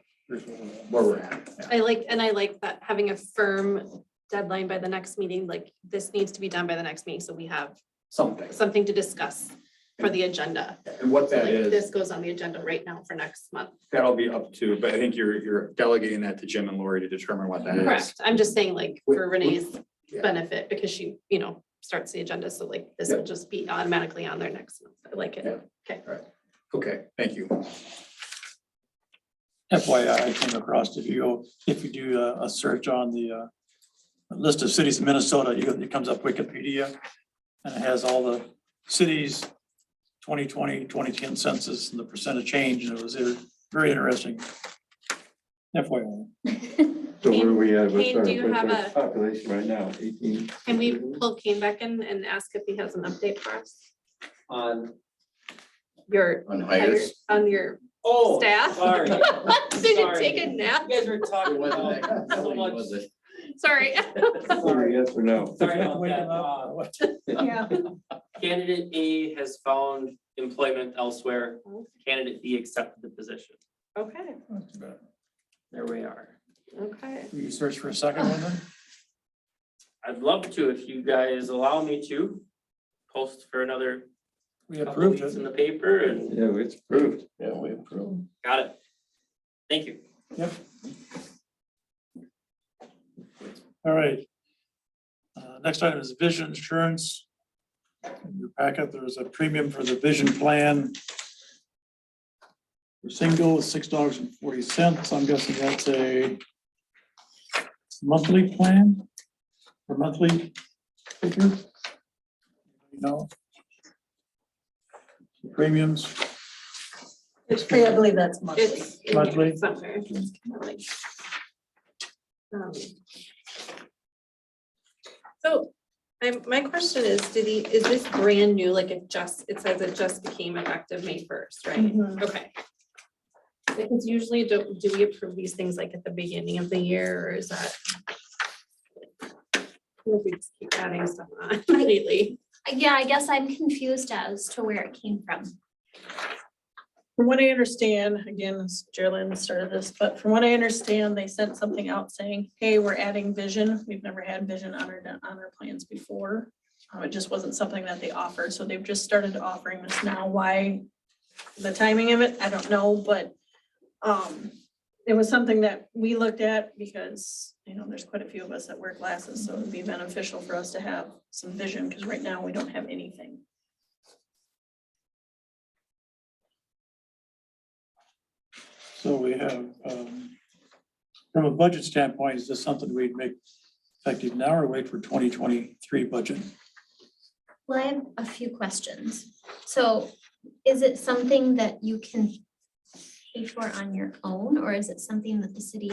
where we're at. Yeah. I like that, having a firm deadline by the next meeting, like this needs to be done by the next meeting, so we have something to discuss for the agenda. And what So that like is, this goes on the agenda right now for next month. that'll be up to, but I think you're delegating that to Jim and Lori to determine what that is. Correct. I'm just saying like for Wh- Renee's yeah. benefit, because she, you know, starts the agenda, so like this will just be automatically on there next month. I like it. Yeah. Okay. Okay, thank you. FYI, I came across, if you do a search on the list of cities in Minnesota, it comes up Wikipedia. And it has all the cities, 2020, 2010 census and the percent of change, and it was very interesting. FYI. So where are we at? What's Kane, our do you have a- population right now? 18? Can we pull Kane back in and ask if he has an update for us? On, Your, On hires. on your oh, staff? sorry. Did you Sorry. take a nap? You guys were talking It wasn't about that so compelling, much. was it? Sorry. Sorry. Yes or no? Sorry about Waking that. up, or what? Yeah. Candidate A has found employment elsewhere. Candidate B accepted the position. Okay, Not too bad. There we are. okay. Will you search for a second one then? I'd love to, if you guys allow me to, post for another We couple approved weeks in it. the paper and Yeah, it's approved. Yeah, we approved. got it. Thank you. Yep. All right. Next item is vision insurance. In your packet, there's a premium for the vision plan. For single is $6.40. I'm guessing that's a monthly plan or monthly figure? No. Premiums, I believe that's monthly. It's in there Monthly. somewhere. It's kinda like, um, So, my question is, is this brand new, like it says it just became effective May 1st, right? Mhm. Okay. Because usually do we approve these things like at the beginning of the year, or is that? If we just keep adding stuff on lately. Yeah, I guess I'm confused as to where it came from. From what I understand, again, as Geraldine started this, but from what I understand, they sent something out saying, hey, we're adding vision. We've never had vision on our plans before. It just wasn't something that they offered, so they've just started offering this now. Why the timing of it, I don't know, but it was something that we looked at because, you know, there's quite a few of us that wear glasses, so it'd be beneficial for us to have some vision, because right now we don't have anything. so we have, from a budget standpoint, is this something we'd make effective now or wait for 2023 budget? Well, I have a few questions. So is it something that you can pay for on your own, or is it something that the city,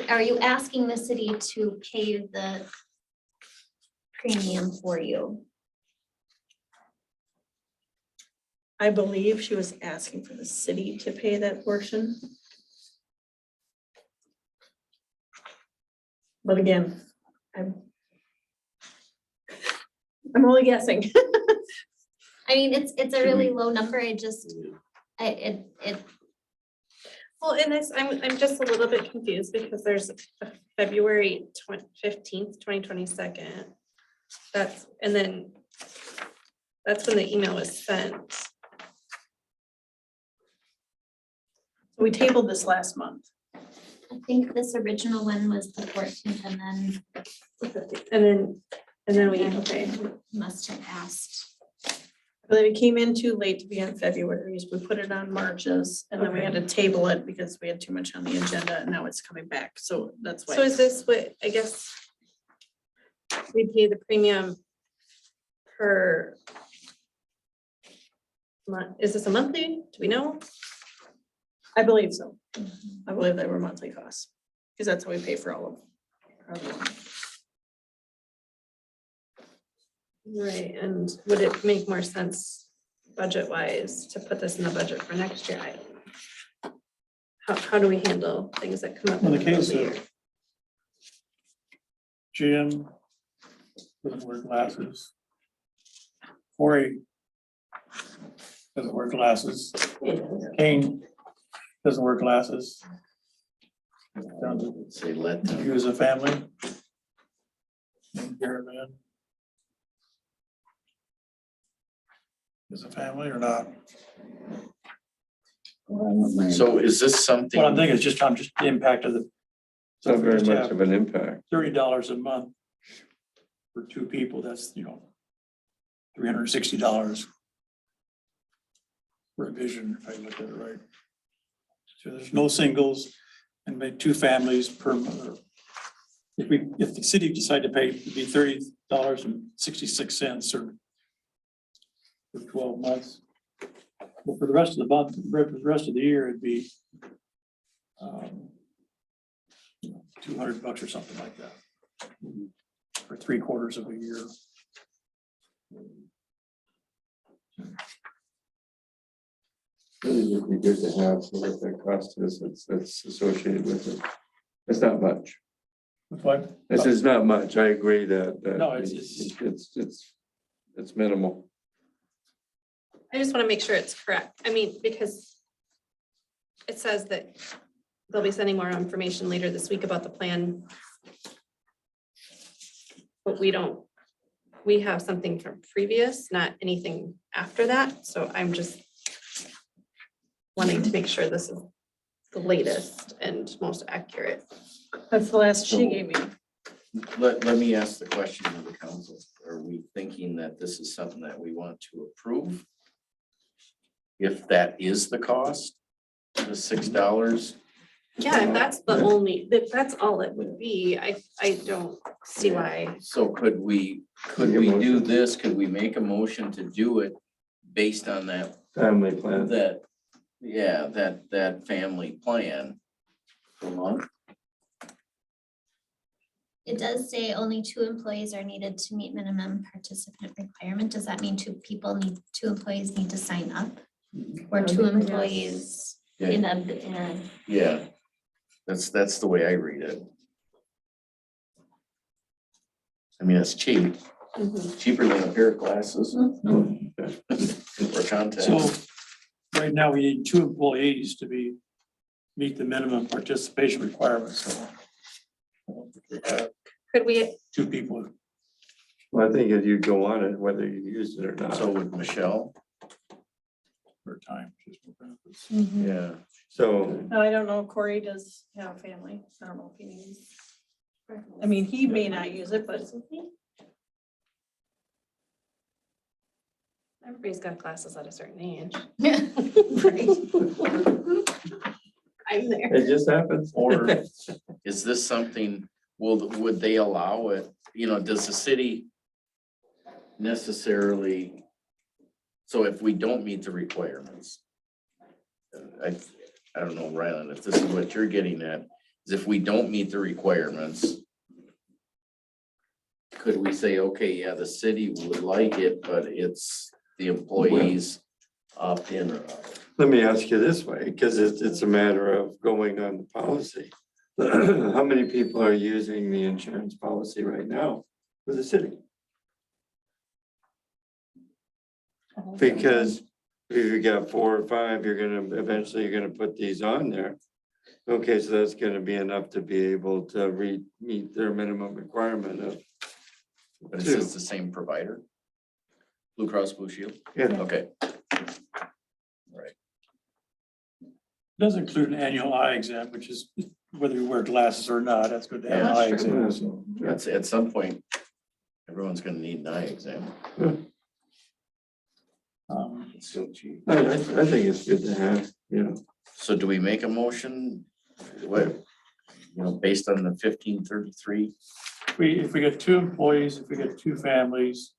are you asking the city to pay the premium for you? I believe she was asking for the city to pay that portion. But again, I'm only guessing. I mean, it's a really low number. I just, It, Well, and this, I'm just a little bit confused because there's a February 15th, 2022. And then that's when the email was sent. We tabled this last month. I think this original one was the 14th and And then we, okay. must have asked. But then it came in too late to be on February's. We put it on March's and then we had to table it because we had too much on the agenda and now it's coming back. So that's why. So is this what, I guess, we pay the premium per month? Is this a monthly? Do we know? I believe so. I believe they were monthly costs because that's how we pay for all of them. Right, and would it make more sense budget wise to put this in the budget for next year? I don't know. How do we handle things that come up In in the the middle of case the of year? Jim doesn't wear glasses. Corey doesn't wear glasses. Kane doesn't wear glasses. Down to Say let them. you as a family. Caravan. As a family or not? So is this something? What I'm thinking is just, I'm just the impact of the. It's not very Just much have of an impact. $30 a month for two people, that's, $360 for a vision, if I look at it right. So there's no singles and maybe two families per month. If the city decide to pay, it'd be $30.66 or for 12 months. But for the rest of the month, for the rest of the year, it'd be $200 or something like that. For 3/4 of a year. Really would be good to have, so what that cost is, that's associated with it. It's not much. With what? This is not much. I agree that. No, It's minimal. I just want to make sure it's correct. I mean, because it says that they'll be sending more information later this week about the plan. But we have something from previous, not anything after that. So I'm just wanting to make sure this is the latest and most accurate. That's the last she gave me. Let me ask the question of the council. Are we thinking that this is something that we want to approve? If that is the cost, the $6? Yeah, if that's the only, if that's all it would be, I don't see why. So could we do this? Could we make a motion to do it based on that, Family plan. that family plan per month? It does say only 2 employees are needed to meet minimum participant requirement. Does that mean two employees need to sign up? Or 2 employees in a, Yeah, that's the way I read it. I mean, it's cheap, cheaper than a pair of glasses or contacts. So right now, we need 2 employees to meet the minimum participation requirements. So I don't think we have Could we, 2 people. Well, I think if you go on it, whether you use it or not. So would Michelle? For time. Just for benefits. Yeah. So, No, I don't know. Corey does have a family. I don't know if he needs. I mean, he may not use it, but everybody's got classes at a certain age. right? I'm there. it just happens. Or is this something, would they allow it? Does the city necessarily, so if we don't meet the requirements, I don't know, Ryland, if this is what you're getting at, is if we don't meet the requirements, could we say, okay, yeah, the city would like it, but it's the employees opt in or out? Let me ask you this way, because it's a matter of going on the policy. How many people are using the insurance policy right now for the city? Because if you got 4 or 5, eventually you're gonna put these on there. Okay, so that's gonna be enough to be able to meet their minimum requirement of, But it's just the same provider? Blue Cross Blue Shield? yeah, Okay. Does include an annual eye exam, which is whether you wear glasses or not, that's good to have an Yeah, eye that's true. exam. So, That's, at some point, everyone's gonna need an eye exam. It's so cheap. I think it's good to have, you know. So do we make a motion? What, based on the 1533? if we get 2 employees, if we get 2 families,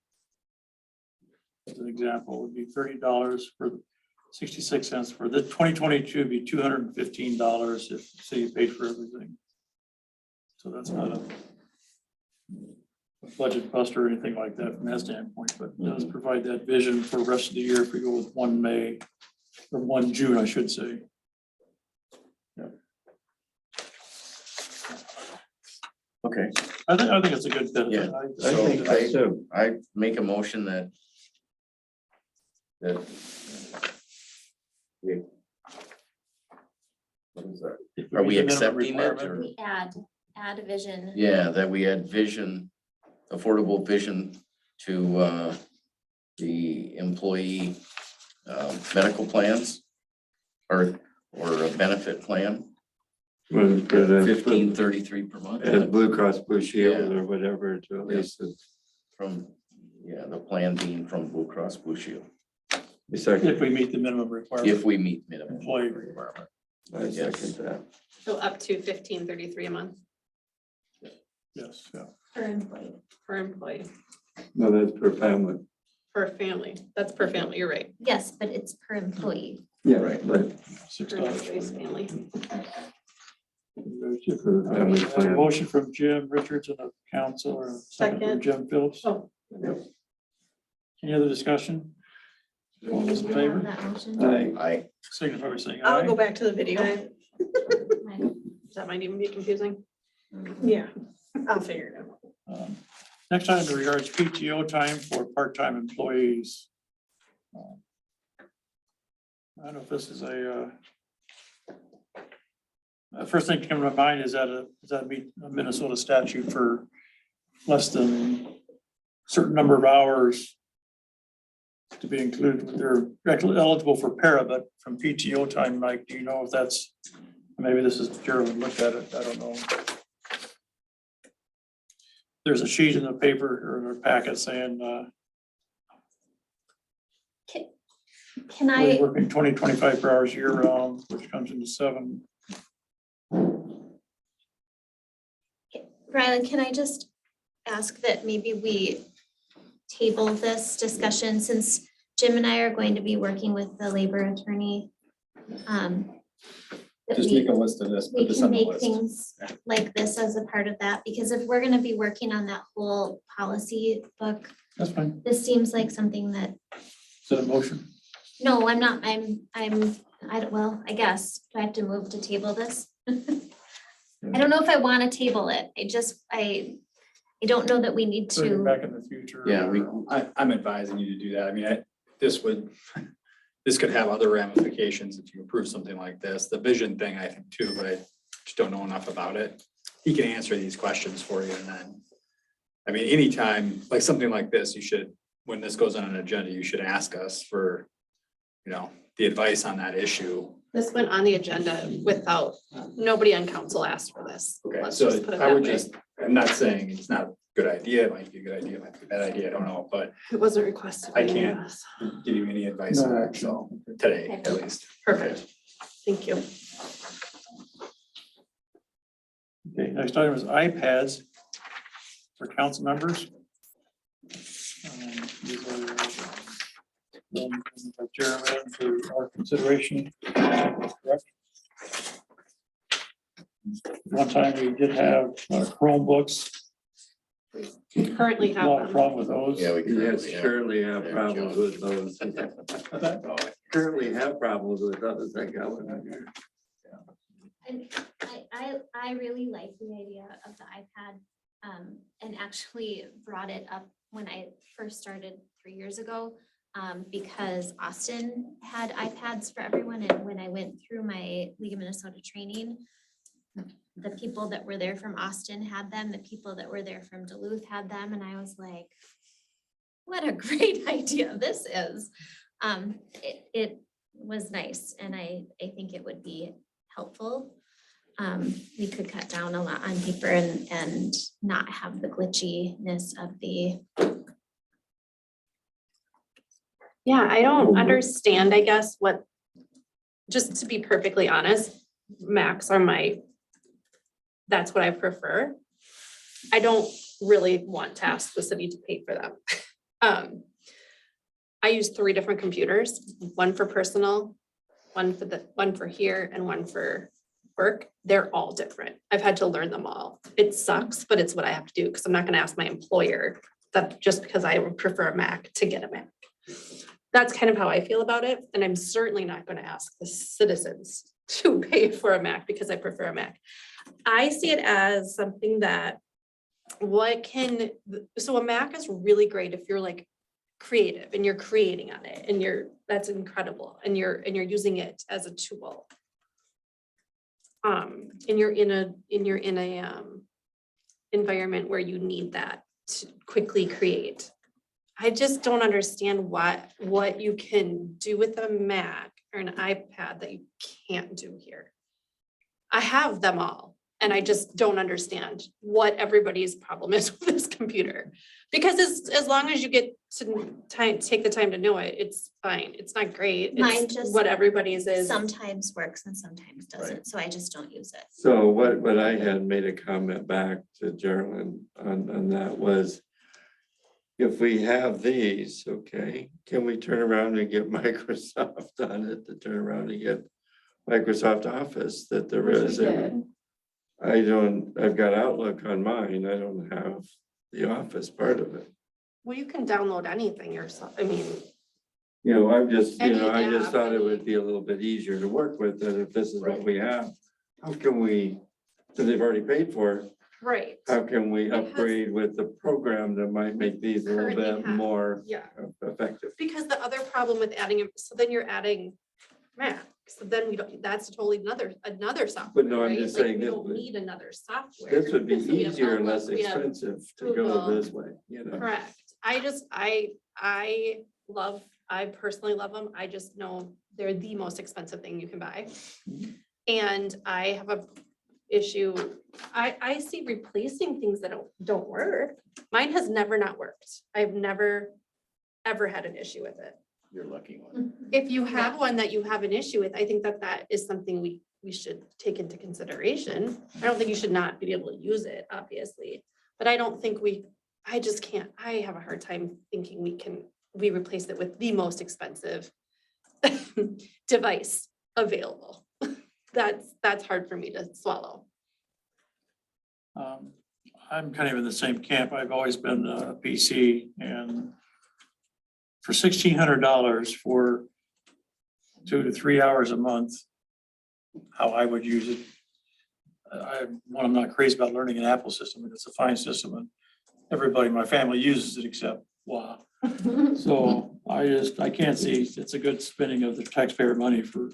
as an example, would be $30 for 66 cents for the 2022 would be $215 if the city paid for everything. So that's not a budget buster or anything like that from that standpoint, but it does provide that vision for the rest of the year if we go with 1 May or 1 June, I should say. Okay. I think it's a good benefit. Yeah. I think so too. I make a motion that we, what is that? If Are we meet the minimum accepting it, requirement. or? We add a vision. Yeah, that we add vision, affordable vision to the employee medical plans or a benefit plan, Well, but, 1533 per month. as Blue Cross Blue Shield or whatever, to at least From, the plan being from Blue Cross Blue Shield, be second. If we meet the minimum requirement. if we meet minimum Employee requirement. I second that. So up to 1533 a month Yes, yeah. Per employee. per employee, No, that's per family. per family. That's per family, you're right. Yes, but it's per employee. Yeah, Right. right. Per employee's family. For the family plan. Motion from Jim Richards and the council, or second from Second. Jim Phillips. Oh. Any other discussion? All those in You favor? have that motion? I, Signify by saying I'll go aye. back to the video. That might even be confusing. Yeah, I'll figure it out. Next item regards PTO time for part-time employees. I don't know if this is first thing to come to mind is that meet a Minnesota statute for less than certain number of hours to be included. They're eligible for para, but from PTO time, Mike, do you know if that's, maybe this is Gerald looked at it, I don't know. There's a sheet in the paper or in our packet saying, Can I, working 20-25 per hours year round, which comes into 7. Rylan, can I just ask that maybe we table this discussion since Jim and I are going to be working with the labor attorney? That Just we- make a list of this, we put this can on the make list. things like this as a part of that, because if we're gonna be working on that whole policy book, That's fine. this seems like something that, Is that a motion? no, I'm not, I don't, well, I guess, do I have to move to table this? I don't know if I wanna table it, I don't know that we need Bring it to, back in the future. Yeah, we- I'm advising you to do that. I mean, this could have other ramifications if you approve something like this. The vision thing, I think too, but I just don't know enough about it. He can answer these questions for you and then, I mean, anytime, like something like this, you should, when this goes on an agenda, you should ask us for, the advice on that issue. This went on the agenda without, nobody on council asked for this. Okay, Let's so just put it I that would way. I'm not saying it's not a good idea, it might be a good idea, it might be a bad idea, I don't know, but It wasn't requested. I by any of can't. us. give you any advice on No that, action. so, today at least. Perfect. Thank you. Okay, next item is iPads for council members. These are by Jeremy for our consideration. Correct. One time we did have Chromebooks, We currently a have lot of them. problem with those. yeah, we can. Yes, surely have Yeah, problems Joe. with those. Currently have problems with others that got one on here. and I really like the idea of the iPad. And actually brought it up when I first started 3 years ago. because Austin had iPads for everyone, and when I went through my League of Minnesota training, the people that were there from Austin had them, the people that were there from Duluth had them, and I was like, what a great idea this is. It was nice, and I think it would be helpful. We could cut down a lot on paper and not have the glitchiness of the. Yeah, I don't understand, I guess, what, just to be perfectly honest, Macs are that's what I prefer. I don't really want to ask the city to pay for them. I use 3 different computers, one for personal, one for here, and one for work. They're all different. I've had to learn them all. It sucks, but it's what I have to do because I'm not going to ask my employer that just because I would prefer a Mac to get a Mac. That's kind of how I feel about it. And I'm certainly not going to ask the citizens to pay for a Mac because I prefer a Mac. I see it as something that so a Mac is really great if you're like creative and you're creating on it and that's incredible. And you're using it as a tool. And you're in a environment where you need that to quickly create. I just don't understand what you can do with a Mac or an iPad that you can't do here. I have them all, and I just don't understand what everybody's problem is with this computer. Because as long as you get to take the time to know it, it's fine. It's not great. Mine It's just what everybody's is. Sometimes works and sometimes doesn't, so I just don't use it. So what I had made a comment back to Geraldine on that was, if we have these, okay, can we turn around and get Microsoft on it, to turn around and get Microsoft Office that there is? I've got Outlook on mine. I don't have the Office part of it. Well, you can download anything yourself. I mean, You know, I just Any thought it app. would be a little bit easier to work with, that if this is what we have, how can we, so they've already paid for it, right. how can we Because- upgrade with the program that might make these a little Currently bit have- more Yeah. effective? Because the other problem with adding it, so then you're adding Mac, so then we don't, that's totally another software. But no, I'm right? just Like, saying we this don't would- need another software. This would be So we have easier and less Outlook, we have expensive to go Google. this way, you know? Correct. I personally love them. I just know they're the most expensive thing you can buy. And I have a issue, I see replacing things that don't work. Mine has never not worked. I've never, ever had an issue with it. You're lucky one. If you have one that you have an issue with, I think that is something we should take into consideration. I don't think you should not be able to use it, obviously, but I don't think I just can't, I have a hard time thinking we replace it with the most expensive device available. That's hard for me to swallow. I'm kind of in the same camp. I've always been a PC, and for $1,600 for 2 to 3 hours a month, how I would use it. I'm not crazy about learning an Apple system, and it's a fine system, and everybody in my family uses it except wow. So I can't see, it's a good spending of the taxpayer money for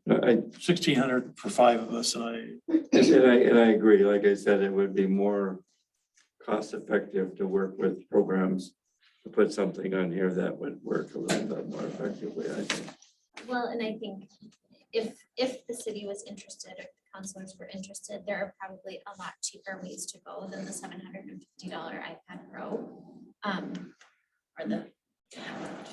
$1,600 for 5 of us, and I agree. Like I said, it would be more cost effective to work with programs to put something on here that would work a little bit more effectively, I think. Well, and I think if the city was interested, or the councilors were interested, there are probably a lot cheaper ways to go than the $750 iPad Pro. Or the.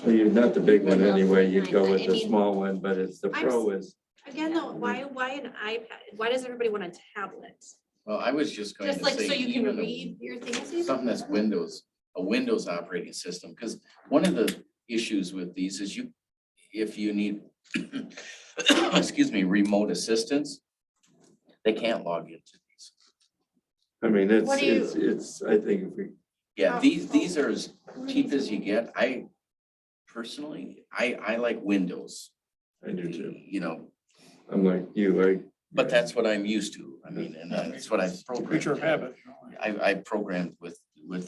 So you're not the big one anyway, you'd go with I the mean- small one, but it's the Pro is. Again, though, why an iPad? Why does everybody want a tablet? Well, I was just going Just to like so say, you can even read your things? something that's Windows, a Windows operating system, because one of the issues with these is if you need, excuse me, remote assistance, they can't log into these. I mean, What do you- it's, I think if we, Yeah, these are as cheap as you get. I personally, I like Windows, I do too. you know, I'm like you, but that's what I'm used to. I mean, and that's what I've it's a creature of programmed. habit. I programmed with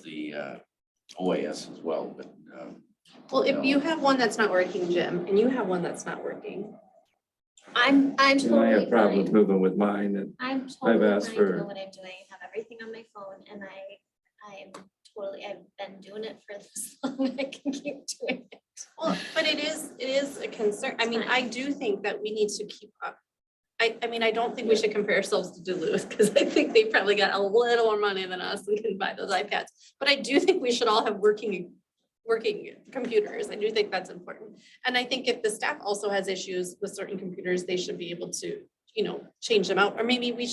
the OAS as well, but Well, if you have one that's not working, Jim, and you have one that's not working, I'm And I totally have problems fine. moving with mine and I'm totally asked fine for- doing what I'm doing. I have everything on my phone and I'm totally, I've been doing it for this long. I can keep doing it. well, but it is a concern. I mean, I do think that we need to keep up. I mean, I don't think we should compare ourselves to Duluth, because I think they probably got a little more money than us and can buy those iPads. But I do think we should all have working computers. I do think that's important. And I think if the staff also has issues with certain computers, they should be able to, change them out. Or maybe we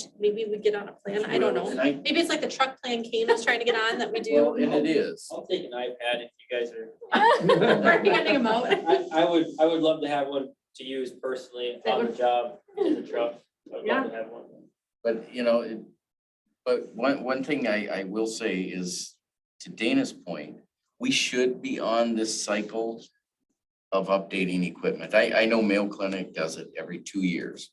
get on a plan. I don't know. And I, Maybe it's like the truck plan Kane was trying to get on that we well, do. and it is. I'll take an iPad if you guys are. We're handing them out. I would love to have one to use personally on the job in the truck. I'd love to have one. But, but one thing I will say is, to Dana's point, we should be on this cycle of updating equipment. I know Mayo Clinic does it every 2 years,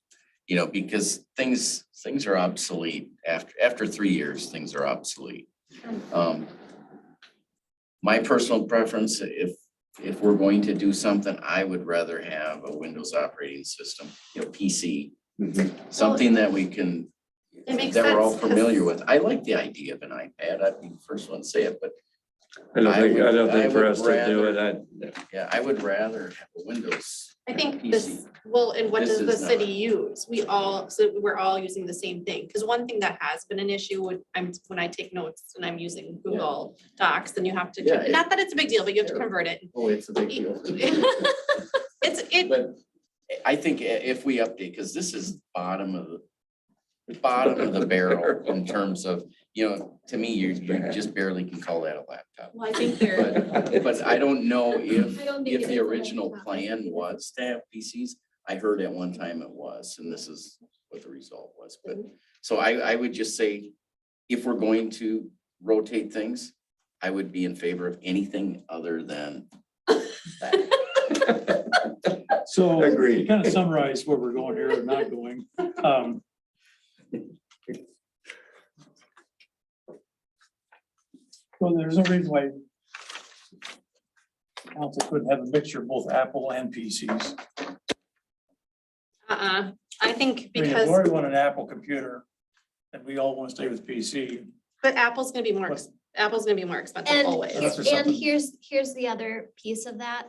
because things are obsolete. After 3 years, things are obsolete. My personal preference, if we're going to do something, I would rather have a Windows operating system, PC. Something that we can, It makes that we're all sense, 'cause- familiar with. I like the idea of an iPad. I'd be the first one to say it, but I don't think for would us to do it, yeah, I would rather have a Windows. I think PC. this, well, and what This does the is city not. use? We're all using the same thing. Because one thing that has been an issue when I take notes and I'm using Google Docs, then you have to, Yeah, not that it's a big deal, but you have to convert it. Oh, it's a big deal. It, But I think if we update, because this is bottom of the barrel in terms of, to me, you just barely can call that a laptop. well, I think they're, But I don't know if I don't think it the is a original laptop. plan was to have PCs. I heard at one time it was, and this is what the result was. But so I would just say, if we're going to rotate things, I would be in favor of anything other than that. So Agreed. to kind of summarize where we're going here or not going. Well, there's no reason why council couldn't have a mixture of both Apple and PCs. I think I mean, if because, Lori want an Apple computer and we all want to stay with PC, but Apple's gonna be more expensive And, always. That's for and something. here's the other piece of that.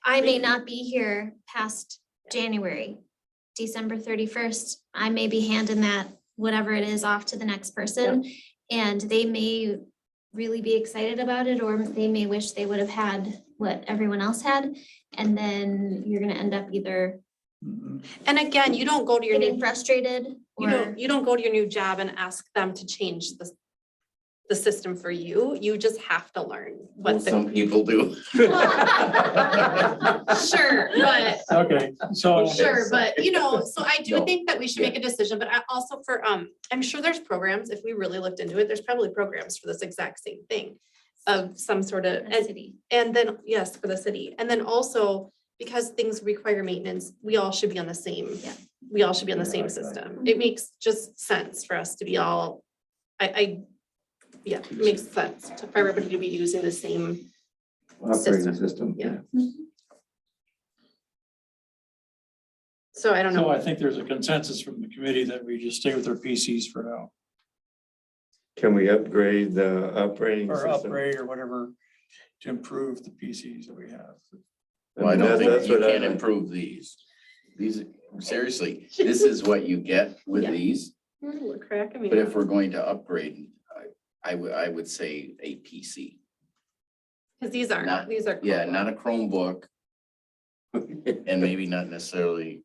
I may not be here past January, December 31st. I may be handing that, whatever it is, off to the next person. And they may really be excited about it, or they may wish they would have had what everyone else had. And then you're gonna end up either And again, you don't go to your getting new, frustrated or. you don't go to your new job and ask them to change the system for you. You just have to learn Well, what some the. people do. Sure, but okay, so. Sure, but so I do No, think that we should make a decision, but I also I'm sure there's programs, if we really looked into it, there's probably programs for this exact same thing. Of some sort of, The city. and then, yes, for the city, and then also, because things require maintenance, we all should be on the same. Yeah. We all should be on the same system. It makes just sense for us to be all, it makes sense for everybody to be using the same. operating system. Yeah. So I don't So I know, think there's a consensus from the committee that we just stay with our PCs for now, Can we upgrade the operating or system? upgrade or whatever to improve the PCs that we have. Well, I mean, don't think that's you what I can like. improve these. These, seriously, this is what you get with Yeah. these. you're cracking me But if up. we're going to upgrade, I would say a PC. Cause these are, Not- these are. Yeah, not a Chromebook. And maybe not necessarily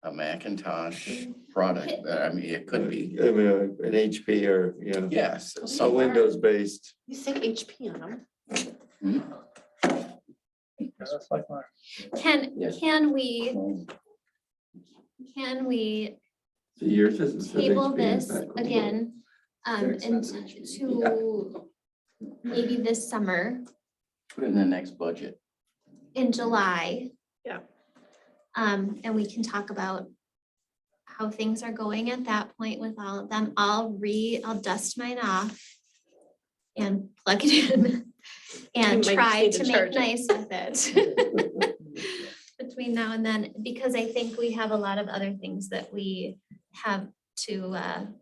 a Macintosh product. I mean, it could be. I mean, an HP or, Yes, a some, Windows-based. You say HP on them. That's like mine. Yes. Can we So yours isn't for table HP, this is that cool? again, Very and expensive. to maybe this summer put it in the next budget. in July? Yeah. And we can talk about how things are going at that point with all of them. I'll dust mine off and plug it in and You might try need to to make charge it. nice with it. Between now and then, because I think we have a lot of other things that we have to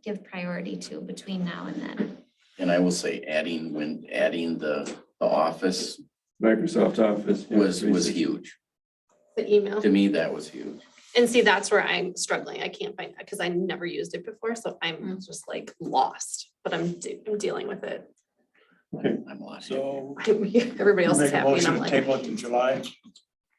give priority to between now and then. And I will say adding the office Microsoft Office. yeah, was 360. huge. The email. To me, that was huge. And see, that's where I'm struggling. I can't find, because I never used it before, so I'm just like lost, but I'm dealing with it. Okay, I'm lost. so Everybody else is make a happy and motion I'm to like, table it to July.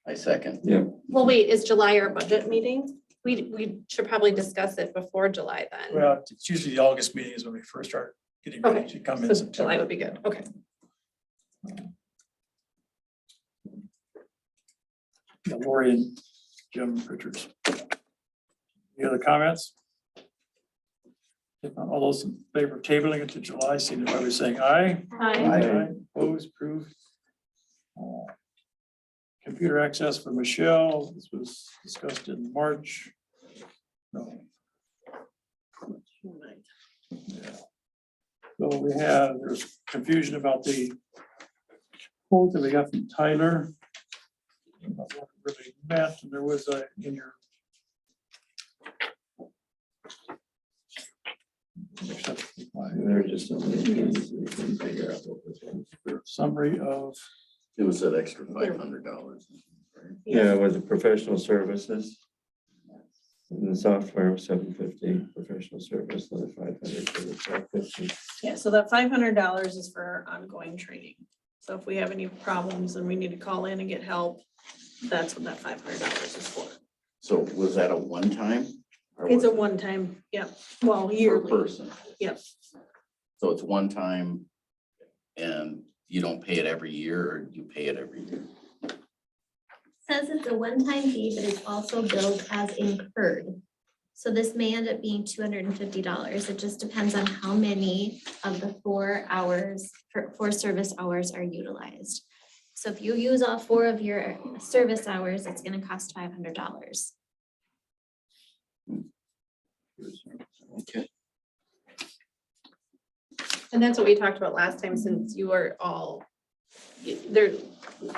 I second. well, wait, is July our budget meeting? We should probably discuss it before July then. Well, it's usually the August meeting is when we first start getting ready Okay, to come in So July September. would be good. Okay. Yeah, Lori and Jim Richards. Any other comments? If not, all those in favor of tabling it to July, signify by saying aye. Hi. Opposed, approved. Computer access for Michelle, this was discussed in March. No. Yeah. So there's confusion about the quote that we got from Tyler. About what it really meant, and there was in your They're just some of the things we can figure out what this was. summary of, It was that extra $500. Yeah, it was the professional services. And the software was $750, professional service, another $500 for the $550. Yeah, so that $500 is for our ongoing training. So if we have any problems and we need to call in and get help, that's what that $500 is for. So was that a one-time? or It's a was it one-time, yeah, well, Per yearly, person. yep. So it's one time and you don't pay it every year or you pay it every year? Says it's a one-time fee, but it's also billed as incurred. So this may end up being $250. It just depends on how many of the 4 hours, 4 service hours are utilized. So if you use all 4 of your service hours, it's gonna cost $500. Okay. And that's what we talked about last time, since you are all there.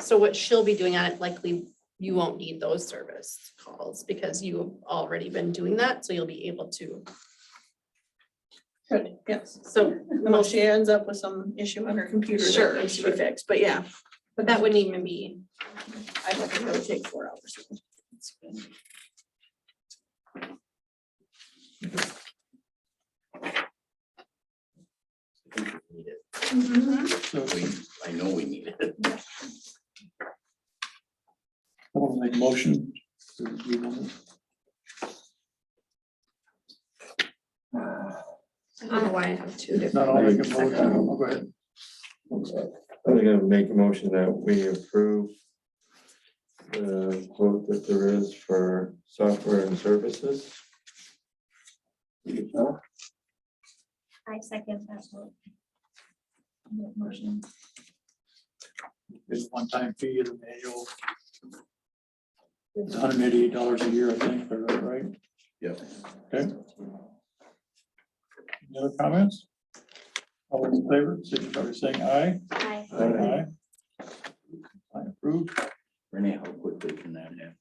So what she'll be doing on it, likely you won't need those service calls because you've already been doing that. So you'll be able to. Good, yes. So Unless she ends up with some issue on her computer Sure, that needs to be fixed, but yeah, but that wouldn't even be, I don't think it would take 4 hours. I think we need it. so I know we need it. I want to make a motion. to review them. I don't know why I have two different. Not all make a motion. Oh, go ahead. I'm gonna make a motion that we approve the quote that there is for software and services. I second that motion. It's a one-time fee and an annual. It's $188 a year, I think, if I read it right? Yep. Okay. Any other comments? All those in favor, signify by saying aye. Aye. Aye. I approve. Renee, how quickly can that happen?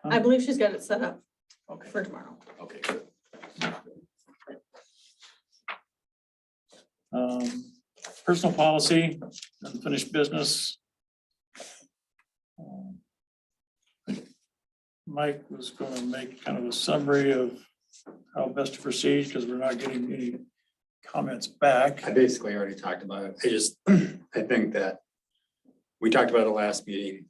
I believe she's got it set up Okay, for tomorrow. okay, good. Personal policy, unfinished business. Mike was going to make kind of a summary of how best to proceed because we're not getting any comments back. I basically already talked about it. I just, I think that we talked about it last meeting.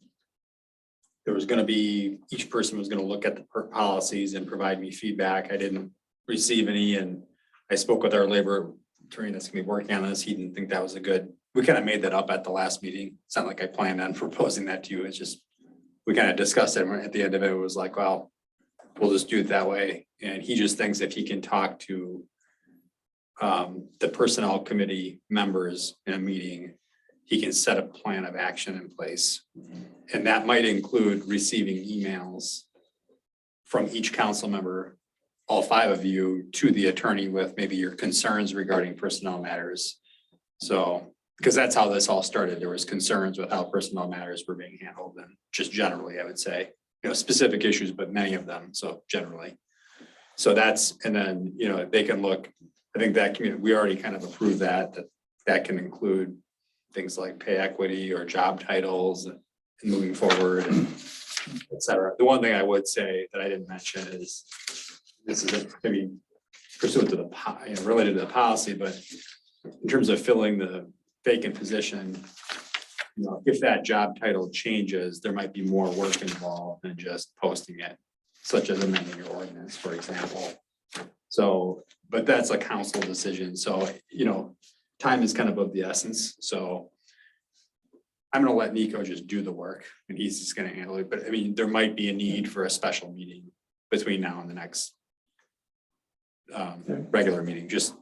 There was gonna be, each person was gonna look at the policies and provide me feedback. I didn't receive any, and I spoke with our labor attorney that's gonna be working on this. He didn't think that was a good, we kind of made that up at the last meeting. It's not like I planned on proposing that to you. It's just, we kind of discussed it. And at the end of it, it was like, well, we'll just do it that way. And he just thinks if he can talk to the personnel committee members in a meeting, he can set a plan of action in place. And that might include receiving emails from each council member, all 5 of you, to the attorney with maybe your concerns regarding personnel matters. So Because that's how this all started. There was concerns with how personnel matters were being handled and just generally, I would say, specific issues, but many of them. So generally. So that's, and then, they can look, I think that we already kind of approved that can include things like pay equity or job titles and moving forward, and et cetera. The one thing I would say that I didn't mention is, this is maybe pursuant to related to the policy, but in terms of filling the vacant position, if that job title changes, there might be more work involved than just posting it, such as amending your ordinance, for example. So, but that's a council decision. So, time is kind of the essence. So I'm gonna let Nico just do the work and he's just gonna handle it. But I mean, there might be a need for a special meeting between now and the next regular meeting. Just,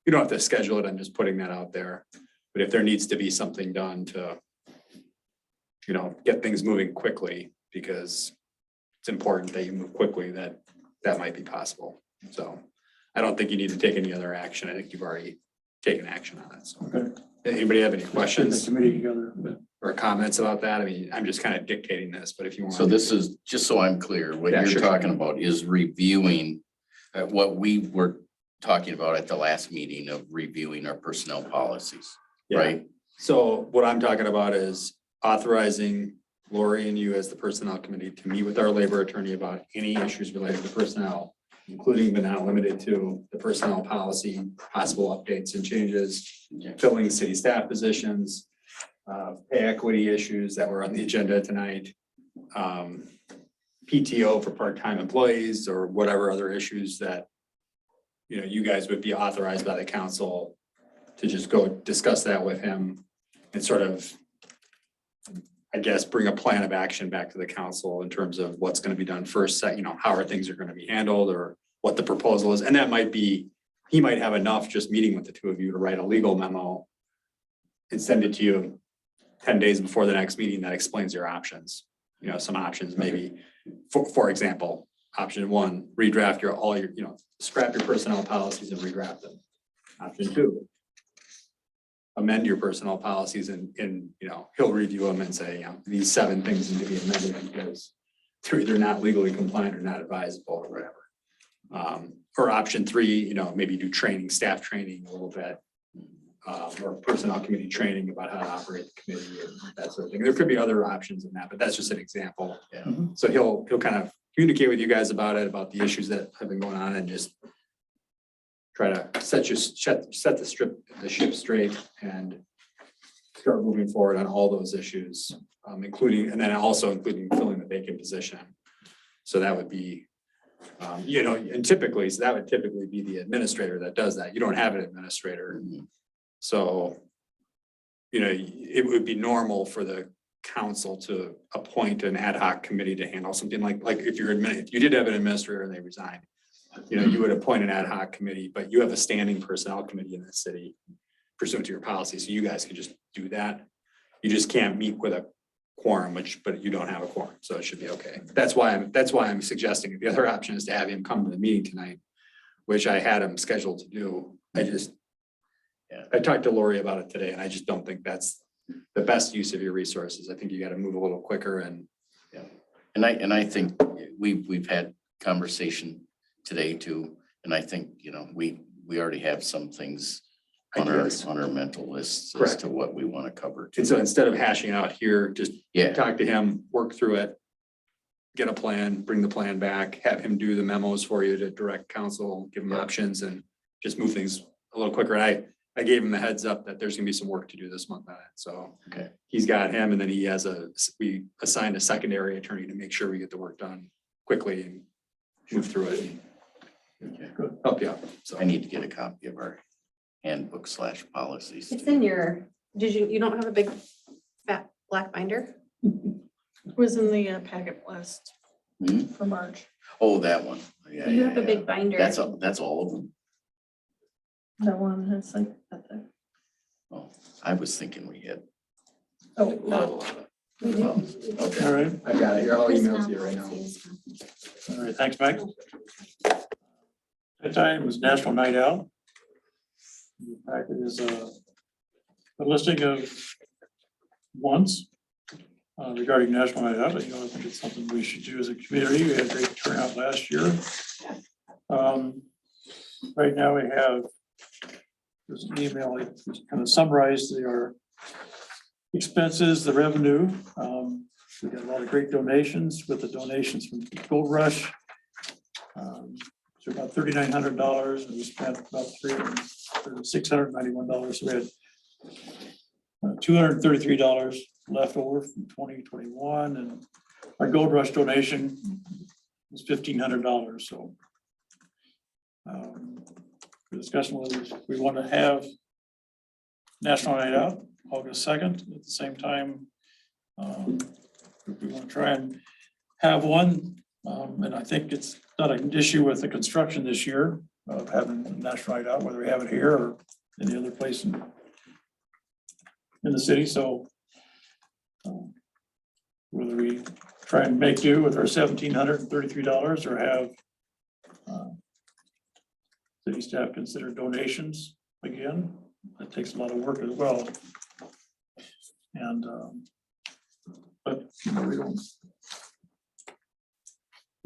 you don't have to schedule it. I'm just putting that out there. But if there needs to be something done to, get things moving quickly, because it's important that you move quickly, that might be possible. So I don't think you need to take any other action. I think you've already taken action on it. So Okay. anybody have any Put the questions committee together, but or comments about that? I mean, I'm just kind of dictating this, but if you want. So this is, just so I'm clear, what Yeah, you're sure. talking about is reviewing what we were talking about at the last meeting of reviewing our personnel policies, Yeah. right? So what I'm talking about is authorizing Lori and you as the personnel committee to meet with our labor attorney about any issues related to personnel, including but not limited to the personnel policy, possible updates and changes, filling city staff positions, pay equity issues that were on the agenda tonight, PTO for part-time employees or whatever other issues that, you guys would be authorized by the council to just go discuss that with him and sort of, I guess, bring a plan of action back to the council in terms of what's going to be done first, how are things are going to be handled or what the proposal is. And that might be, he might have enough just meeting with the two of you to write a legal memo and send it to you 10 days before the next meeting that explains your options. Some options maybe, for example, option one, redraft scrap your personnel policies and redraft them. Option two, amend your personnel policies and he'll review them and say, these 7 things need to be amended because they're either not legally compliant or not advisable or whatever. Or option 3, maybe do training, staff training a little bit. Or personnel committee training about how to operate the committee and that sort of thing. There could be other options in that, but that's just an example. Yeah. So he'll kind of communicate with you guys about it, about the issues that have been going on and just try to set the ship straight and start moving forward on all those issues, including filling the vacant position. So that would be, and typically, so that would typically be the administrator that does that. You don't have an administrator. So, it would be normal for the council to appoint an ad hoc committee to handle something like if you did have an administrator and they resigned, you would appoint an ad hoc committee, but you have a standing personnel committee in the city pursuant to your policy. So you guys can just do that. You just can't meet with a quorum, but you don't have a quorum, so it should be okay. That's why I'm suggesting the other option is to have him come to the meeting tonight, which I had him scheduled to do. I talked to Lori about it today, and I just don't think that's the best use of your resources. I think you got to move a little quicker and. And I think we've had conversation today too, and I think, we already have some things on Ideas. our mental lists as Correct. to what we want to cover. And so instead of hashing out here, just Yeah, talk to him, work through it, get a plan, bring the plan back, have him do the memos for you to direct council, give him options and just move things a little quicker. I gave him the heads up that there's gonna be some work to do this month on it. So Okay. he's got him and then we assigned a secondary attorney to make sure we get the work done quickly and move through it and okay. help you out. So I need to get a copy of our handbook / policies. It's in you don't have a big fat black binder? It was in the packet last Hmm? for March. Oh, that one. Yeah, You yeah, have a yeah. big binder. That's all of them. That one has like, Oh, I was thinking we had. oh, a no. lot of We them. do. Oh, okay. all right, I got it. You're all emailed to you right now. all right, thanks, Mike. That time was National Night Out. The packet is a listing of wants regarding National Night Out. You know, I think it's something we should do as a community. We had a great turnout last year. Right now we have, there's an email, it kind of summarized our expenses, the revenue. We got a lot of great donations with the donations from Gold Rush. So about $3,900, and we spent about $691. So we had $233 left over from 2021, and our Gold Rush donation was $1,500. So the discussion was we want to have National Night Out August 2nd. At the same time, we want to try and have one, and I think it's not an issue with the construction this year of having National Night Out, whether we have it here or any other place in the city. So whether we try and make do with our $1,733 or have city staff consider donations again, that takes a lot of work as well. And but you know, we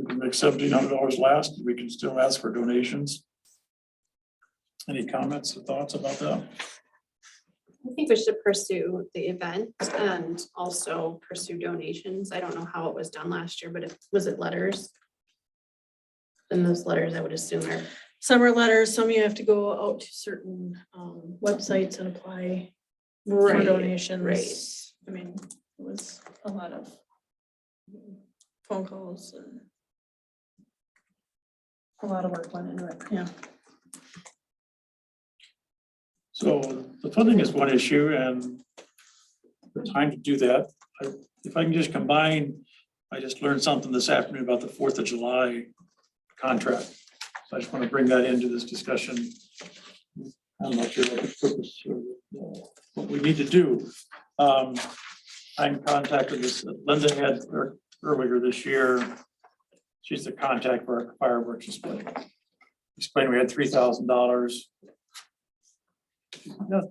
can make $1,700 last. We can still ask for donations. Any comments or thoughts about that? I think we should pursue the event and also pursue donations. I don't know how it was done last year, but was it letters? And those letters, I would assume are. Some are letters, some you have to go out to certain websites and apply for donations. right. I mean, it was a lot of phone calls and a lot of work went into it, yeah. So the funding is one issue, and the time to do that. If I can just combine, I just learned something this afternoon about the 4th of July contract. So I just want to bring that into this discussion. I'm not sure what the purpose or what we need to do. I'm contacted this, Linda had earlier this year. She's the contact for our fireworks display. Explained we had $3,000.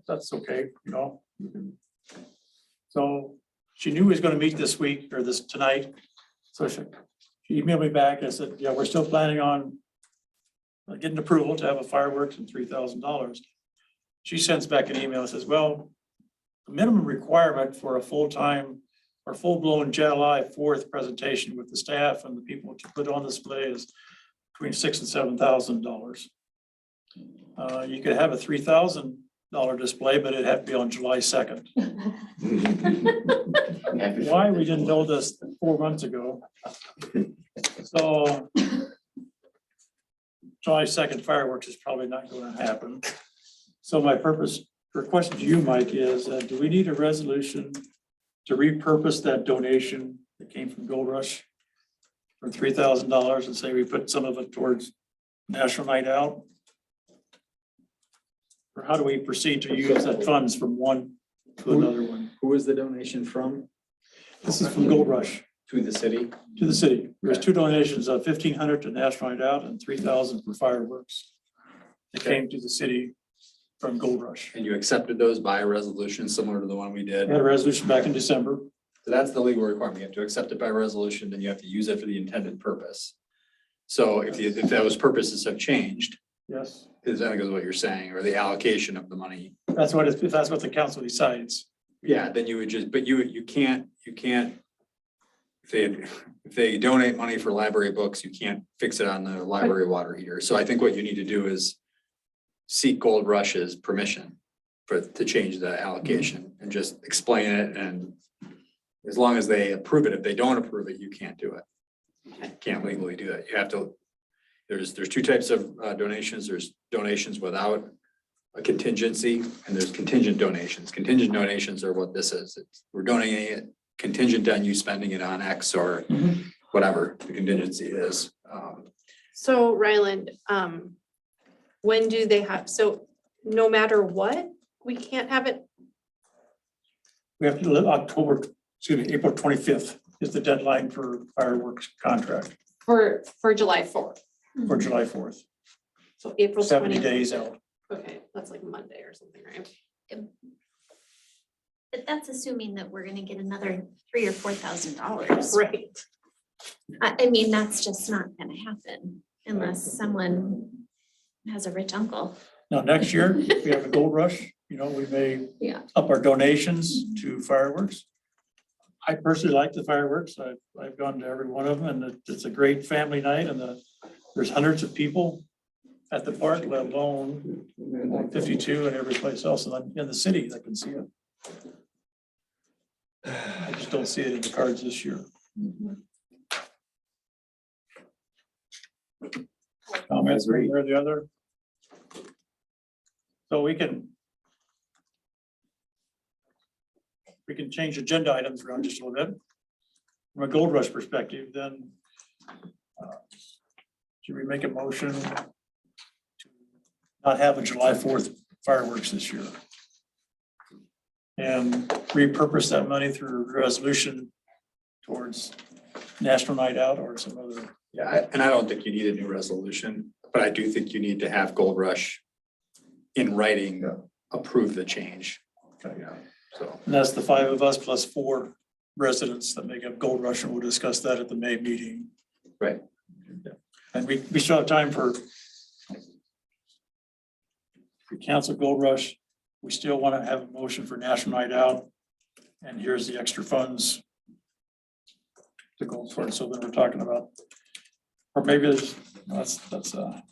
That's okay, you know. So she knew he was going to meet this week or this tonight. So she emailed me back and said, yeah, we're still planning on getting approval to have a fireworks and $3,000. She sends back an email and says, well, the minimum requirement for a full-time or full-blown July 4th presentation with the staff and the people to put on display is between $6,000 and $7,000. You could have a $3,000 display, but it'd have to be on July 2nd. Why we didn't know this 4 months ago. So July 2nd fireworks is probably not going to happen. So my question to you, Mike, is do we need a resolution to repurpose that donation that came from Gold Rush for $3,000 and say we put some of it towards National Night Out? Or how do we proceed to use that funds from one to another one? Who is the donation from? This is from Gold Rush To the city? to the city. There's two donations of $1,500 to National Night Out and $3,000 for fireworks. It came to the city from Gold Rush. And you accepted those by a resolution similar to the one we did? We had a resolution back in December. So that's the legal requirement. You have to accept it by resolution, then you have to use it for the intended purpose. So if those purposes have changed, Yes, is that what you're saying, or the allocation of the money? that's what if that's what the council decides. Yeah, then you would just, but you can't, if they donate money for library books, you can't fix it on the library water heater. So I think what you need to do is seek Gold Rush's permission to change the allocation and just explain it. And as long as they approve it, if they don't approve it, you can't do it. You can't legally do it. You have to, there's two types of donations. There's donations without a contingency and there's contingent donations. Contingent donations are what this is. We're donating it contingent on you spending it on X or whatever the contingency is. So Ryland, when do they have, so no matter what, we can't have it? We have to live April 25th is the deadline for fireworks contract For July 4th, for July 4th, so April 70 20th. days out. Okay, that's like Monday or something, right? But that's assuming that we're gonna get another $3,000 or $4,000. Right. I mean, that's just not gonna happen unless someone has a rich uncle. Now, next year, if we have a gold rush, you know, we may Yeah. up our donations to fireworks. I personally like the fireworks. I've gone to every one of them, and it's a great family night, and there's hundreds of people at the park, let alone 52 and every place else in the city that can see it. I just don't see it in the cards this year. Comments one or the other? So we can change agenda items around just a little bit. From a gold rush perspective, then should we make a motion to not have a July 4th fireworks this year? And repurpose that money through resolution towards National Night Out or some other. Yeah, and I don't think you need a new resolution, but I do think you need to have Gold Rush in writing, approve the change. Okay. Yeah, so. And that's the 5 of us plus 4 residents that make up Gold Rush, and we'll discuss that at the May meeting. Right. And we still have time for. We cancel Gold Rush, we still want to have a motion for National Night Out. And here's the extra funds to go for it, so that we're talking about. Or maybe there's, that's a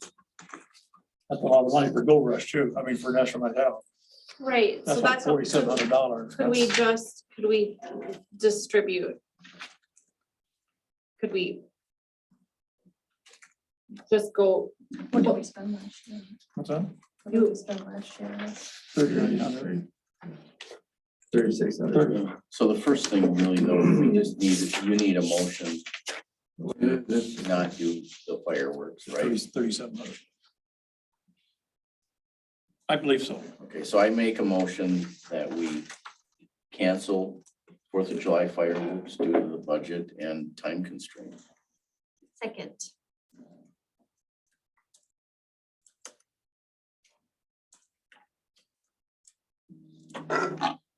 lot of money for Gold Rush too, I mean, for National Night Out. Right, so That's like that's. $4,700. Could we distribute? Could we? Just go, What did we spend last year? What's that? What did we spend last year? 3,800. 3,600. So the first thing really though, we just need, you need a motion to not do the fireworks, right? 3,700. I believe so. Okay, so I make a motion that we cancel 4th of July fireworks due to the budget and time constraint. Second.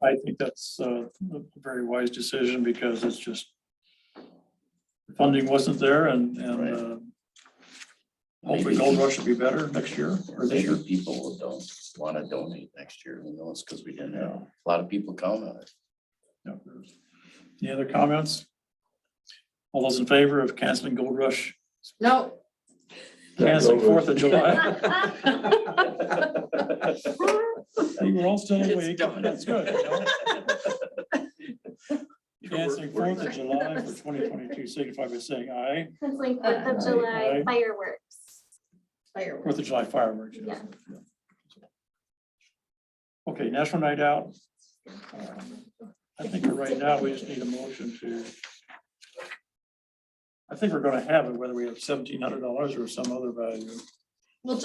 I think that's a very wise decision because it's just funding wasn't there and hopefully Gold Rush will be better next year or this year. Maybe people don't want to donate next year, who knows, because we didn't have a lot of people count on it. No. Any other comments? All those in favor of canceling Gold Rush, no. canceling 4th of July? You were all still awake. That's good. Canceling 4th of July for 2022, signify by saying aye. It's like 4th of July Aye. fireworks. 4th of July fireworks. Yeah. Okay, National Night Out. I think right now we just need a motion to. I think we're gonna have it, whether we have $1,700 or some other value. Well,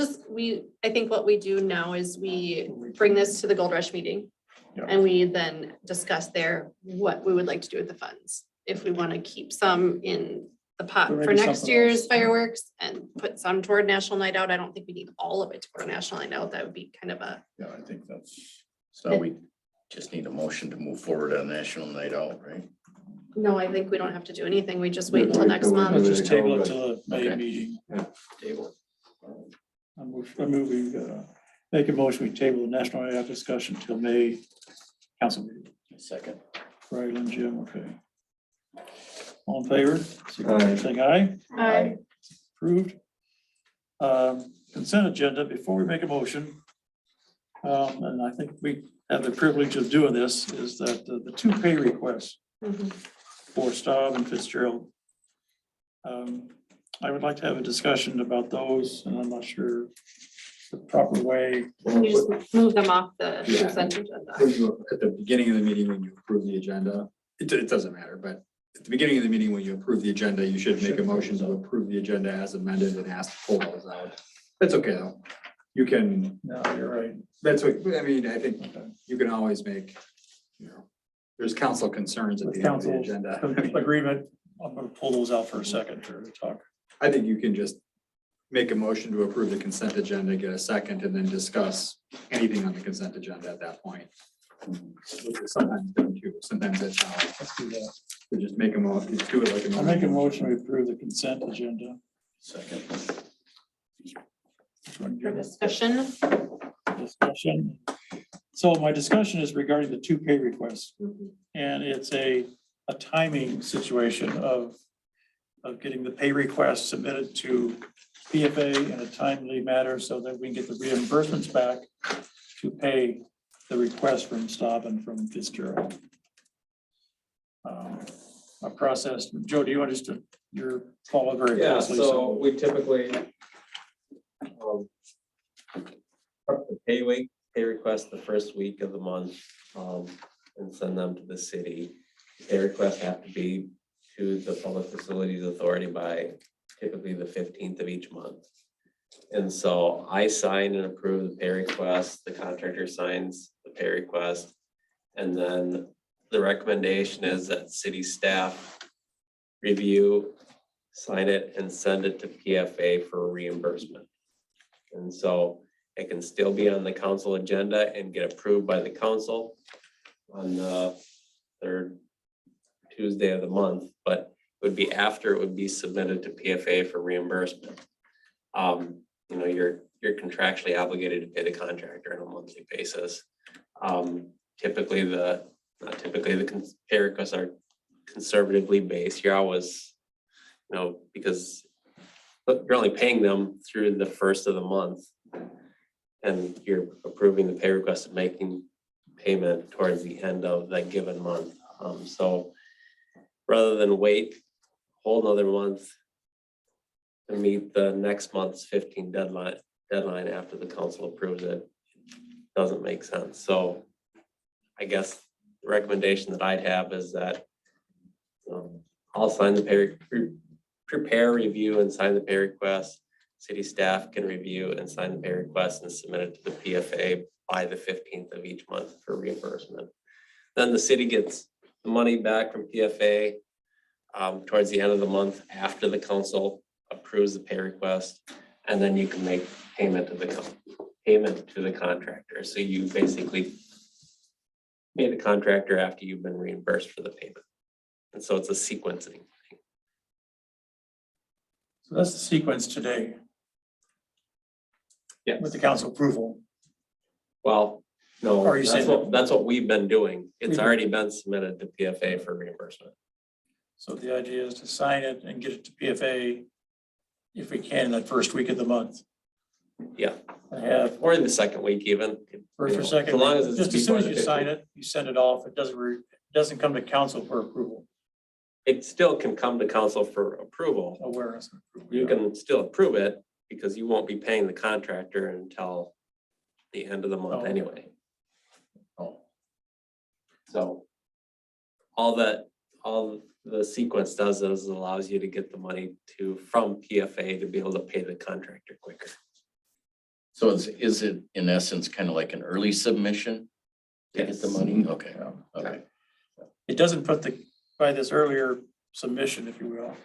I think what we do now is we bring this to the Gold Rush meeting. Yeah. And we then discuss there what we would like to do with the funds. If we want to keep some in the pot Or for maybe next something year's else. fireworks and put some toward National Night Out. I don't think we need all of it to go to National Night Out. That would be kind of a, Yeah, I think that's. So we just need a motion to move forward on National Night Out, right? no, I think we don't have to do anything. We just wait until next We'll month. just table it to the May Okay. meeting. Table. I'm moving, make a motion, we table the National Night Out discussion till May council meeting. Second. Right, and Jim, okay. All in favor? Aye. Saying aye? Aye. Approved. Consent agenda, before we make a motion, and I think we have the privilege of doing this, is that the 2 pay requests Mhm. for Staub and Fitzgerald. I would like to have a discussion about those, and I'm not sure the proper way. Can you just move them off the Yeah. consent agenda? At the beginning of the meeting, when you approve the agenda, it doesn't matter, but at the beginning of the meeting, when you approve the agenda, you should make a motion to approve the agenda as amended and ask to pull those out. That's okay though. You can, No, you're right. that's what, I mean, I think you can always make, there's council concerns at With the end of the council's agenda. agreement, I'm gonna pull those out for a second to talk. I think you can just make a motion to approve the consent agenda, get a second, and then discuss anything on the consent agenda at that point. Which is sometimes done too, sometimes it's, Let's do that. they just make them all, just do it like. I make a motion to approve the consent agenda. Second. Which one, For Jim? discussion. Discussion. So my discussion is regarding the two pay requests, Mhm. and it's a timing situation of getting the pay request submitted to PFA in a timely manner so that we can get the reimbursements back to pay the request from Staub and from Fitzgerald. A process, Joe, do you want us to, you're following very Yeah, closely. so we typically prep the pay request the first week of the month, and send them to the city. Pay requests have to be to the Public Facilities Authority by typically the 15th of each month. And so I sign and approve the pay request, the contractor signs the pay request. And then the recommendation is that city staff review, sign it, and send it to PFA for reimbursement. And so it can still be on the council agenda and get approved by the council on the third Tuesday of the month, but it would be after it would be submitted to PFA for reimbursement. You know, you're contractually obligated to pay the contractor on a monthly basis. Typically the pay requests are conservatively based. You're always, you know, because you're only paying them through the first of the month. And you're approving the pay request and making payment towards the end of that given month. So rather than wait a whole nother month to meet the next month's 15 deadline after the council approves it, doesn't make sense. So I guess the recommendation that I'd have is that I'll sign the prepare, review, and sign the pay request. City staff can review and sign the pay request and submit it to the PFA by the 15th of each month for reimbursement. Then the city gets the money back from PFA towards the end of the month after the council approves the pay request, and then you can make payment to the contractor. So you basically pay the contractor after you've been reimbursed for the payment. And so it's a sequencing thing. So that's the sequence today Yeah. with the council approval. Well, no, Or are you saying that's what we've been doing. It's We've- already been submitted to PFA for reimbursement. So the idea is to sign it and get it to PFA if we can that first week of the month. Yeah, I have or in the second week even. first or second, As long as it's just as soon as before you the sign 15th. it, you send it off. It doesn't come to council for approval. It still can come to council for approval. Awareness. You can still approve it because you won't be paying the contractor until the end of the month Oh. anyway. Oh. So all the sequence does is allows you to get the money from PFA to be able to pay the contractor quicker. So is it in essence kind of like an early submission to get the Yes. money? Okay, Yeah. okay. It doesn't put by this earlier submission, if you will,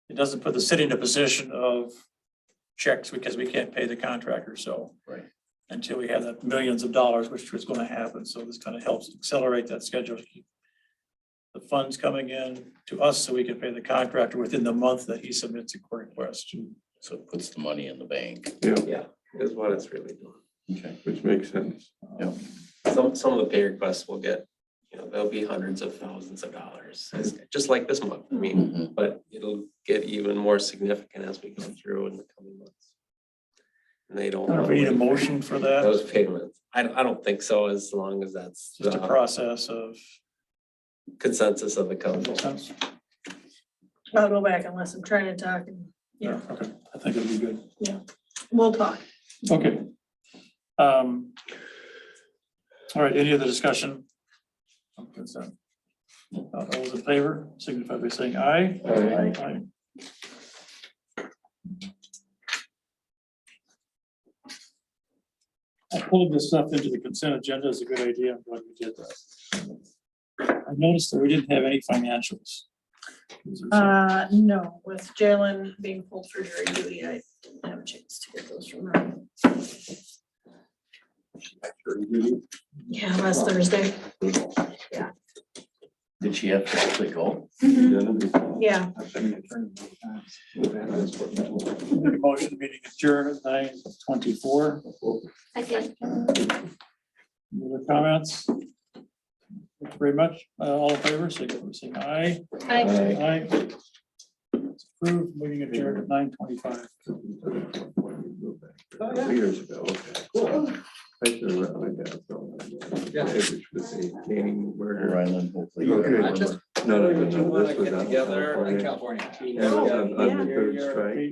it doesn't put the city in a position of checks because we can't pay the contractor, so. Right. Until we have that millions of dollars, which was going to happen, so this kind of helps accelerate that schedule to keep the funds coming in to us so we can pay the contractor within the month that he submits a request. So it puts the money in the bank. Yeah, is what it's really doing. Okay. Which makes sense. Yeah. Some of the pay requests will get, you know, there'll be hundreds of thousands of dollars, just like this month. I mean, Mhm. but it'll get even more significant as we go through in the coming months. And they don't. I don't know if we need a motion for that, Those payments. I don't think so, as long as that's just a the process of. consensus of the council. I'll go back unless I'm trying to talk and, yeah, Okay, I think it'll be good. we'll talk. Okay. All right, any other discussion? On consent? All those in favor, signify by saying aye. Aye. Pulling this stuff into the consent agenda is a good idea. I'm glad we did that. I noticed that we didn't have any financials. No, with Jalen being pulled for jury duty, I didn't have a chance to get those from her. Yeah, last Thursday. Did she have to actually go? Yeah. Make a motion, meeting adjourned at 9:24. Second. Any other comments? Thank you very much. All in favor, signify by saying aye. Aye. Aye. It's approved, meeting adjourned at 9:25. Years ago, okay. I should have written my dad's phone. Yeah. Which was a canning murder. Ryland, hopefully. Okay. Rochester? No, You wanna this was get out in together? California. California. Yeah, on the Yeah. third strike.